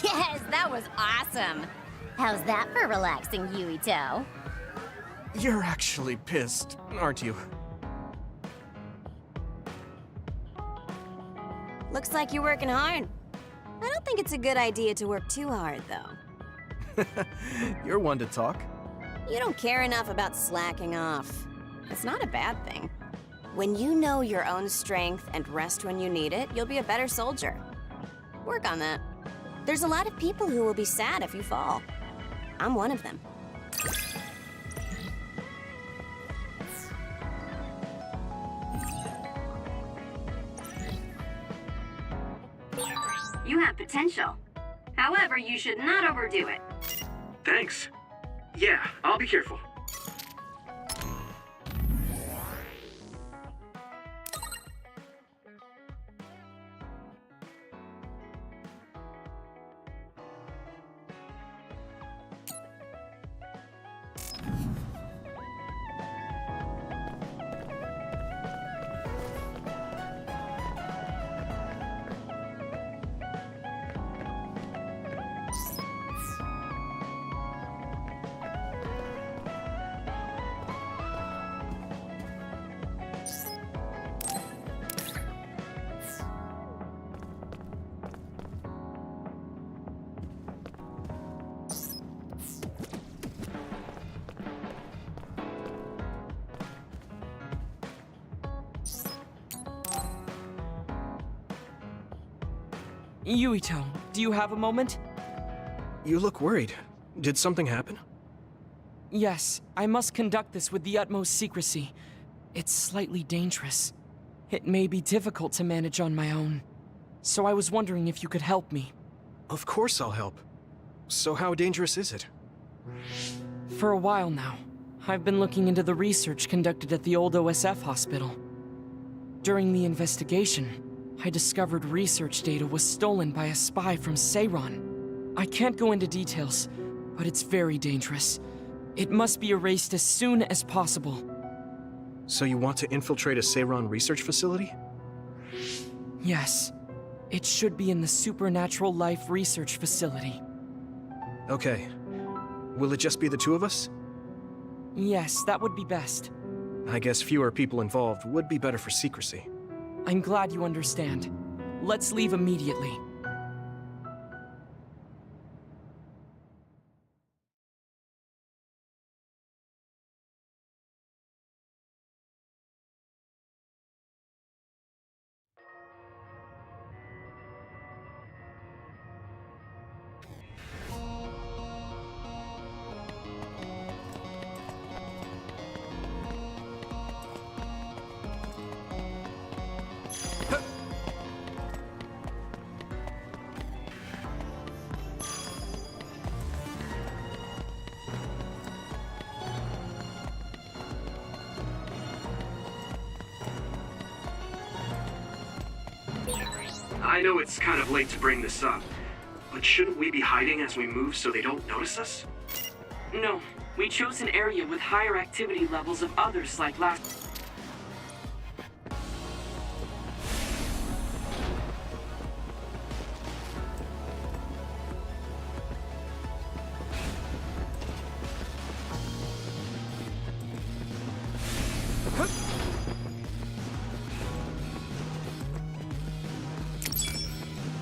S8: Yes, that was awesome. How's that for relaxing, Yuito?
S5: You're actually pissed, aren't you?
S15: Looks like you're working hard. I don't think it's a good idea to work too hard, though.
S5: You're one to talk.
S15: You don't care enough about slacking off. It's not a bad thing. When you know your own strength and rest when you need it, you'll be a better soldier. Work on that. There's a lot of people who will be sad if you fall. I'm one of them.
S20: You have potential. However, you should not overdo it.
S10: Thanks. Yeah, I'll be careful.
S2: Yuito, do you have a moment?
S5: You look worried. Did something happen?
S2: Yes, I must conduct this with the utmost secrecy. It's slightly dangerous. It may be difficult to manage on my own. So I was wondering if you could help me.
S5: Of course I'll help. So how dangerous is it?
S2: For a while now, I've been looking into the research conducted at the old OSF hospital. During the investigation, I discovered research data was stolen by a spy from Seiran. I can't go into details, but it's very dangerous. It must be erased as soon as possible.
S5: So you want to infiltrate a Seiran research facility?
S2: Yes. It should be in the Supernatural Life Research Facility.
S5: Okay. Will it just be the two of us?
S2: Yes, that would be best.
S5: I guess fewer people involved would be better for secrecy.
S2: I'm glad you understand. Let's leave immediately.
S10: I know it's kind of late to bring this up, but shouldn't we be hiding as we move so they don't notice us?
S20: No, we chose an area with higher activity levels of others like last...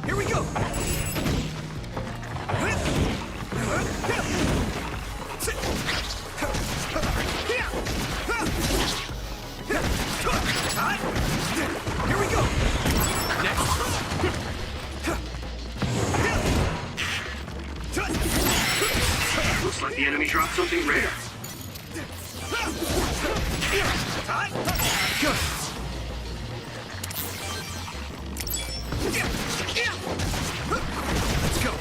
S18: Here we go! Here we go!
S10: Looks like the enemy dropped something rare.
S18: Let's go!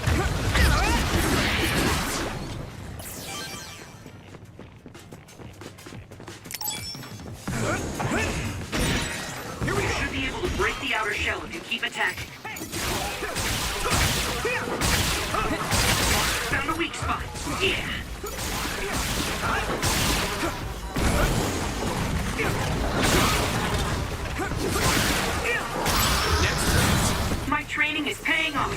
S10: Here we go! Should be able to break the outer shell if you keep attacking. Found a weak spot. Yeah.
S20: My training is paying off.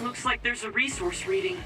S20: Looks like there's a resource reading.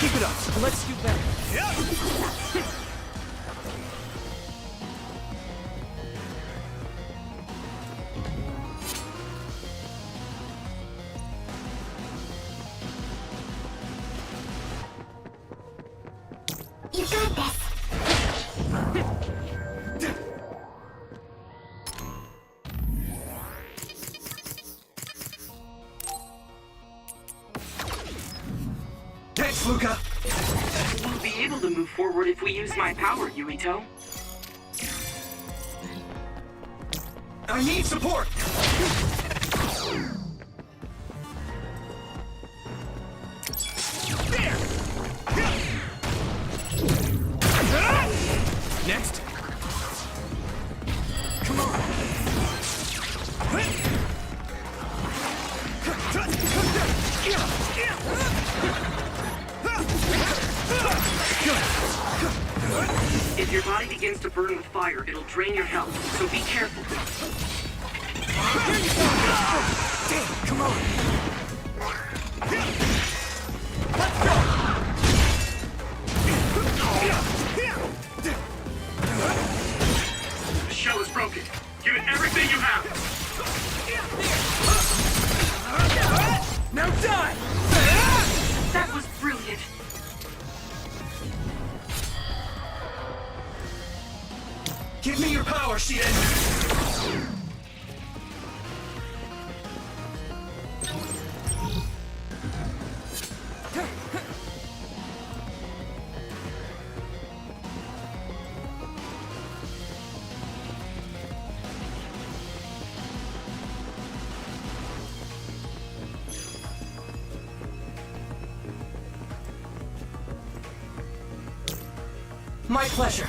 S2: Keep it up. Let's do better.
S9: You got this.
S18: Thanks, Luca.
S20: We'll be able to move forward if we use my power, Yuito.
S18: I need support. There. Next. Come on.
S20: If your body begins to burn with fire, it'll drain your health, so be careful.
S18: Damn, come on.
S20: The shell is broken. Give it everything you have.
S18: Now die!
S20: That was brilliant.
S18: Give me your power, Shiden!
S2: My pleasure.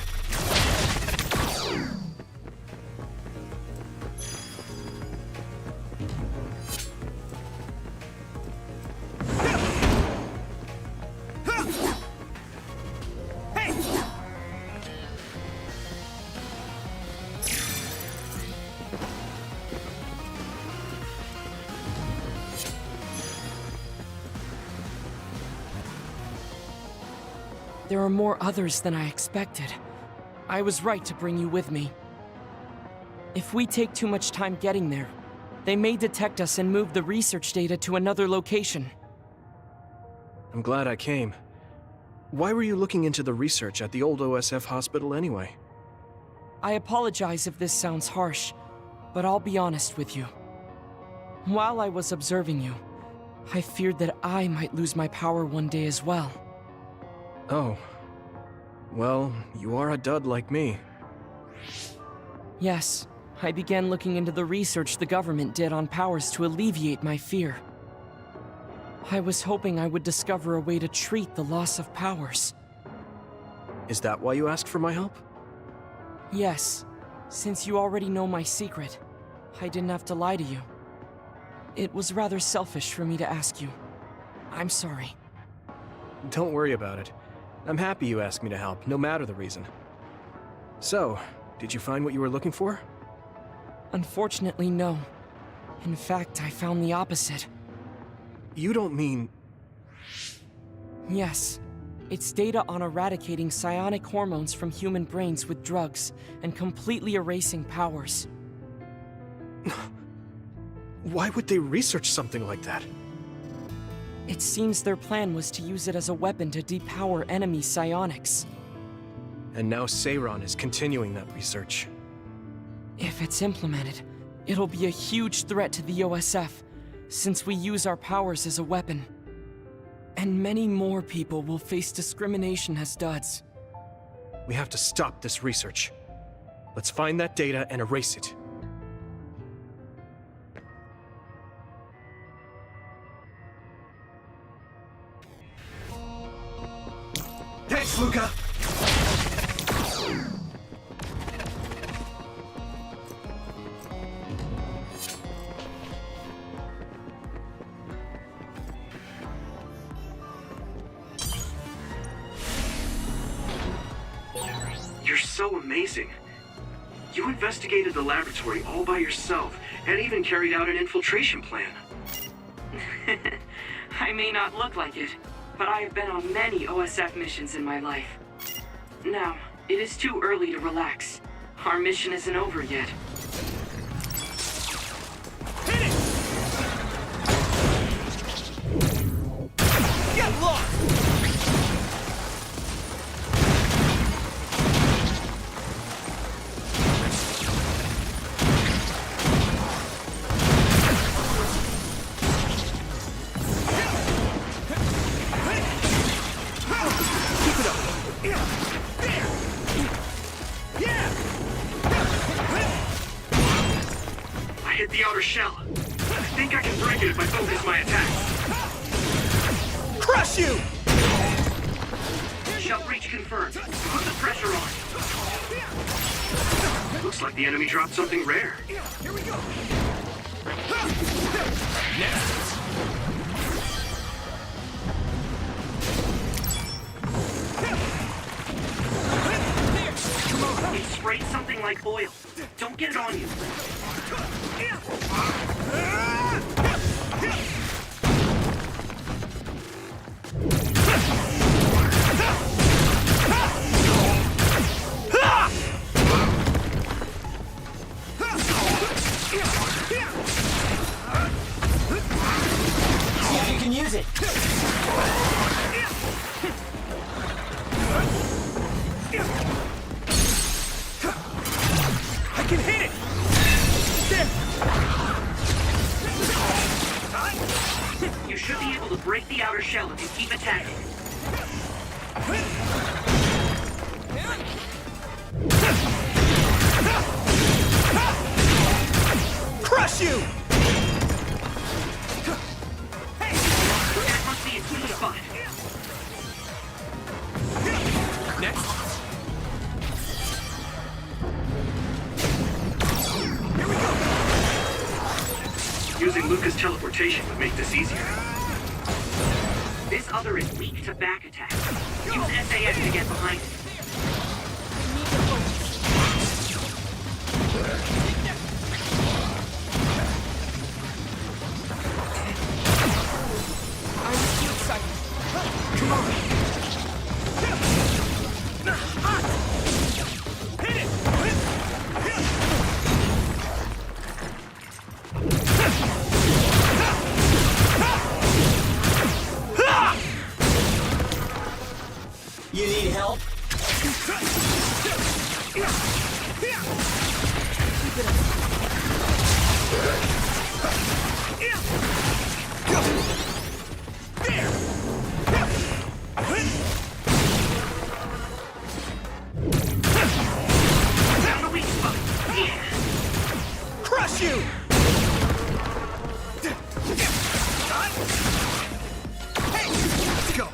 S2: There are more others than I expected. I was right to bring you with me. If we take too much time getting there, they may detect us and move the research data to another location.
S5: I'm glad I came. Why were you looking into the research at the old OSF hospital anyway?
S2: I apologize if this sounds harsh, but I'll be honest with you. While I was observing you, I feared that I might lose my power one day as well.
S5: Oh. Well, you are a dud like me.
S2: Yes, I began looking into the research the government did on powers to alleviate my fear. I was hoping I would discover a way to treat the loss of powers.
S5: Is that why you asked for my help?
S2: Yes, since you already know my secret, I didn't have to lie to you. It was rather selfish for me to ask you. I'm sorry.
S5: Don't worry about it. I'm happy you asked me to help, no matter the reason. So, did you find what you were looking for?
S2: Unfortunately, no. In fact, I found the opposite.
S5: You don't mean...
S2: Yes. It's data on eradicating psionic hormones from human brains with drugs, and completely erasing powers.
S5: Why would they research something like that?
S2: It seems their plan was to use it as a weapon to depower enemy psionics.
S5: And now Seiran is continuing that research.
S2: If it's implemented, it'll be a huge threat to the OSF, since we use our powers as a weapon. And many more people will face discrimination as duds.
S5: We have to stop this research. Let's find that data and erase it.
S18: Thanks, Luca!
S10: You're so amazing. You investigated the laboratory all by yourself, and even carried out an infiltration plan.
S20: I may not look like it, but I have been on many OSF missions in my life. Now, it is too early to relax. Our mission isn't over yet.
S18: Hit it! Get lost!
S10: The outer shell. I think I can break it if I focus my attack.
S18: Crush you!
S10: Shell breach confirmed. Put the pressure on. Looks like the enemy dropped something rare.
S18: Here we go!
S10: Next. It sprayed something like oil. Don't get it on you.
S13: See if you can use it.
S18: I can hit it!
S10: You should be able to break the outer shell if you keep attacking.
S18: Crush you!
S10: Hey! That must be a key spot.
S18: Next.
S10: Using Luca's teleportation would make this easier. This other is weak to back attack. Use SAS to get behind it.
S2: I'm too excited. Come on.
S18: Hit it!
S13: You need help?
S10: Found a weak spot. Yeah.
S18: Crush you! Hey, let's go.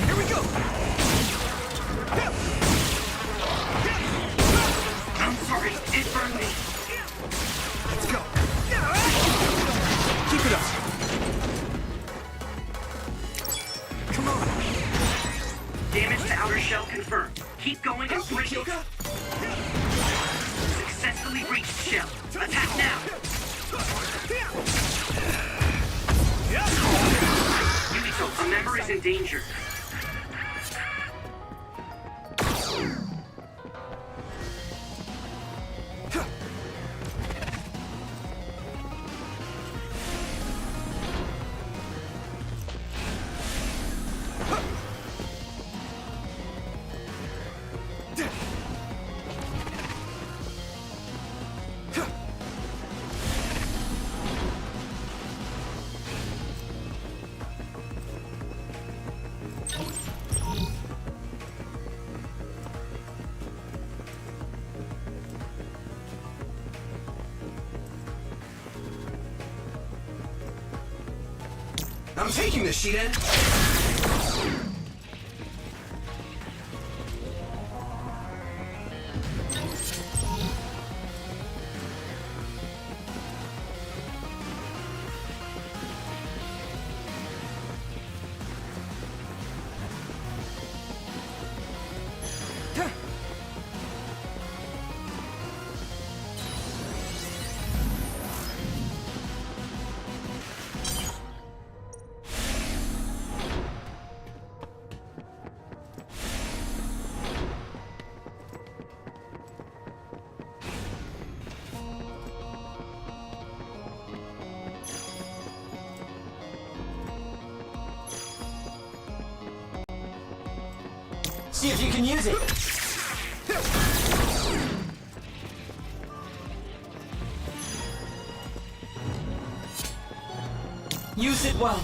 S18: Here we go.
S10: I'm sorry, it burned me.
S18: Let's go. Keep it up. Come on.
S10: Damage to outer shell confirmed. Keep going and break it. Successfully reached shell. Attack now. Yuito, a member is in danger.
S18: I'm taking this, Shiden!
S2: See if you can use it. Use it well.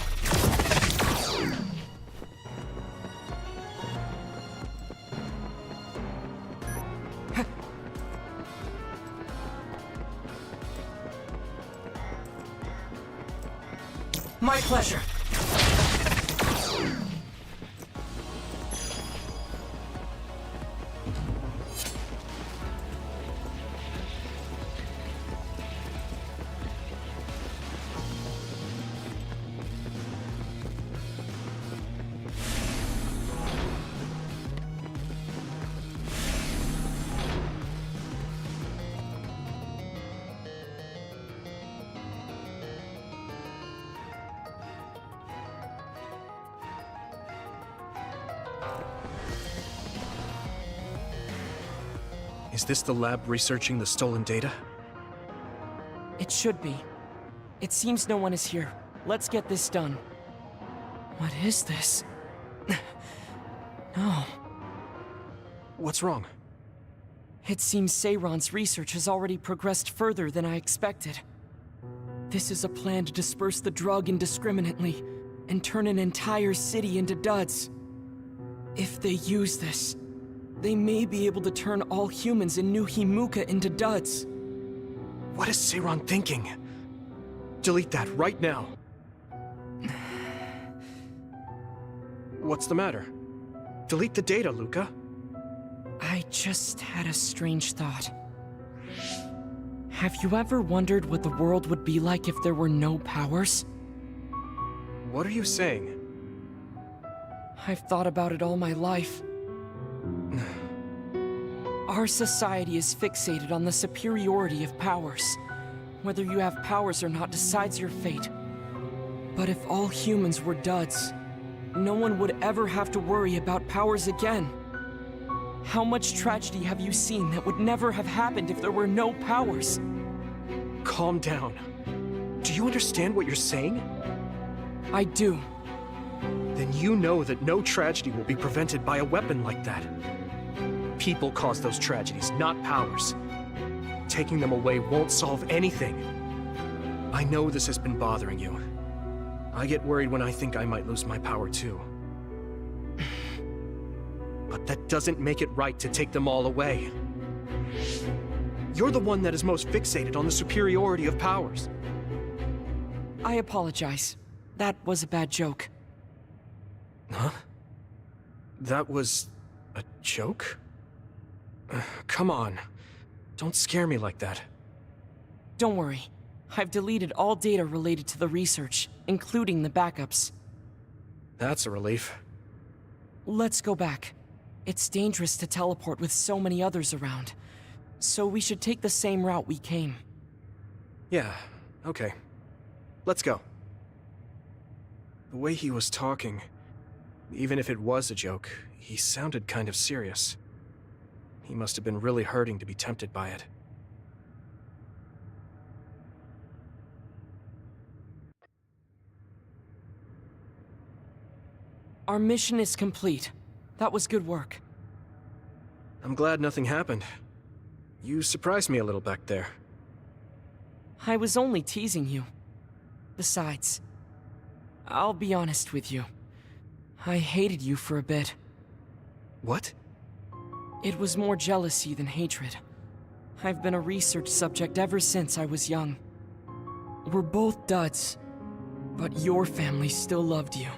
S2: My pleasure.
S5: Is this the lab researching the stolen data?
S2: It should be. It seems no one is here. Let's get this done. What is this? No.
S5: What's wrong?
S2: It seems Seiran's research has already progressed further than I expected. This is a plan to disperse the drug indiscriminately and turn an entire city into duds. If they use this, they may be able to turn all humans in New Himuka into duds.
S5: What is Seiran thinking? Delete that right now. What's the matter? Delete the data, Luca.
S2: I just had a strange thought. Have you ever wondered what the world would be like if there were no powers?
S5: What are you saying?
S2: I've thought about it all my life. Our society is fixated on the superiority of powers. Whether you have powers or not decides your fate. But if all humans were duds, no one would ever have to worry about powers again. How much tragedy have you seen that would never have happened if there were no powers?
S5: Calm down. Do you understand what you're saying?
S2: I do.
S5: Then you know that no tragedy will be prevented by a weapon like that. People cause those tragedies, not powers. Taking them away won't solve anything. I know this has been bothering you. I get worried when I think I might lose my power too. But that doesn't make it right to take them all away. You're the one that is most fixated on the superiority of powers.
S2: I apologize. That was a bad joke.
S5: Huh? That was a joke? Come on. Don't scare me like that.
S2: Don't worry. I've deleted all data related to the research, including the backups.
S5: That's a relief.
S2: Let's go back. It's dangerous to teleport with so many others around. So we should take the same route we came.
S5: Yeah, okay. Let's go. The way he was talking, even if it was a joke, he sounded kind of serious. He must have been really hurting to be tempted by it.
S2: Our mission is complete. That was good work.
S5: I'm glad nothing happened. You surprised me a little back there.
S2: I was only teasing you. Besides, I'll be honest with you. I hated you for a bit.
S5: What?
S2: It was more jealousy than hatred. I've been a research subject ever since I was young. We're both duds. But your family still loved you.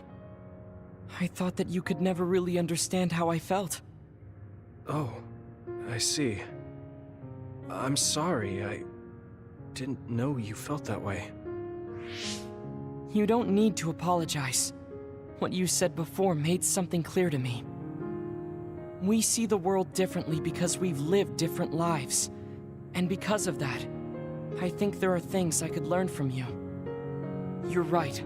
S2: I thought that you could never really understand how I felt.
S5: Oh, I see. I'm sorry, I didn't know you felt that way.
S2: You don't need to apologize. What you said before made something clear to me. We see the world differently because we've lived different lives. And because of that, I think there are things I could learn from you. You're right.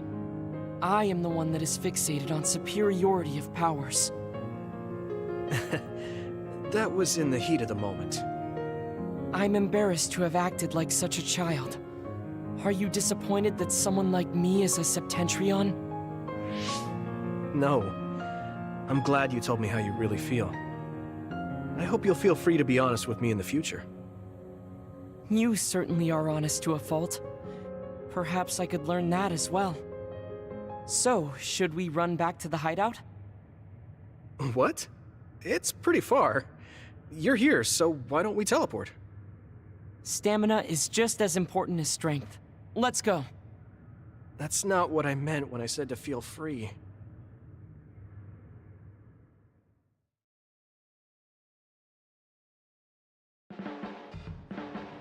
S2: I am the one that is fixated on superiority of powers.
S5: That was in the heat of the moment.
S2: I'm embarrassed to have acted like such a child. Are you disappointed that someone like me is a Septentrion?
S5: No. I'm glad you told me how you really feel. I hope you'll feel free to be honest with me in the future.
S2: You certainly are honest to a fault. Perhaps I could learn that as well. So, should we run back to the hideout?
S5: What? It's pretty far. You're here, so why don't we teleport?
S2: Stamina is just as important as strength. Let's go.
S5: That's not what I meant when I said to feel free.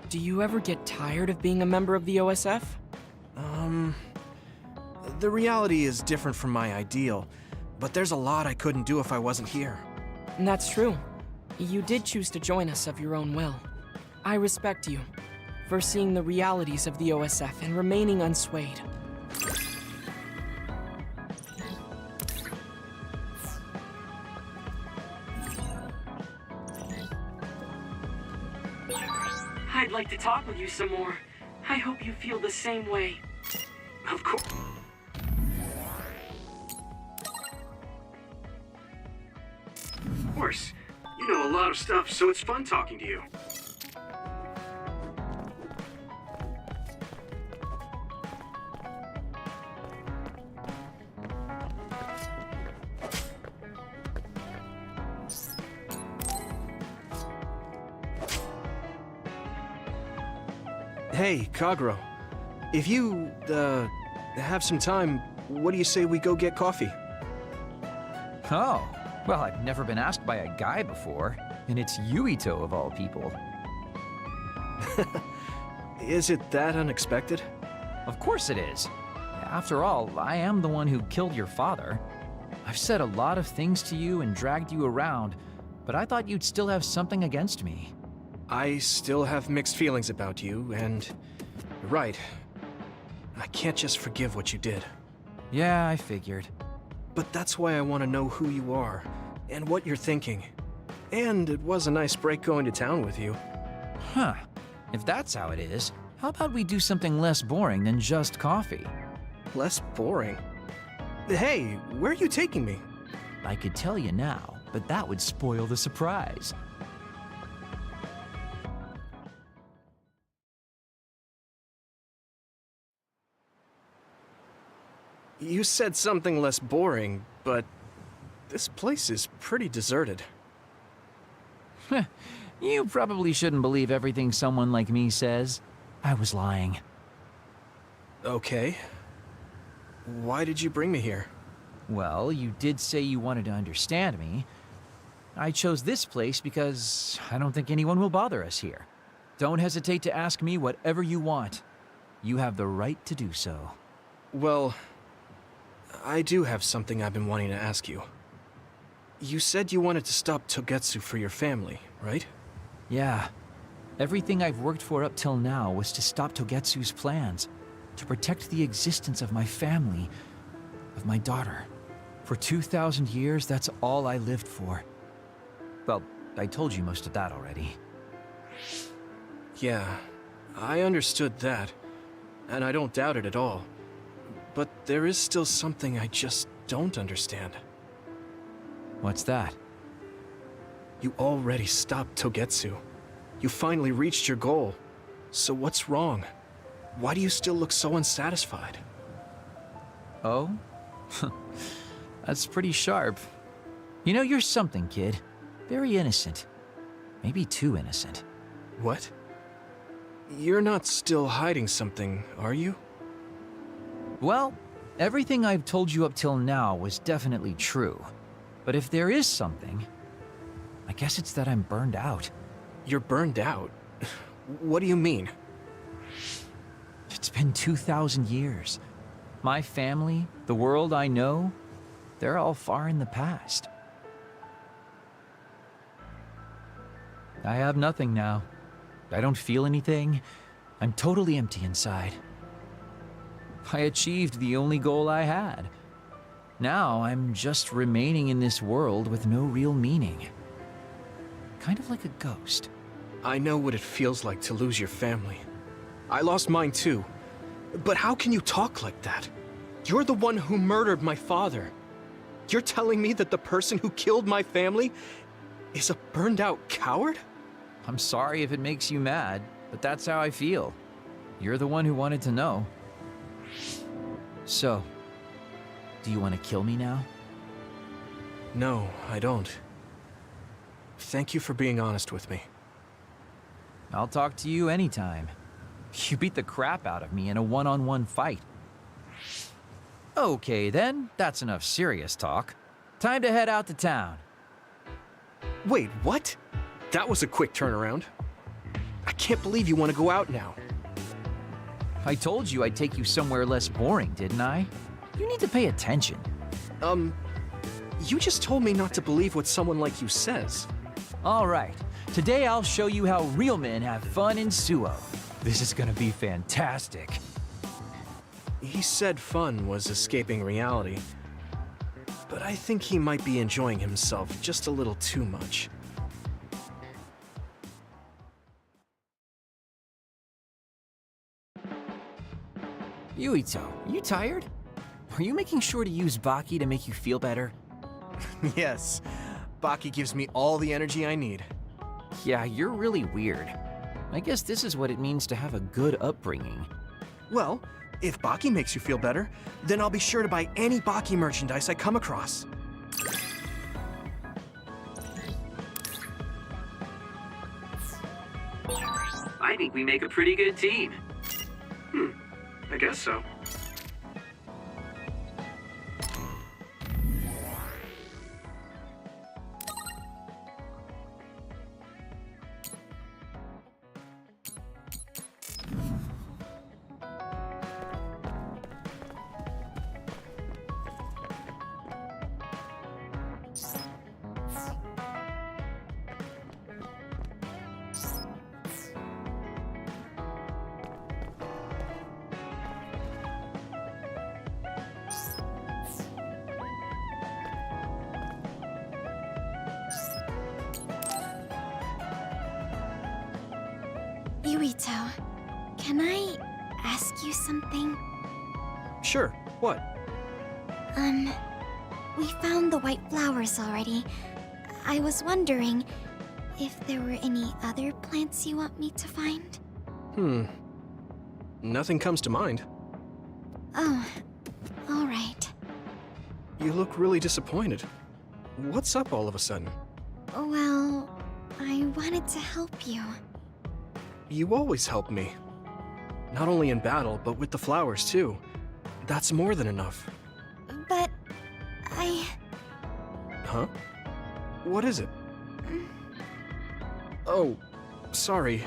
S2: Do you ever get tired of being a member of the OSF?
S5: The reality is different from my ideal, but there's a lot I couldn't do if I wasn't here.
S2: And that's true. You did choose to join us of your own will. I respect you for seeing the realities of the OSF and remaining unswayed.
S20: I'd like to talk with you some more. I hope you feel the same way. Of course. Of course. You know a lot of stuff, so it's fun talking to you.
S5: Hey, Kagero. If you, have some time, what do you say we go get coffee?
S11: Oh, well, I've never been asked by a guy before, and it's Yuito of all people.
S5: Is it that unexpected?
S11: Of course it is. After all, I am the one who killed your father. I've said a lot of things to you and dragged you around, but I thought you'd still have something against me.
S5: I still have mixed feelings about you, and you're right. I can't just forgive what you did.
S11: Yeah, I figured.
S5: But that's why I want to know who you are, and what you're thinking. And it was a nice break going to town with you.
S11: Huh. If that's how it is, how about we do something less boring than just coffee?
S5: Less boring? Hey, where are you taking me?
S11: I could tell you now, but that would spoil the surprise.
S5: You said something less boring, but this place is pretty deserted.
S11: You probably shouldn't believe everything someone like me says. I was lying.
S5: Okay. Why did you bring me here?
S11: Well, you did say you wanted to understand me. I chose this place because I don't think anyone will bother us here. Don't hesitate to ask me whatever you want. You have the right to do so.
S5: Well, I do have something I've been wanting to ask you. You said you wanted to stop Togetsu for your family, right?
S11: Yeah. Everything I've worked for up till now was to stop Togetsu's plans, to protect the existence of my family, of my daughter. For 2,000 years, that's all I lived for. Well, I told you most of that already.
S5: Yeah, I understood that, and I don't doubt it at all. But there is still something I just don't understand.
S11: What's that?
S5: You already stopped Togetsu. You finally reached your goal. So what's wrong? Why do you still look so unsatisfied?
S11: Oh? That's pretty sharp. You know, you're something, kid. Very innocent. Maybe too innocent.
S5: What? You're not still hiding something, are you?
S11: Well, Everything I've told you up till now was definitely true. But if there is something, I guess it's that I'm burned out.
S5: You're burned out? What do you mean?
S11: It's been 2,000 years. My family, the world I know, they're all far in the past. I have nothing now. I don't feel anything. I'm totally empty inside. I achieved the only goal I had. Now I'm just remaining in this world with no real meaning. Kind of like a ghost.
S5: I know what it feels like to lose your family. I lost mine too. But how can you talk like that? You're the one who murdered my father. You're telling me that the person who killed my family is a burned out coward?
S11: I'm sorry if it makes you mad, but that's how I feel. You're the one who wanted to know. So, do you want to kill me now?
S5: No, I don't. Thank you for being honest with me.
S11: I'll talk to you anytime. You beat the crap out of me in a one-on-one fight. Okay then, that's enough serious talk. Time to head out to town.
S5: Wait, what? That was a quick turnaround. I can't believe you want to go out now.
S11: I told you I'd take you somewhere less boring, didn't I? You need to pay attention.
S5: You just told me not to believe what someone like you says.
S11: All right. Today I'll show you how real men have fun in Suoh. This is gonna be fantastic.
S5: He said fun was escaping reality. But I think he might be enjoying himself just a little too much.
S11: Yuito, you tired? Are you making sure to use Baki to make you feel better?
S5: Yes. Baki gives me all the energy I need.
S11: Yeah, you're really weird. I guess this is what it means to have a good upbringing.
S5: Well, if Baki makes you feel better, then I'll be sure to buy any Baki merchandise I come across.
S10: I think we make a pretty good team. I guess so.
S12: Yuito, can I ask you something?
S5: Sure, what?
S12: We found the white flowers already. I was wondering if there were any other plants you want me to find?
S5: Nothing comes to mind.
S12: Oh, all right.
S5: You look really disappointed. What's up all of a sudden?
S12: Well, I wanted to help you.
S5: You always help me. Not only in battle, but with the flowers too. That's more than enough.
S12: But
S5: Huh? What is it? Oh, sorry.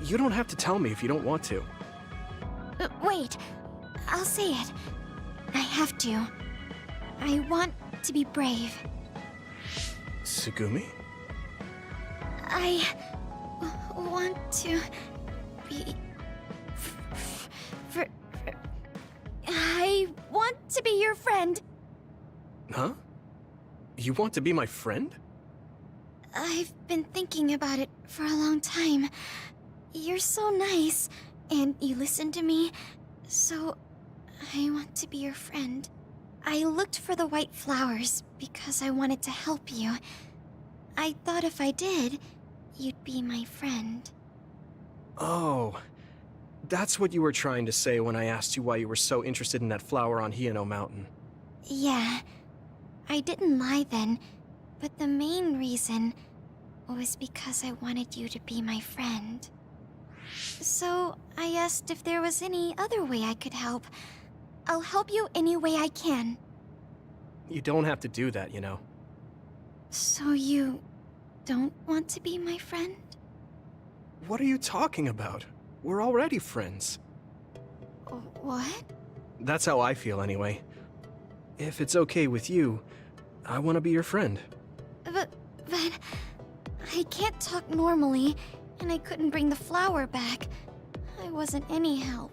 S5: You don't have to tell me if you don't want to.
S12: Wait, I'll say it. I have to. I want to be brave.
S5: Tsugumi?
S12: I want to be... I want to be your friend.
S5: Huh? You want to be my friend?
S12: I've been thinking about it for a long time. You're so nice, and you listen to me, so I want to be your friend. I looked for the white flowers because I wanted to help you. I thought if I did, you'd be my friend.
S5: Oh, that's what you were trying to say when I asked you why you were so interested in that flower on Hiyano Mountain.
S12: Yeah, I didn't lie then, but the main reason was because I wanted you to be my friend. So I asked if there was any other way I could help, I'll help you any way I can.
S5: You don't have to do that, you know.
S12: So you don't want to be my friend?
S5: What are you talking about? We're already friends.
S12: What?
S5: That's how I feel anyway. If it's okay with you, I want to be your friend.
S12: But I can't talk normally, and I couldn't bring the flower back. I wasn't any help.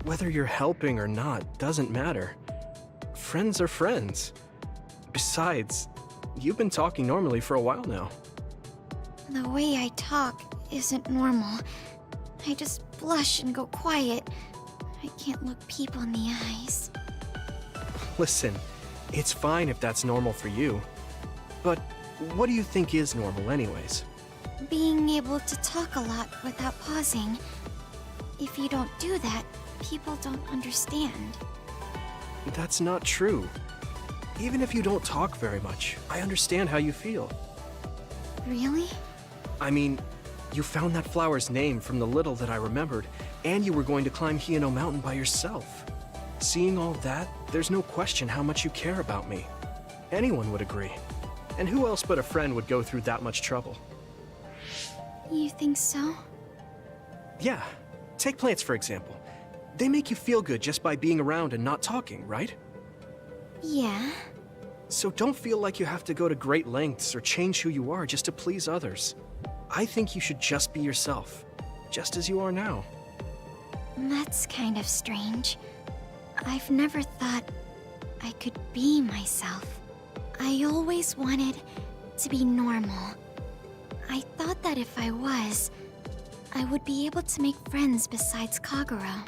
S5: Whether you're helping or not doesn't matter. Friends are friends. Besides, you've been talking normally for a while now.
S12: The way I talk isn't normal. I just blush and go quiet. I can't look people in the eyes.
S5: Listen, it's fine if that's normal for you. But what do you think is normal anyways?
S12: Being able to talk a lot without pausing. If you don't do that, people don't understand.
S5: That's not true. Even if you don't talk very much, I understand how you feel.
S12: Really?
S5: I mean, you found that flower's name from the little that I remembered, and you were going to climb Hino Mountain by yourself. Seeing all that, there's no question how much you care about me. Anyone would agree. And who else but a friend would go through that much trouble?
S12: You think so?
S5: Yeah. Take plants, for example. They make you feel good just by being around and not talking, right?
S12: Yeah.
S5: So don't feel like you have to go to great lengths or change who you are just to please others. I think you should just be yourself, just as you are now.
S12: That's kind of strange. I've never thought I could be myself. I always wanted to be normal. I thought that if I was, I would be able to make friends besides Kagero.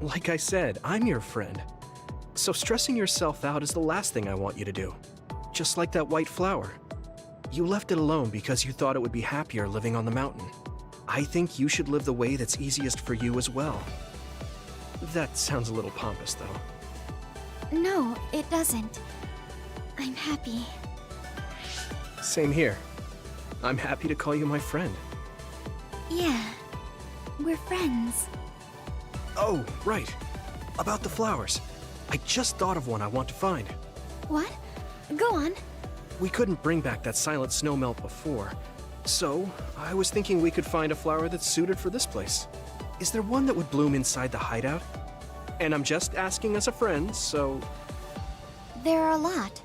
S5: Like I said, I'm your friend. So stressing yourself out is the last thing I want you to do. Just like that white flower. You left it alone because you thought it would be happier living on the mountain. I think you should live the way that's easiest for you as well. That sounds a little pompous, though.
S12: No, it doesn't. I'm happy.
S5: Same here. I'm happy to call you my friend.
S12: Yeah, we're friends.
S5: Oh, right. About the flowers. I just thought of one I want to find.
S12: What? Go on.
S5: We couldn't bring back that silent snowmelt before, so I was thinking we could find a flower that's suited for this place. Is there one that would bloom inside the hideout? And I'm just asking as a friend, so...
S12: There are a lot.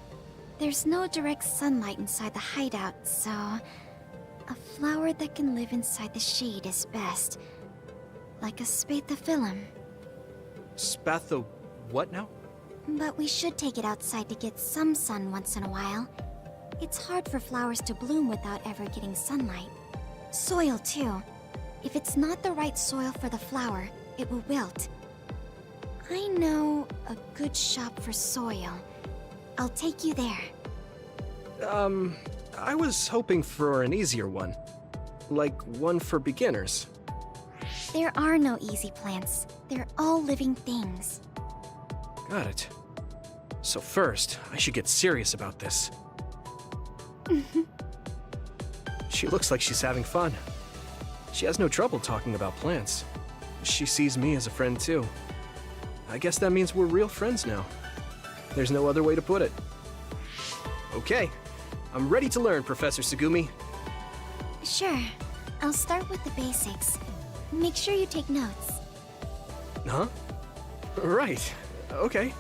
S12: There's no direct sunlight inside the hideout, so... a flower that can live inside the shade is best. Like a spathiphyllum.
S5: Spatho... what now?
S12: But we should take it outside to get some sun once in a while. It's hard for flowers to bloom without ever getting sunlight. Soil, too. If it's not the right soil for the flower, it will wilt. I know a good shop for soil. I'll take you there.
S5: I was hoping for an easier one. Like one for beginners.
S12: There are no easy plants. They're all living things.
S5: Got it. So first, I should get serious about this. She looks like she's having fun. She has no trouble talking about plants. She sees me as a friend too. I guess that means we're real friends now. There's no other way to put it. Okay, I'm ready to learn, Professor Tsugumi.
S12: Sure. I'll start with the basics. Make sure you take notes.
S5: Huh? Right. Okay.